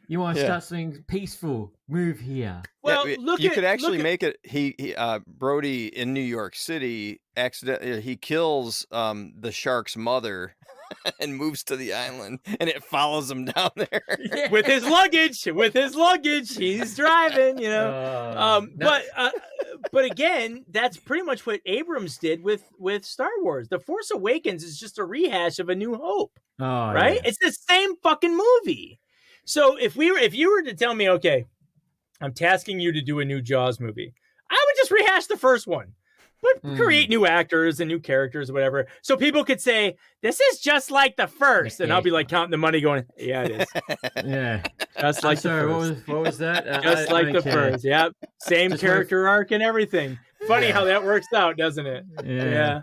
you want to start something peaceful, move here. Well, you could actually make it. He Brody in New York City he kills the shark's mother and moves to the island, and it follows him down there with his luggage. He's driving, But again, that's pretty much what Abrams did with Star Wars. The Force Awakens is just a rehash of A New Hope, right? Yeah. It's the same fucking movie. So if you were to tell me, okay, I'm tasking you to do a new Jaws movie, I would just rehash the first one, but create new actors and new characters or whatever. So people could say, this is just like the first. And I'll be like counting the money going, yeah, it is. Yeah. Just like the first. What was that? Just like the first. Yep. Same just character arc and everything. Funny how that works out, doesn't it? Yeah.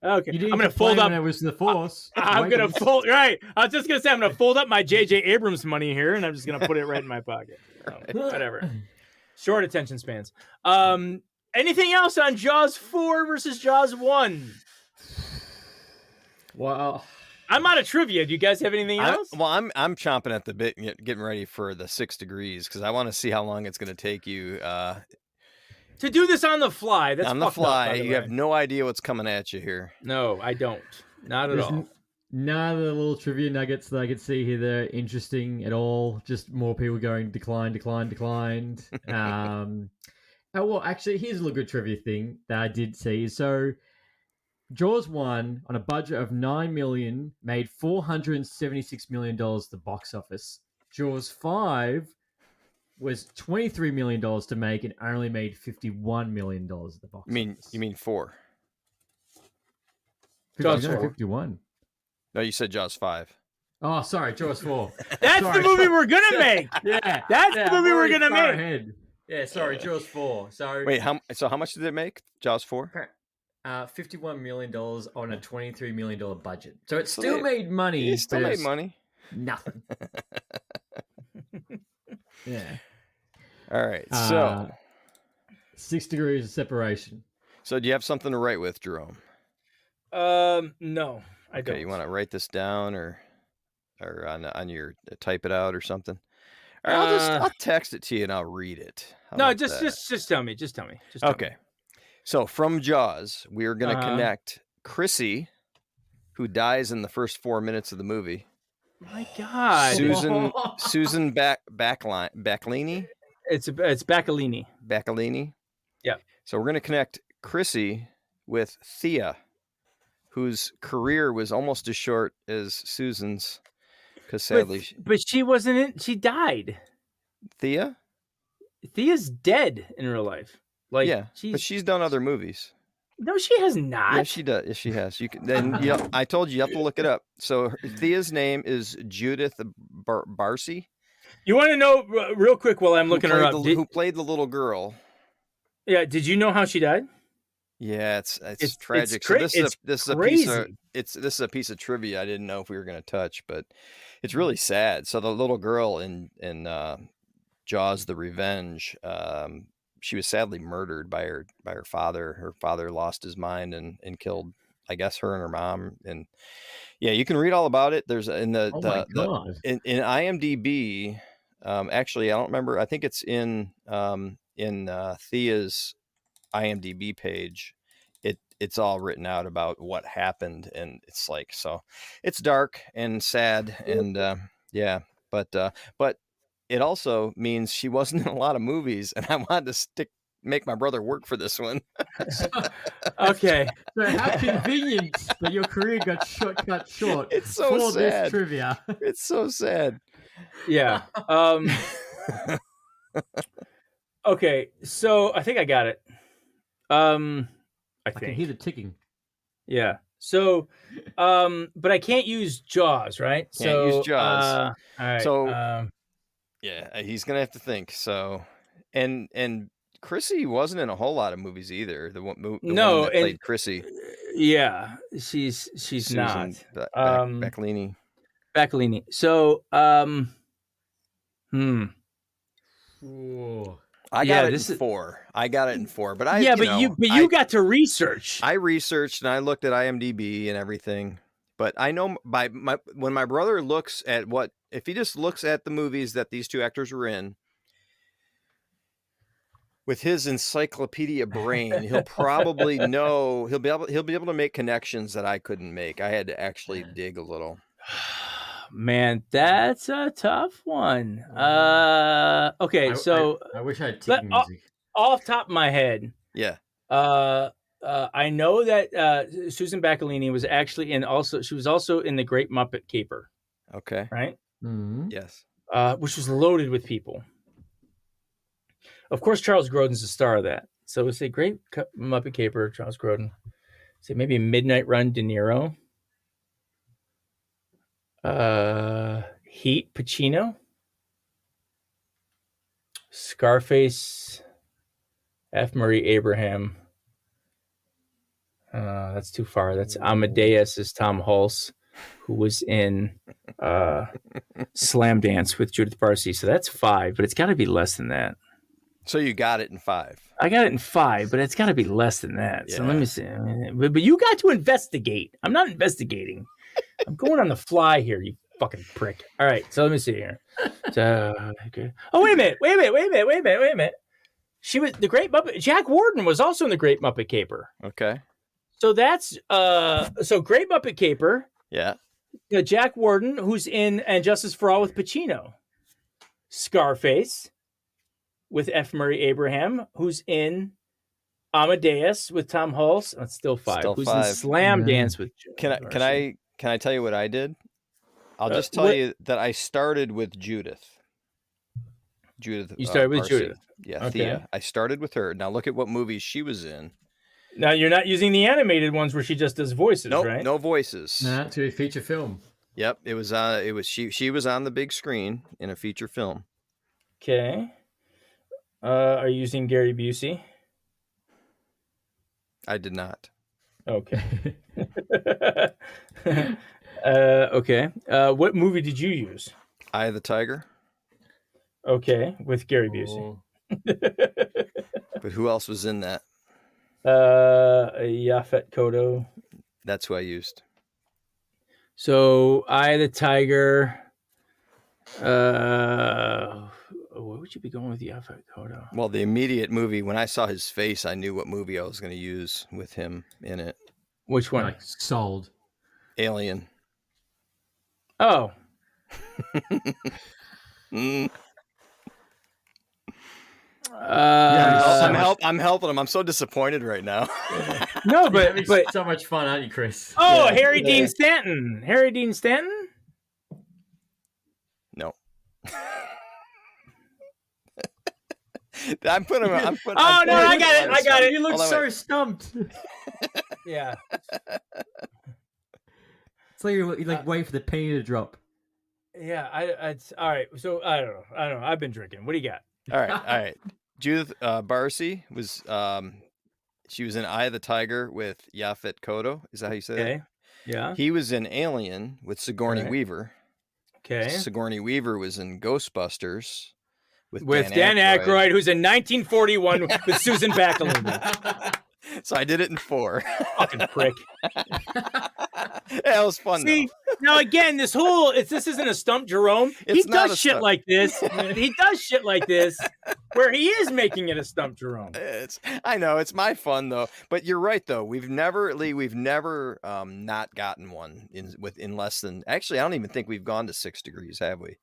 Okay, I'm gonna fold up. It was the Force. I'm gonna fold. Right, I was just gonna say I'm gonna fold up my J.J. Abrams money here, and I'm just gonna put it right in my pocket. So, whatever. Short attention spans. Anything else on Jaws 4 versus Jaws 1? Well, I'm out of trivia. Do you guys have anything else? I'm chomping at the bit, getting ready for the 6 degrees because I want to see how long it's gonna take you. To do this on the fly. That's on the fly. You have no idea what's coming at you here. No, I don't. Not at all. None of the little trivia nuggets that I could see here that are interesting at all. Just more people going declined. Well, actually, here's a little good trivia thing that I did see. So Jaws 1 on a budget of $9 million made $476 million at the box office. Jaws 5 was $23 million to make and only made $51 million at the box office. You mean 4? Jaws 4. 51. No, you said Jaws 5. Oh, sorry, Jaws 4. That's the movie we're gonna make. Yeah, That's the movie we're gonna make. Ahead. Yeah, sorry, Jaws 4. So Wait, how much did it make? Jaws 4? $51 million on a $23 million budget. So it still made money. It still made money. Nothing. Yeah. All right. So 6 degrees of separation. So do you have something to write with, Jerome? No, I don't. Okay, you want to write this down or on your type it out or something? All right, I'll text it to you and I'll read it. No, just tell me. Just tell me. Okay. So from Jaws, we are going to connect Chrissy, who dies in the first 4 minutes of the movie. My God, Susan Bacalini. It's Bacalini. Bacalini. Yeah. So we're going to connect Chrissy with Thea, whose career was almost as short as Susan's, because sadly, but she wasn't in. She died. Thea's dead in real life. Like, yeah, but she's done other movies. No, she has not. Yeah, she does. Yes, she has. You can. Then I told you have to look it up. So Thea's name is Judith Barcy. You want to know real quick while I'm looking her up? Who played the little girl? Yeah. Did you know how she died? Yeah, it's tragic. This is a piece of trivia I didn't know if we were going to touch, but it's really sad. So the little girl in Jaws: The Revenge, she was sadly murdered by her father. Her father lost his mind and killed, I guess, her and her mom. And yeah, you can read all about it. There's in in IMDb. Actually, I don't remember. I think it's in Thea's IMDb page. It's all written out about what happened, and it's like, so it's dark and sad, and but it also means she wasn't in a lot of movies, and I wanted to make my brother work for this one. Okay. So how convenient that your career got cut short. It's so for sad. This trivia. It's so sad. Yeah. Okay, so I think I got it. I can hear the ticking. Yeah. So, but I can't use Jaws, right? Can't use Jaws. All right. So, yeah, he's gonna have to think. So, and Chrissy wasn't in a whole lot of movies either. The one that played Chrissy. Yeah, she's Susan not. Bacalini. Bacalini. So, Whoa. I got it in 4. I got it in 4, but you got to research. I researched and I looked at IMDb and everything. But I know when my brother looks at if he just looks at the movies that these two actors were in, with his encyclopedia brain, he'll probably know he'll be able to make connections that I couldn't make. I had to actually dig a little. Man, that's a tough one. Okay, so I wish I had ticking music. Off top of my head. Yeah. I know that Susan Bacalini was actually she was also in The Great Muppet Caper. Okay. Right? Mm-hmm. Yes. Which was loaded with people. Of course, Charles Grodin's the star of that. So we'll say Great Muppet Caper, Charles Grodin. Say maybe Midnight Run, De Niro. Heat, Pacino. Scarface, F. Murray Abraham. That's too far. That's Amadeus is Tom Hulse, who was in Slam Dance with Judith Barcy. So that's 5, but it's got to be less than that. So you got it in 5. I got it in 5, but it's got to be less than that. Yeah. So let me see. But you got to investigate. I'm not investigating. I'm going on the fly here, you fucking prick. All right, so let me see here. Okay. Oh, wait a minute. She was the Great Muppet. Jack Warden was also in the Great Muppet Caper. Okay. So that's so Great Muppet Caper. Yeah. Jack Warden, who's in And Justice for All with Pacino. Scarface with F. Murray Abraham, who's in Amadeus with Tom Hulse. That's still 5. Still Who's 5. in Slam Dance with Joe Can Garcia? I tell you what I did? I'll just tell what- you that I started with Judith. You started with Barcy. Judith. Yeah, Okay. Thea. I started with her. Now look at what movies she was in. Now you're not using the animated ones where she just does voices, Nope, right? no voices. Nah, to a feature film. Yep, it was she was on the big screen in a feature film. Okay. Are you using Gary Busey? I did not. Okay. Okay. What movie did you use? Eye of the Tiger. Okay, with Gary Busey. But who else was in that? Yaphet Kotto. That's who I used. So Eye of the Tiger. What would you be going with Yaphet Kotto? Well, the immediate movie, when I saw his face, I knew what movie I was going to use with him in it. Which one? Like, sold. Alien. Oh. I'm helping him. I'm so disappointed right now. No, You're but having so much fun, aren't you, Chris? oh, Harry Dean Stanton. Harry Dean Stanton? No. I'm putting. I got it. You look Hold on, so wait. stumped. Yeah. It's like you like wait for the penny to drop. Yeah, it's all right. So I don't know. I've been drinking. What do you got? All right. Judith Barcy was. She was in Eye of the Tiger with Yaphet Kotto. Is that how you say Okay. that? Yeah. He was in Alien with Sigourney Right. Weaver. Okay. Sigourney Weaver was in Ghostbusters with Dan Aykroyd, who's in 1941 with Susan Bacalini. So I did it in 4. Fucking prick. That was fun. See, now again, this isn't a stump Jerome. It's He not does a shit stump. like this. He does shit like this where he is making it a stump Jerome. I know it's my fun though, but you're right though. We've never not gotten one in less than. Actually, I don't even think we've gone to 6 degrees, have we?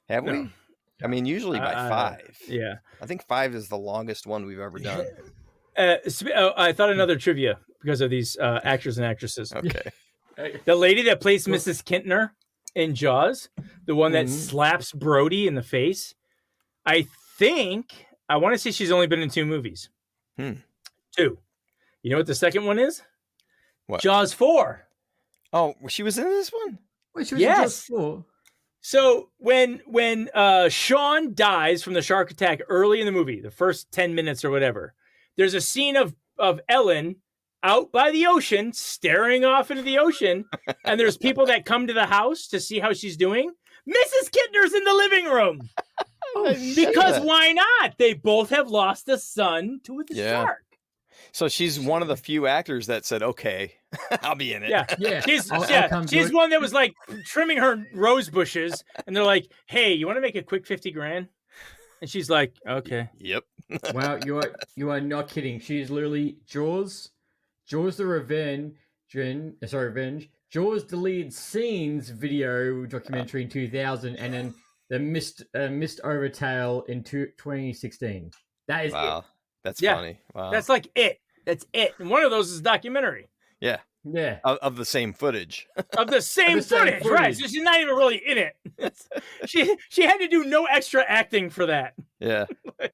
Have No. we? I mean, usually by 5. Yeah. I think 5 is the longest one we've ever done. I thought another trivia because of these actors and actresses. Okay. The lady that plays Mrs. Kintner in Jaws, the one that slaps Brody in the face, I want to say she's only been in 2 movies. 2. You know what the second one is? What? Jaws 4. Oh, she was in this one? Wait, she was in Yes. Jaws 4? So when Sean dies from the shark attack early in the movie, the first 10 minutes or whatever, there's a scene of Ellen out by the ocean, staring off into the ocean, and there's people that come to the house to see how she's doing. Mrs. Kintner's in the living room. Because why not? They both have lost a son to the shark. So she's one of the few actors that said, "Okay, I'll be in it." Yeah. She's I'll she's one that was like trimming her rose bushes, and they're like, "Hey, you want to make a quick $50,000?" And she's like, "Okay." Yep. Wow, you are not kidding. She's literally Jaws the Revenge. Jaws deleted scenes video documentary in 2000, and then the Missed Overtail in 2016. That is Wow. it. That's Yeah. funny. Wow. That's like it. That's it. And one of those is a documentary Yeah. Of the same footage. of the same footage, right? So she's not even really in it. She had to do no extra acting for that. Yeah.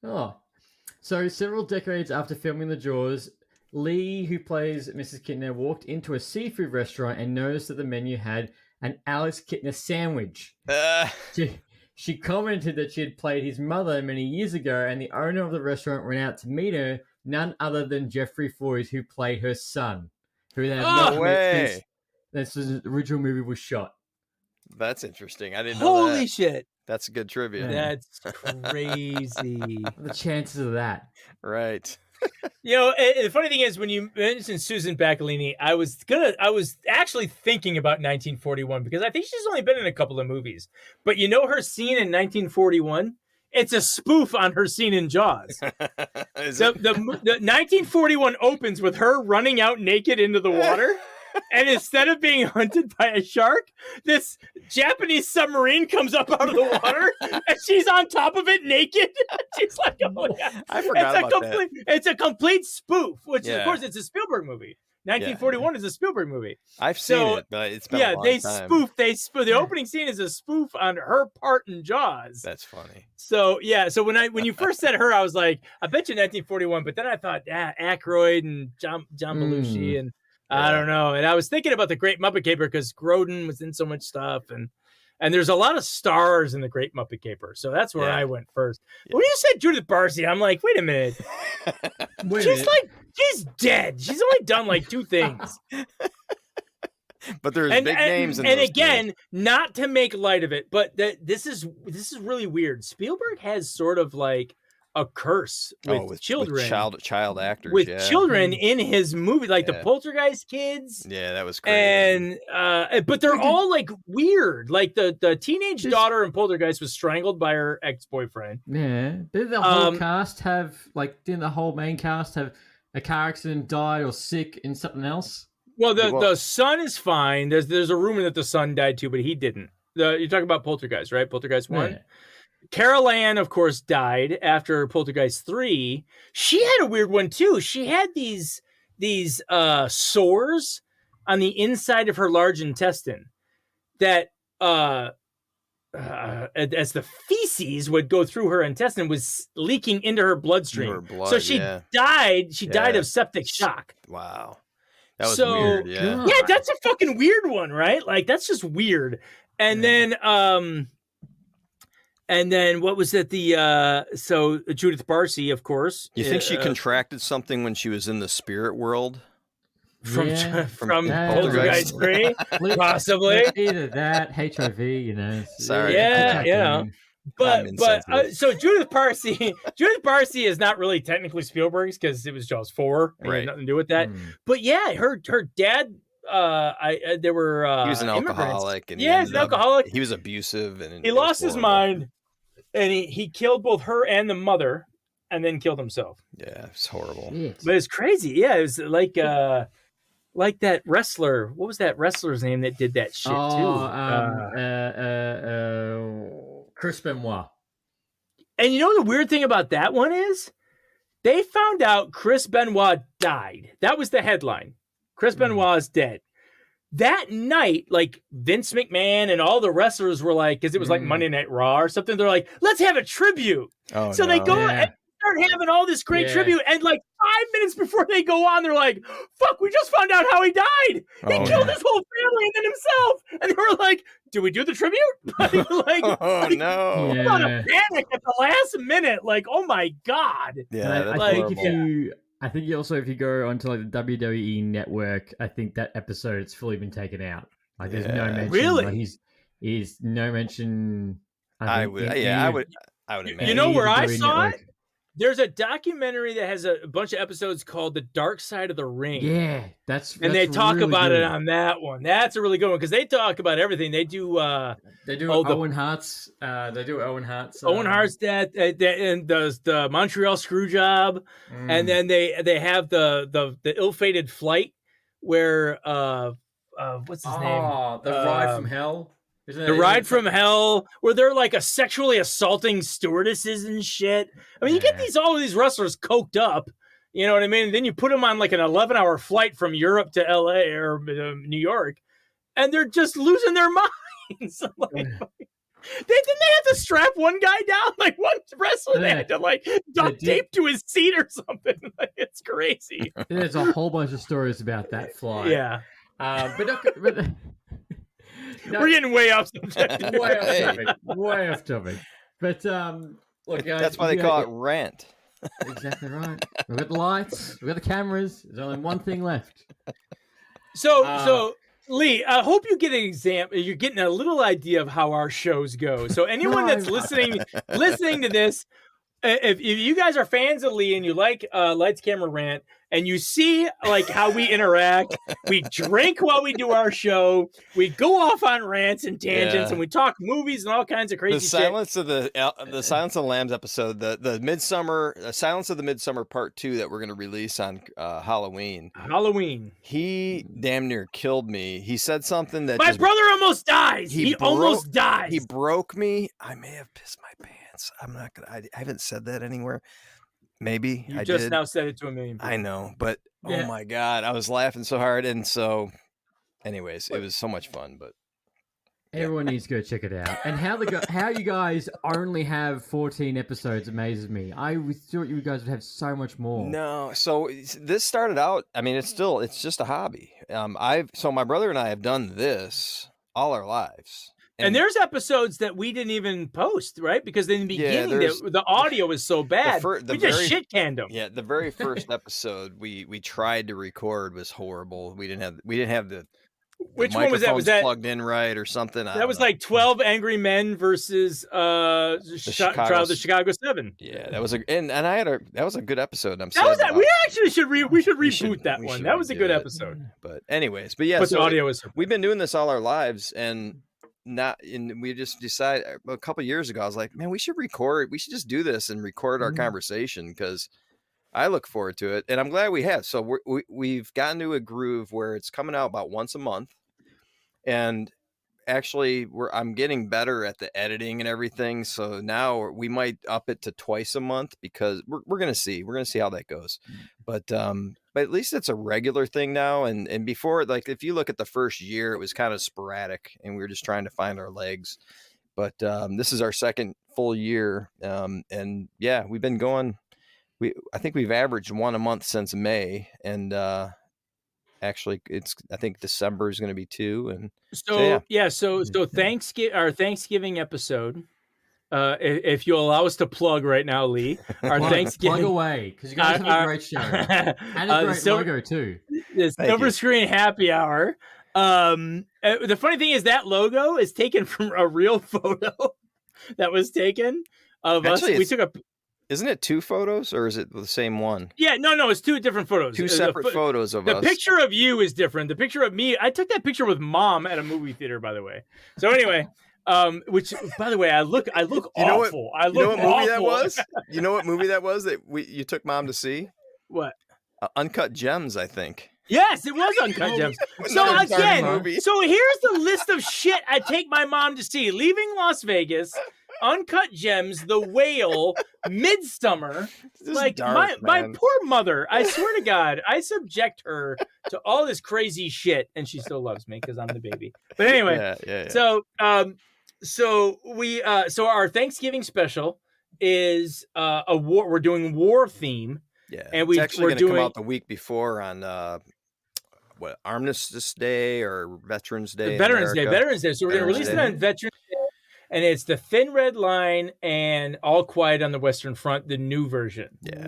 Oh. So several decades after filming the Jaws, Leigh, who plays Mrs. Kintner, walked into a seafood restaurant and noticed that the menu had an Alex Kintner sandwich. She commented that she had played his mother many years ago, and the owner of the restaurant went out to meet her, none other than Jeffrey Foyes, who played her son. Who then No way. Since the original movie was shot. That's interesting. I didn't know that. Holy shit. That's good trivia. That's crazy. The chances of that. Right. You know, the funny thing is when you mentioned Susan Bacalini, I was actually thinking about 1941 because I think she's only been in a couple of movies. But you know her scene in 1941? It's a spoof on her scene in Jaws. The 1941 opens with her running out naked into the water. And instead of being hunted by a shark, this Japanese submarine comes up out of the water, and she's on top of it naked. She's like, oh, yeah. I forgot about that. It's a complete spoof, which of course it's a Spielberg movie. 1941 is a Spielberg movie. I've seen it, but it's been a long time. They spoof. The opening scene is a spoof on her part in Jaws. That's funny. So so when you first said her, I was like, I bet you 1941. But then I thought, Aykroyd and John Belushi and I don't know. And I was thinking about the Great Muppet Caper because Grodin was in so much stuff, and there's a lot of stars in the Great Muppet Caper. So that's where I went first. Yeah. When you said Judith Barcy, I'm like, wait a minute. She's dead. She's only done like 2 things. But there's big names in and again, not to make light of it, but this is really weird. Spielberg has sort of like a curse with children, with child actors, with children in his movie, like the Poltergeist kids. Yeah, that was crazy. And but they're all like weird. Like the teenage daughter in Poltergeist was strangled by her ex-boyfriend. Yeah, did the whole cast have didn't the whole main cast have a car accident, died, or sick in something else? Well, the son is fine. There's a rumor that the son died too, but he didn't. You're talking about Poltergeist, right? Poltergeist 1. Yeah. Carol Ann, of course, died after Poltergeist 3. She had a weird one too. She had these sores on the inside of her large intestine that as the feces would go through her intestine was leaking into her bloodstream. So she died. She died of septic shock. Wow. That was weird. Yeah. Yeah, that's a fucking weird one, right? Like that's just weird. And then what was it? So Judith Barcy, of course. You think she contracted something when she was in the spirit world? From Poltergeist 3? Possibly. Either that, HIV, Sorry. Yeah, But so Judith Barcy is not really technically Spielberg's because it was Jaws 4. It had nothing to do with that. But yeah, her dad. He was an alcoholic, and he's an alcoholic. He was abusive, and he lost his mind, and he killed both her and the mother, and then killed himself. Yeah, it's horrible. But it's crazy. Yeah, it was like that wrestler. What was that wrestler's name that did that shit too? Chris Benoit. And you know the weird thing about that one is, they found out Chris Benoit died. That was the headline. Chris Benoit is dead. That night, like Vince McMahon and all the wrestlers were like, because it was like Monday Night Raw or something, they're like, let's have a tribute. They go and start having all this great tribute. And like 5 minutes before they go on, they're like, fuck, we just found out how he died. He killed his whole family and then himself. And they were like, do we do the tribute? No. I'm on a panic at the last minute. Like, oh my God. Yeah, that's horrible. I think also if you go onto like the WWE network, I think that episode it's fully been taken out. Like there's no mention. Really? Like, he's no mention. I would imagine. You know where I saw it? There's a documentary that has a bunch of episodes called "The Dark Side of the Ring." Yeah, and they talk really about it on that one. That's a really good one because they talk about everything. They do. Owen Hart's. They do Owen Hart's. Owen Hart's death, and the Montreal screw job, and then they have the ill-fated flight where what's his name? The Ride from Hell. The Ride from Hell, where they're like sexually assaulting stewardesses and shit. I mean, you get all of these wrestlers coked up, you know what I mean? And then you put them on like an 11-hour flight from Europe to LA or New York, and they're just losing their minds. They have to strap one guy down, like one wrestler. They had to like duct tape to his seat or something. Like, it's crazy. There's a whole bunch of stories about that flight. Yeah, but we're getting way off subject. Way off topic. But look, guys, that's why they call it rant. Exactly right. We've got the lights, we've got the cameras. There's only one thing left. So Lee, I hope you get an example. You're getting a little idea of how our shows go. So anyone that's listening to this, if you guys are fans of Lee and you like Lights Camera Rant, and you see like how we interact. We drink while we do our show. We go off on rants and tangents, and we talk movies and all kinds of crazy the Silence of the Silence of the Lambs episode, the Midsummer Silence of the Midsummer Part 2 that we're going to release on Halloween. He damn near killed me. He said something that my brother almost dies. He almost dies. He broke me. I may have pissed my pants. I'm not gonna. I haven't said that anywhere. Maybe you I just did. Now said it to a million people. I know, but oh my god, I was laughing so hard, and so, anyways, it was so much fun. But everyone needs to go check it out. And how you guys only have 14 episodes amazes me. I thought you guys would have so much more. No, so this started out. I mean, it's just a hobby. So my brother and I have done this all our lives. And there's episodes that we didn't even post, right? Because in the beginning, the audio was so bad, we just shit-canned them. Yeah, the very first episode we tried to record was horrible. We didn't have the which one was that? Was that plugged in right or something? That was like 12 Angry Men versus Trial of the Chicago 7. Yeah, that was that was a good episode. We actually should reboot that one. That was a good episode. But anyways, the audio was. We've been doing this all our lives, and we just decided a couple of years ago. I was like, man, we should record. We should just do this and record our conversation because I look forward to it, and I'm glad we have. So we've gotten to a groove where it's coming out about once a month, and actually I'm getting better at the editing and everything. So now we might up it to twice a month because we're gonna see how that goes. But at least it's a regular thing now. And before, like if you look at the first year, it was kind of sporadic, and we were just trying to find our legs. But this is our second full year, and yeah, we've been going. I think we've averaged one a month since May, and actually, I think December is going to be 2. And so our Thanksgiving episode. If you'll allow us to plug right now, Lee, our Thanksgiving plug away because you guys have a great show and a great logo too. The Silver Screen Happy Hour. The funny thing is that logo is taken from a real photo that was taken of us. We took a. Isn't it 2 photos or is it the same one? Yeah, no, it's 2 different photos. 2 separate photos of us. The picture of you is different. The picture of me, I took that picture with Mom at a movie theater, by the way. So anyway, which by the way, I look awful. You know what movie that was? You know what movie that was that you took Mom to see? What? Uncut Gems, I think. Yes, it was Uncut Gems. So again, so here's the list of shit I take my mom to see. Leaving Las Vegas, Uncut Gems, The Whale, Midsummer. Like my poor mother, I swear to God, I subject her to all this crazy shit, and she still loves me because I'm the baby. But anyway, so our Thanksgiving special is a war. We're doing war theme. Yeah, and it's actually going to come out the week before on Armistice Day or Veterans Day. Veterans Day. So we're going to release it on Veterans Day, and it's The Thin Red Line and All Quiet on the Western Front, the new version. Yeah,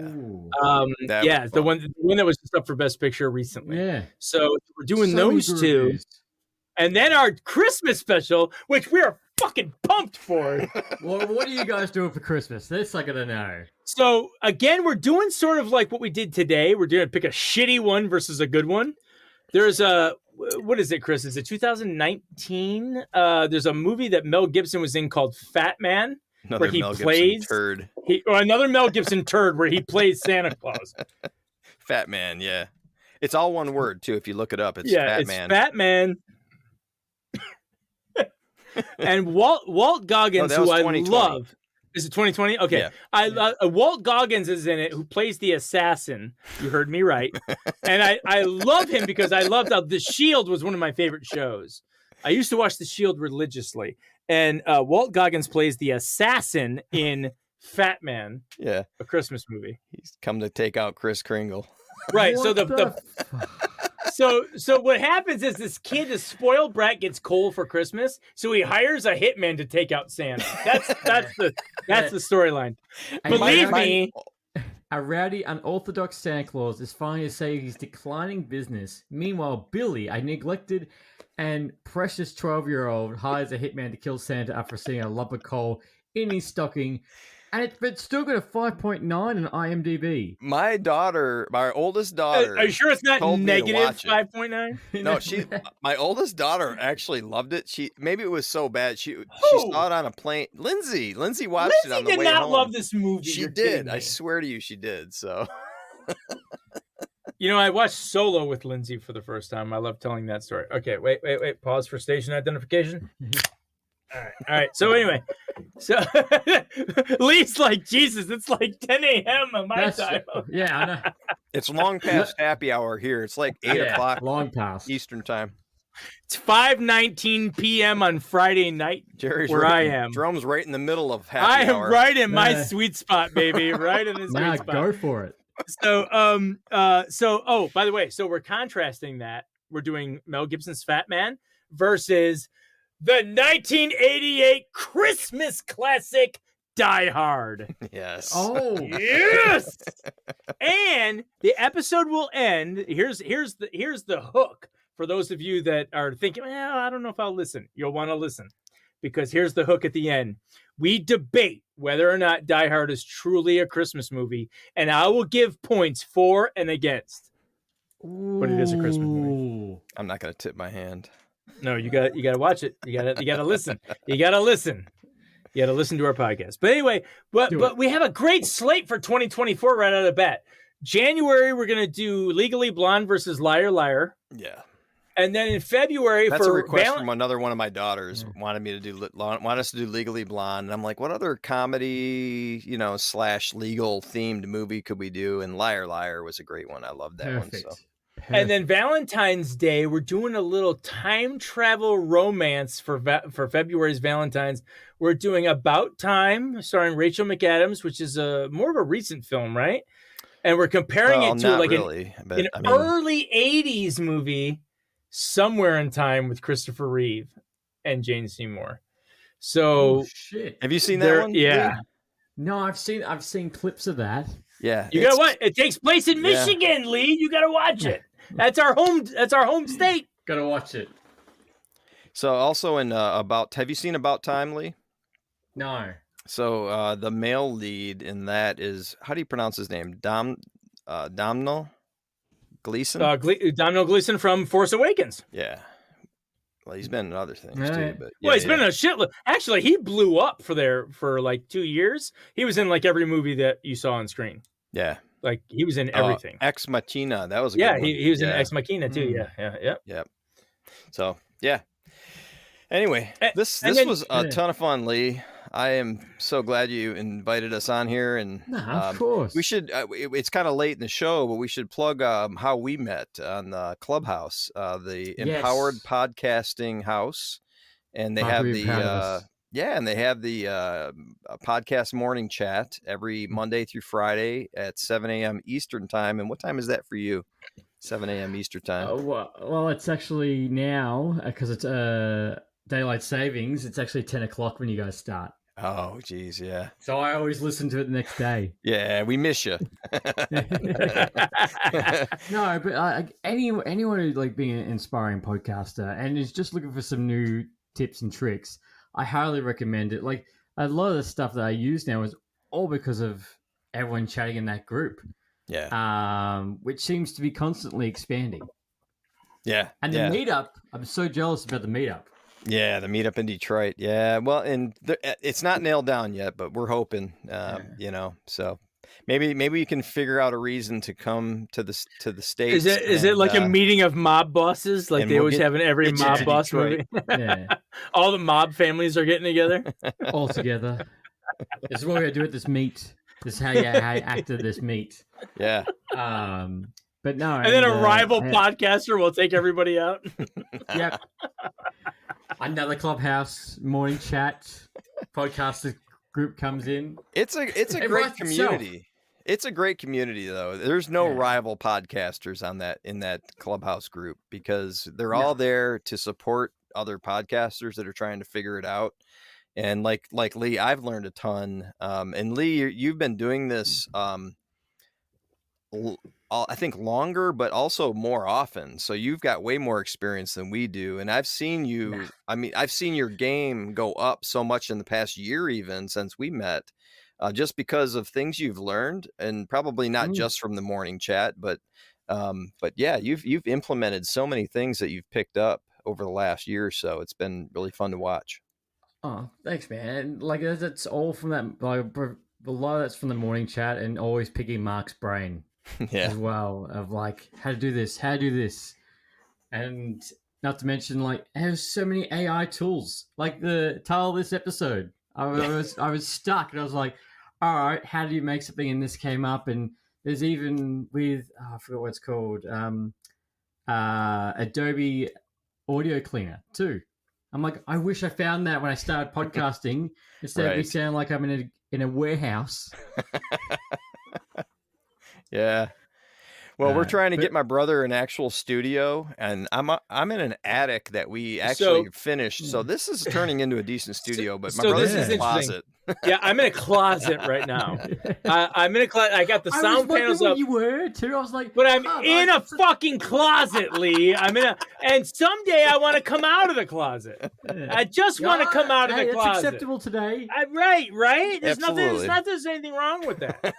the one that was just up for Best Picture recently. Yeah. So we're doing those 2, and then our Christmas special, which we are fucking pumped for. Well, what are you guys doing for Christmas? This I gotta know. So again, we're doing sort of like what we did today. We're doing pick a shitty one versus a good one. There's what is it, Chris? Is it 2019? There's a movie that Mel Gibson was in called Fat Man, where he plays turd. Another Mel Gibson turd where he plays Santa Claus. Fat Man, yeah. It's all one word too. If you look it up, it's Fat Man. Fat Man. And Walt Goggins, who I love. Is it 2020? Okay. Yeah. I love Walt Goggins is in it, who plays the assassin. You heard me right. And I love him because I loved The Shield was one of my favorite shows. I used to watch The Shield religiously. And Walt Goggins plays the assassin in Fat Man. Yeah. A Christmas movie. He's come to take out Kris Kringle. Right. So what happens is this kid, this spoiled brat, gets coal for Christmas, so he hires a hitman to take out Santa. That's the storyline. Believe me, a rowdy, unorthodox Santa Claus is finally to save his declining business. Meanwhile, Billy, a neglected and precious 12-year-old, hires a hitman to kill Santa after seeing a lump of coal in his stocking. And it's still got a 5.9 on IMDb. My oldest daughter. Are you sure it's not told me to negative watch it. 5.9? No, my oldest daughter actually loved it. Maybe it was so bad she saw it on a plane. Lindsay watched it on the way home. Lindsay did not love this movie. She You're did. me. I swear to you, she did. So, I watched Solo with Lindsay for the first time. I love telling that story. Okay, wait. Pause for station identification. All right. So anyway, Lee's like, Jesus, it's like 10 a.m. on my time. Yeah, I know. It's long past happy hour here. It's like 8 o'clock long past Eastern time. It's 5:19 p.m. on Friday night. Jerry's where I am. Jerome's right in the middle of happy hour. I am right in my sweet spot, baby. Right in the sweet spot. Go for it. So, by the way, so we're contrasting that. We're doing Mel Gibson's Fat Man versus the 1988 Christmas classic Die Hard. Yes. Oh, yes. And the episode will end. Here's the hook for those of you that are thinking, well, I don't know if I'll listen. You'll want to listen because here's the hook at the end. We debate whether or not Die Hard is truly a Christmas movie, and I will give points for and against. But it is a Christmas movie. I'm not going to tip my hand. No, you got to watch it. You got to listen. You got to listen. You got to listen to our podcast. But anyway, but we have a great slate for 2024 right out of the bat. January, we're going to do Legally Blonde versus Liar Liar. Yeah. And then in February, that's a request from another one of my daughters. Want us to do Legally Blonde, and I'm like, what other comedy, / legal themed movie could we do? And Liar Liar was a great one. I love that one. So. And then Valentine's Day, we're doing a little time travel romance for February's Valentine's. We're doing About Time, starring Rachel McAdams, which is more of a recent film, right? And we're comparing it to an early 80s movie, Somewhere in Time, with Christopher Reeve and Jane Seymour. So, shit. Have you seen that one? Yeah. No, I've seen clips of that. Yeah. You gotta watch. It takes place in Michigan, Lee. You gotta watch it. That's our home state. Gotta watch it. So also in have you seen About Time, Lee? No. So the male lead in that is, how do you pronounce his name? Domhnall Gleeson? Domhnall Gleeson from Force Awakens. Yeah. Well, he's been in other things too. But he's been in a shitload. Actually, he blew up for like 2 years. He was in like every movie that you saw on screen. Yeah. Like he was in everything. Ex Machina. That was a good one. He was in Ex Machina too. Yeah. So, yeah. Anyway, this was a ton of fun, Lee. I am so glad you invited us on here, and of course we should. It's kind of late in the show, but we should plug how we met on the Clubhouse, the Empowered Podcasting House, and they have the podcast morning chat every Monday through Friday at 7 a.m. Eastern time. And what time is that for you? 7 a.m. Eastern time. Well, it's actually now because it's daylight savings. It's actually 10 o'clock when you guys start. Oh, geez, yeah. So I always listen to it the next day. Yeah, we miss you. No, but anyone who's like being an inspiring podcaster and is just looking for some new tips and tricks, I highly recommend it. Like a lot of the stuff that I use now is all because of everyone chatting in that group. Yeah. Which seems to be constantly expanding. Yeah. And the meetup, I'm so jealous about the meetup. Yeah, the meetup in Detroit. Yeah, well, and it's not nailed down yet, but we're hoping. So maybe you can figure out a reason to come to the States. Is it like a meeting of mob bosses, like they always have in every mob boss movie? Yeah. All the mob families are getting together. All together. This is what we're gonna do at this meet. This is how you act at this meet. Yeah. But no. And then a rival podcaster will take everybody out. Yep. Another Clubhouse morning chat podcaster group comes in. It's a great community. It's a great community though. There's no rival podcasters in that Clubhouse group because they're all there to support other podcasters that are trying to figure it out. And like Lee, I've learned a ton. And Lee, you've been doing this I think longer, but also more often. So you've got way more experience than we do. And I've seen I've seen your game go up so much in the past year, even since we met. just because of things you've learned, and probably not just from the morning chat, but yeah, you've implemented so many things that you've picked up over the last year or so. It's been really fun to watch. Oh, thanks, man. And like that's all from that. Like a lot of that's from the morning chat, and always picking Mark's brain as well of like how to do this, and not to mention like there's so many AI tools. Like the title of this episode, I was stuck, and I was like, all right, how do you make something? And this came up, and there's even with I forgot what it's called, Adobe Audio Cleaner too. I'm like, I wish I found that when I started podcasting instead of me sound like I'm in a warehouse. Yeah. Well, we're trying to get my brother an actual studio, and I'm in an attic that we actually finished. So this is turning into a decent studio, but my brother's in a closet. Yeah, I'm in a closet right now. I'm in a closet. I got the sound panels up. You were too. I was like, but I'm in a fucking closet, Lee. And someday I want to come out of the closet. I just want to come out of the closet. That's acceptable today. Right. There's Absolutely. there's anything wrong with that.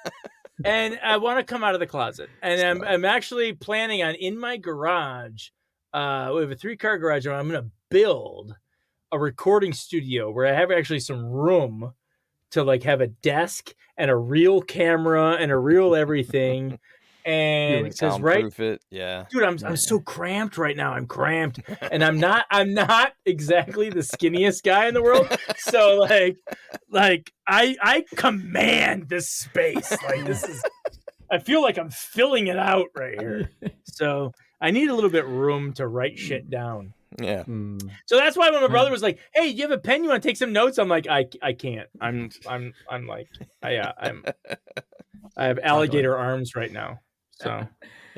And I want to come out of the closet. And I'm actually planning on in my garage. We have a 3-car garage, and I'm going to build a recording studio where I have actually some room to like have a desk and a real camera and a real everything. And because dude, I'm so cramped right now. I'm cramped, and I'm not exactly the skinniest guy in the world. So like I command this space. Like this is, I feel like I'm filling it out right here. So I need a little bit room to write shit down. Yeah. So that's why when my brother was like, "Hey, do you have a pen? You want to take some notes?" I'm like, I can't. I have alligator arms right now. So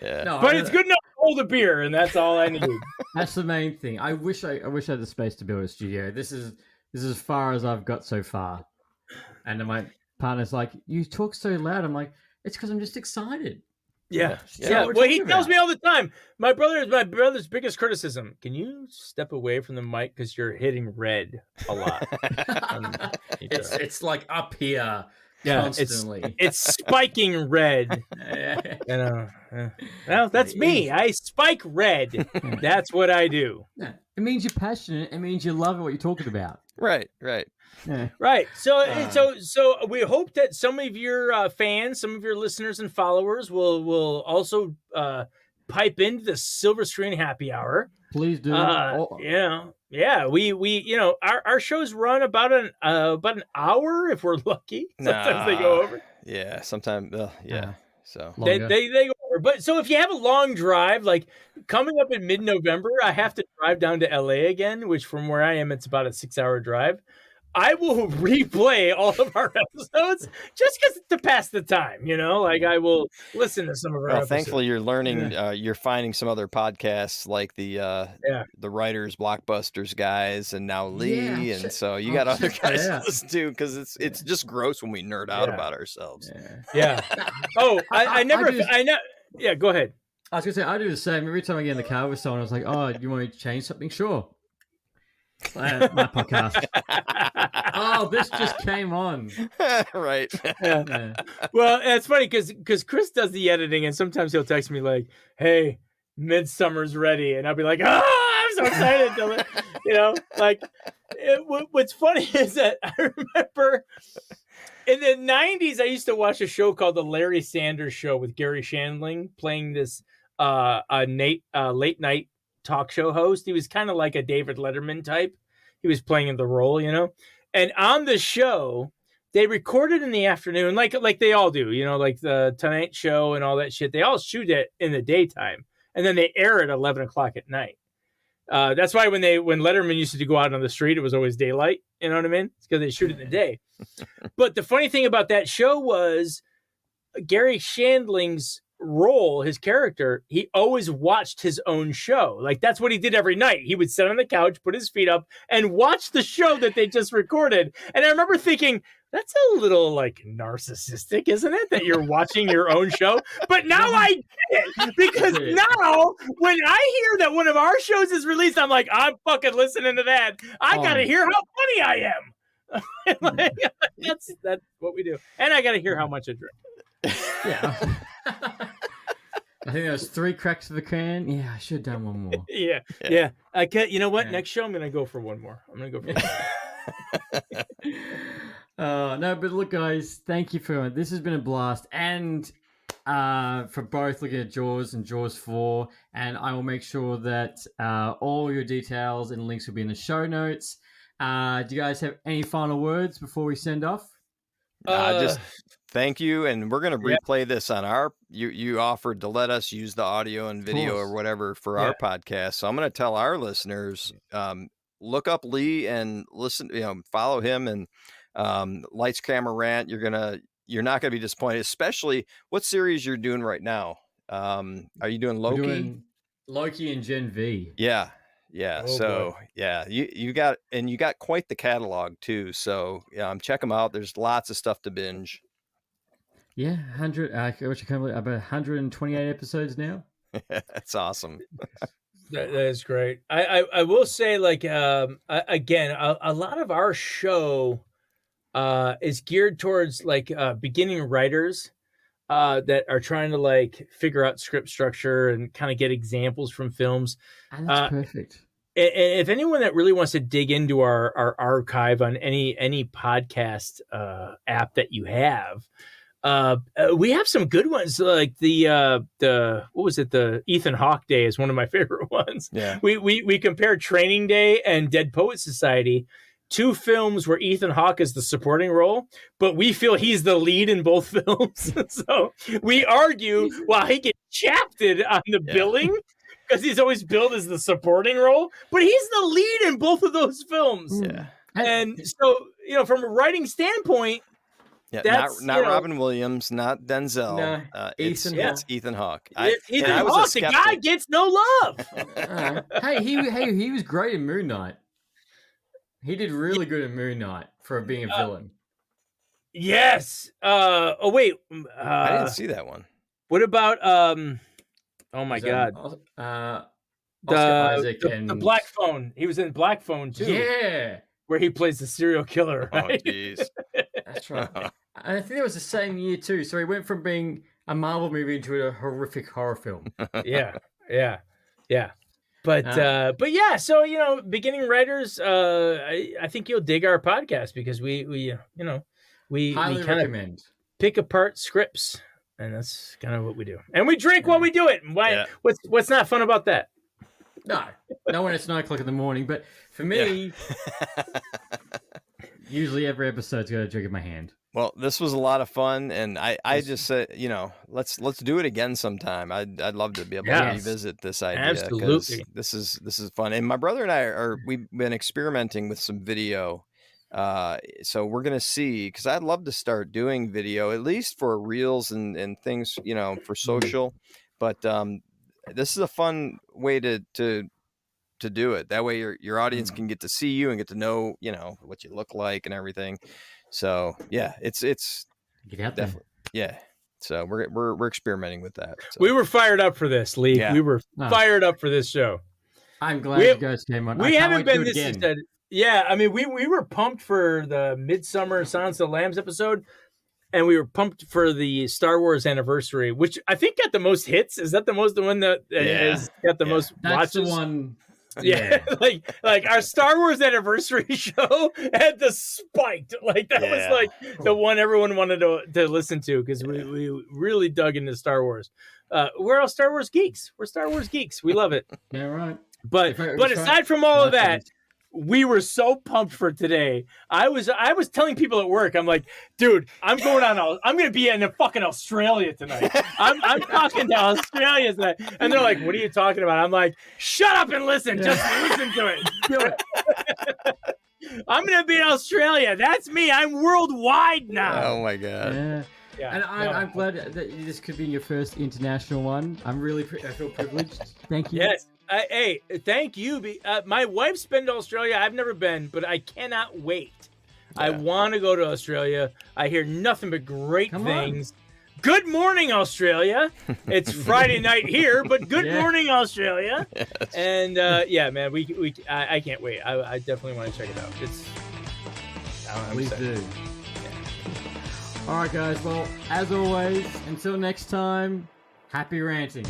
yeah. No, but it's good enough to hold a beer, and that's all I need. That's the main thing. I wish I had the space to build a studio. This is as far as I've got so far. And then my partner's like, "You talk so loud." I'm like, "It's because I'm just excited." Yeah. Well, he tells me all the time. My brother's biggest criticism. Can you step away from the mic because you're hitting red a lot? It's like up here. Yeah, constantly. It's spiking red. Well, that's me. I spike red. That's what I do. Yeah. It means you're passionate. It means you love what you're talking about. Right. Yeah. Right. So we hope that some of your fans, some of your listeners and followers will also pipe into the Silver Screen Happy Hour. Please do. Yeah. We our shows run about an hour if we're lucky. Sometimes they go over. Yeah. Sometimes. Yeah. So they go over. But so if you have a long drive, like coming up in mid-November, I have to drive down to LA again, which from where I am, it's about a 6-hour drive. I will replay all of our episodes just to pass the time, like I will listen to some of our episodes. Thankfully you're learning, you're finding some other podcasts like the Writers Blockbusters guys, and now Lee. And so you got other guys to listen to, because it's just gross when we nerd out about ourselves. Yeah. Oh, I never, go ahead. I was gonna say, I do the same. Every time I get in the car with someone, I was like, "Oh, you want me to change something?" Sure. My podcast. Oh, this just came on. Right. Yeah. Well, it's funny because Chris does the editing, and sometimes he'll text me like, "Hey, Midsummer's ready," and I'll be like, "Oh, I'm so excited!" What's funny is that I remember in the 90s, I used to watch a show called The Larry Sanders Show with Gary Shandling playing this late night talk show host. He was kind of like a David Letterman type. He was playing in the role, And on the show, they recorded in the afternoon, like they all do, like the Tonight Show and all that shit. They all shoot it in the daytime, and then they air it at 11 o'clock at night. That's why when Letterman used to go out on the street, it was always daylight. You know what I mean? It's because they shoot it in the day. But the funny thing about that show was Gary Shandling's role, his character, he always watched his own show. Like that's what he did every night. He would sit on the couch, put his feet up, and watch the show that they just recorded. And I remember thinking, that's a little like narcissistic, isn't it? That you're watching your own show. But now I get it, because now when I hear that one of our shows is released, I'm like, I'm fucking listening to that. I gotta hear how funny I am. That's what we do. And I got to hear how much I drink. Yeah. I think there was 3 cracks of the can. Yeah, I should have done one more. Yeah. I can't. You know what? Yeah. Next show, I'm gonna go for one more. I'm gonna go for one more. No, but look, guys, thank you for this. Has been a blast, and for both looking at Jaws and Jaws 4, and I will make sure that all your details and links will be in the show notes. Do you guys have any final words before we send off? Just thank you, and we're going to replay this on our. You offered to let us use the audio and video or whatever for our podcast, so I'm going to tell our listeners, look up Leigh and listen. Follow him and Lights Camera Rant. You're not going to be disappointed. Especially what series you're doing right now. Are you doing Loki? We're doing Loki and Gen V. Yeah. Oh, So boy. yeah, you got quite the catalog too. So check them out. There's lots of stuff to binge. Yeah, 100. Which I can't believe, about 128 episodes now. That's awesome. That is great. I will say, like, again, a lot of our show is geared towards like beginning writers that are trying to like figure out script structure and kind of get examples from films. And that's perfect. If anyone that really wants to dig into our archive on any podcast app that you have, we have some good ones. Like the what was it? The Ethan Hawke Day is one of my favorite ones. Yeah. We compared Training Day and Dead Poets Society, 2 films where Ethan Hawke is the supporting role, but we feel he's the lead in both films. So we argue while he gets shafted on the billing because he's always billed as the supporting role, but he's the lead in both of those films. Yeah. And so, from a writing standpoint, Yeah, not Robin Williams, not Denzel. No, it's Ethan Hawke. Ethan Hawke, the guy gets no love. Hey, he was great in Moon Knight. He did really good in Moon Knight for being a villain. Yes. Oh wait. I didn't see that one. What about oh my God. Oscar Isaac and the Black Phone. He was in Black Phone too. Yeah. Where he plays the serial killer. Right? Oh jeez. That's right. And I think it was the same year too. So he went from being a Marvel movie into a horrific horror film. Yeah. But yeah, so beginning writers, I think you'll dig our podcast because we highly kind recommend. of pick apart scripts, and that's kind of what we do. And we drink while we do it. Why? Yeah. What's not fun about that? No, when it's 9:00 in the morning. But for me, usually every episode's got a drink in my hand. Well, this was a lot of fun, and I just said, let's do it again sometime. I'd love to be able to revisit this idea. Absolutely, this is fun. And my brother and I we've been experimenting with some video, so we're gonna see, because I'd love to start doing video at least for reels and things, for social. But this is a fun way to do it. That way your audience can get to see you and get to know what you look like and everything. So yeah, it's Get out there. yeah. So we're experimenting with that. So. we were fired up for this, Lee. Yeah. We were fired up for this show. I'm glad you guys came on. We haven't been this excited. Yeah, I mean, we were pumped for the Midsummer Silence of the Lambs episode, and we were pumped for the Star Wars anniversary, which I think got the most hits. Is that the one that has got the most That's watches? the one. Yeah, like our Star Wars anniversary show had the spiked. Like that was like the one everyone wanted to listen to because we really dug into Star Wars. We're all Star Wars geeks. We're Star Wars geeks. We love it. Yeah, right. But aside from all of that, we were so pumped for today. I was telling people at work, I'm like, dude, I'm going to be in fucking Australia tonight. I'm talking to Australia tonight. And they're like, what are you talking about? I'm like, shut up and listen. Just listen to it. Do it. I'm going to be in Australia. That's me. I'm worldwide now. Oh my God. Yeah. And I'm glad that this could be your first international one. I feel privileged. Thank you. Yes. Hey, thank you. My wife's been to Australia. I've never been, but I cannot wait. Yeah. I want to go to Australia. I hear nothing but great things. Good morning, Australia. It's Friday night here, but good morning, Australia. Yes. And man, I can't wait. I definitely want to check it out. Please do. All right, guys. Well, as always, until next time, happy ranting.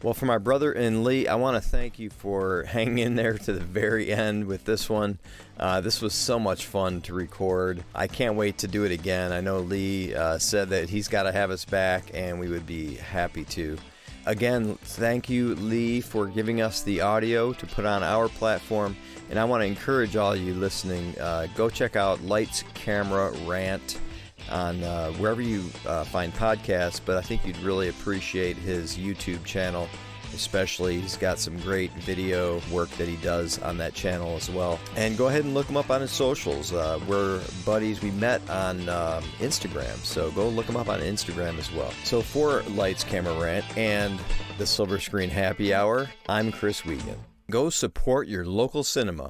Well, for my brother and Lee, I want to thank you for hanging in there to the very end with this one. This was so much fun to record. I can't wait to do it again. I know Lee said that he's got to have us back, and we would be happy to. Again, thank you, Lee, for giving us the audio to put on our platform. And I want to encourage all you listening, go check out Lights, Camera, Rant on wherever you find podcasts, but I think you'd really appreciate his YouTube channel, especially. He's got some great video work that he does on that channel as well. And go ahead and look him up on his socials. We're buddies. We met on Instagram, so go look him up on Instagram as well. So for Lights, Camera, Rant and the Silver Screen Happy Hour, I'm Chris Wiegand. Go support your local cinema.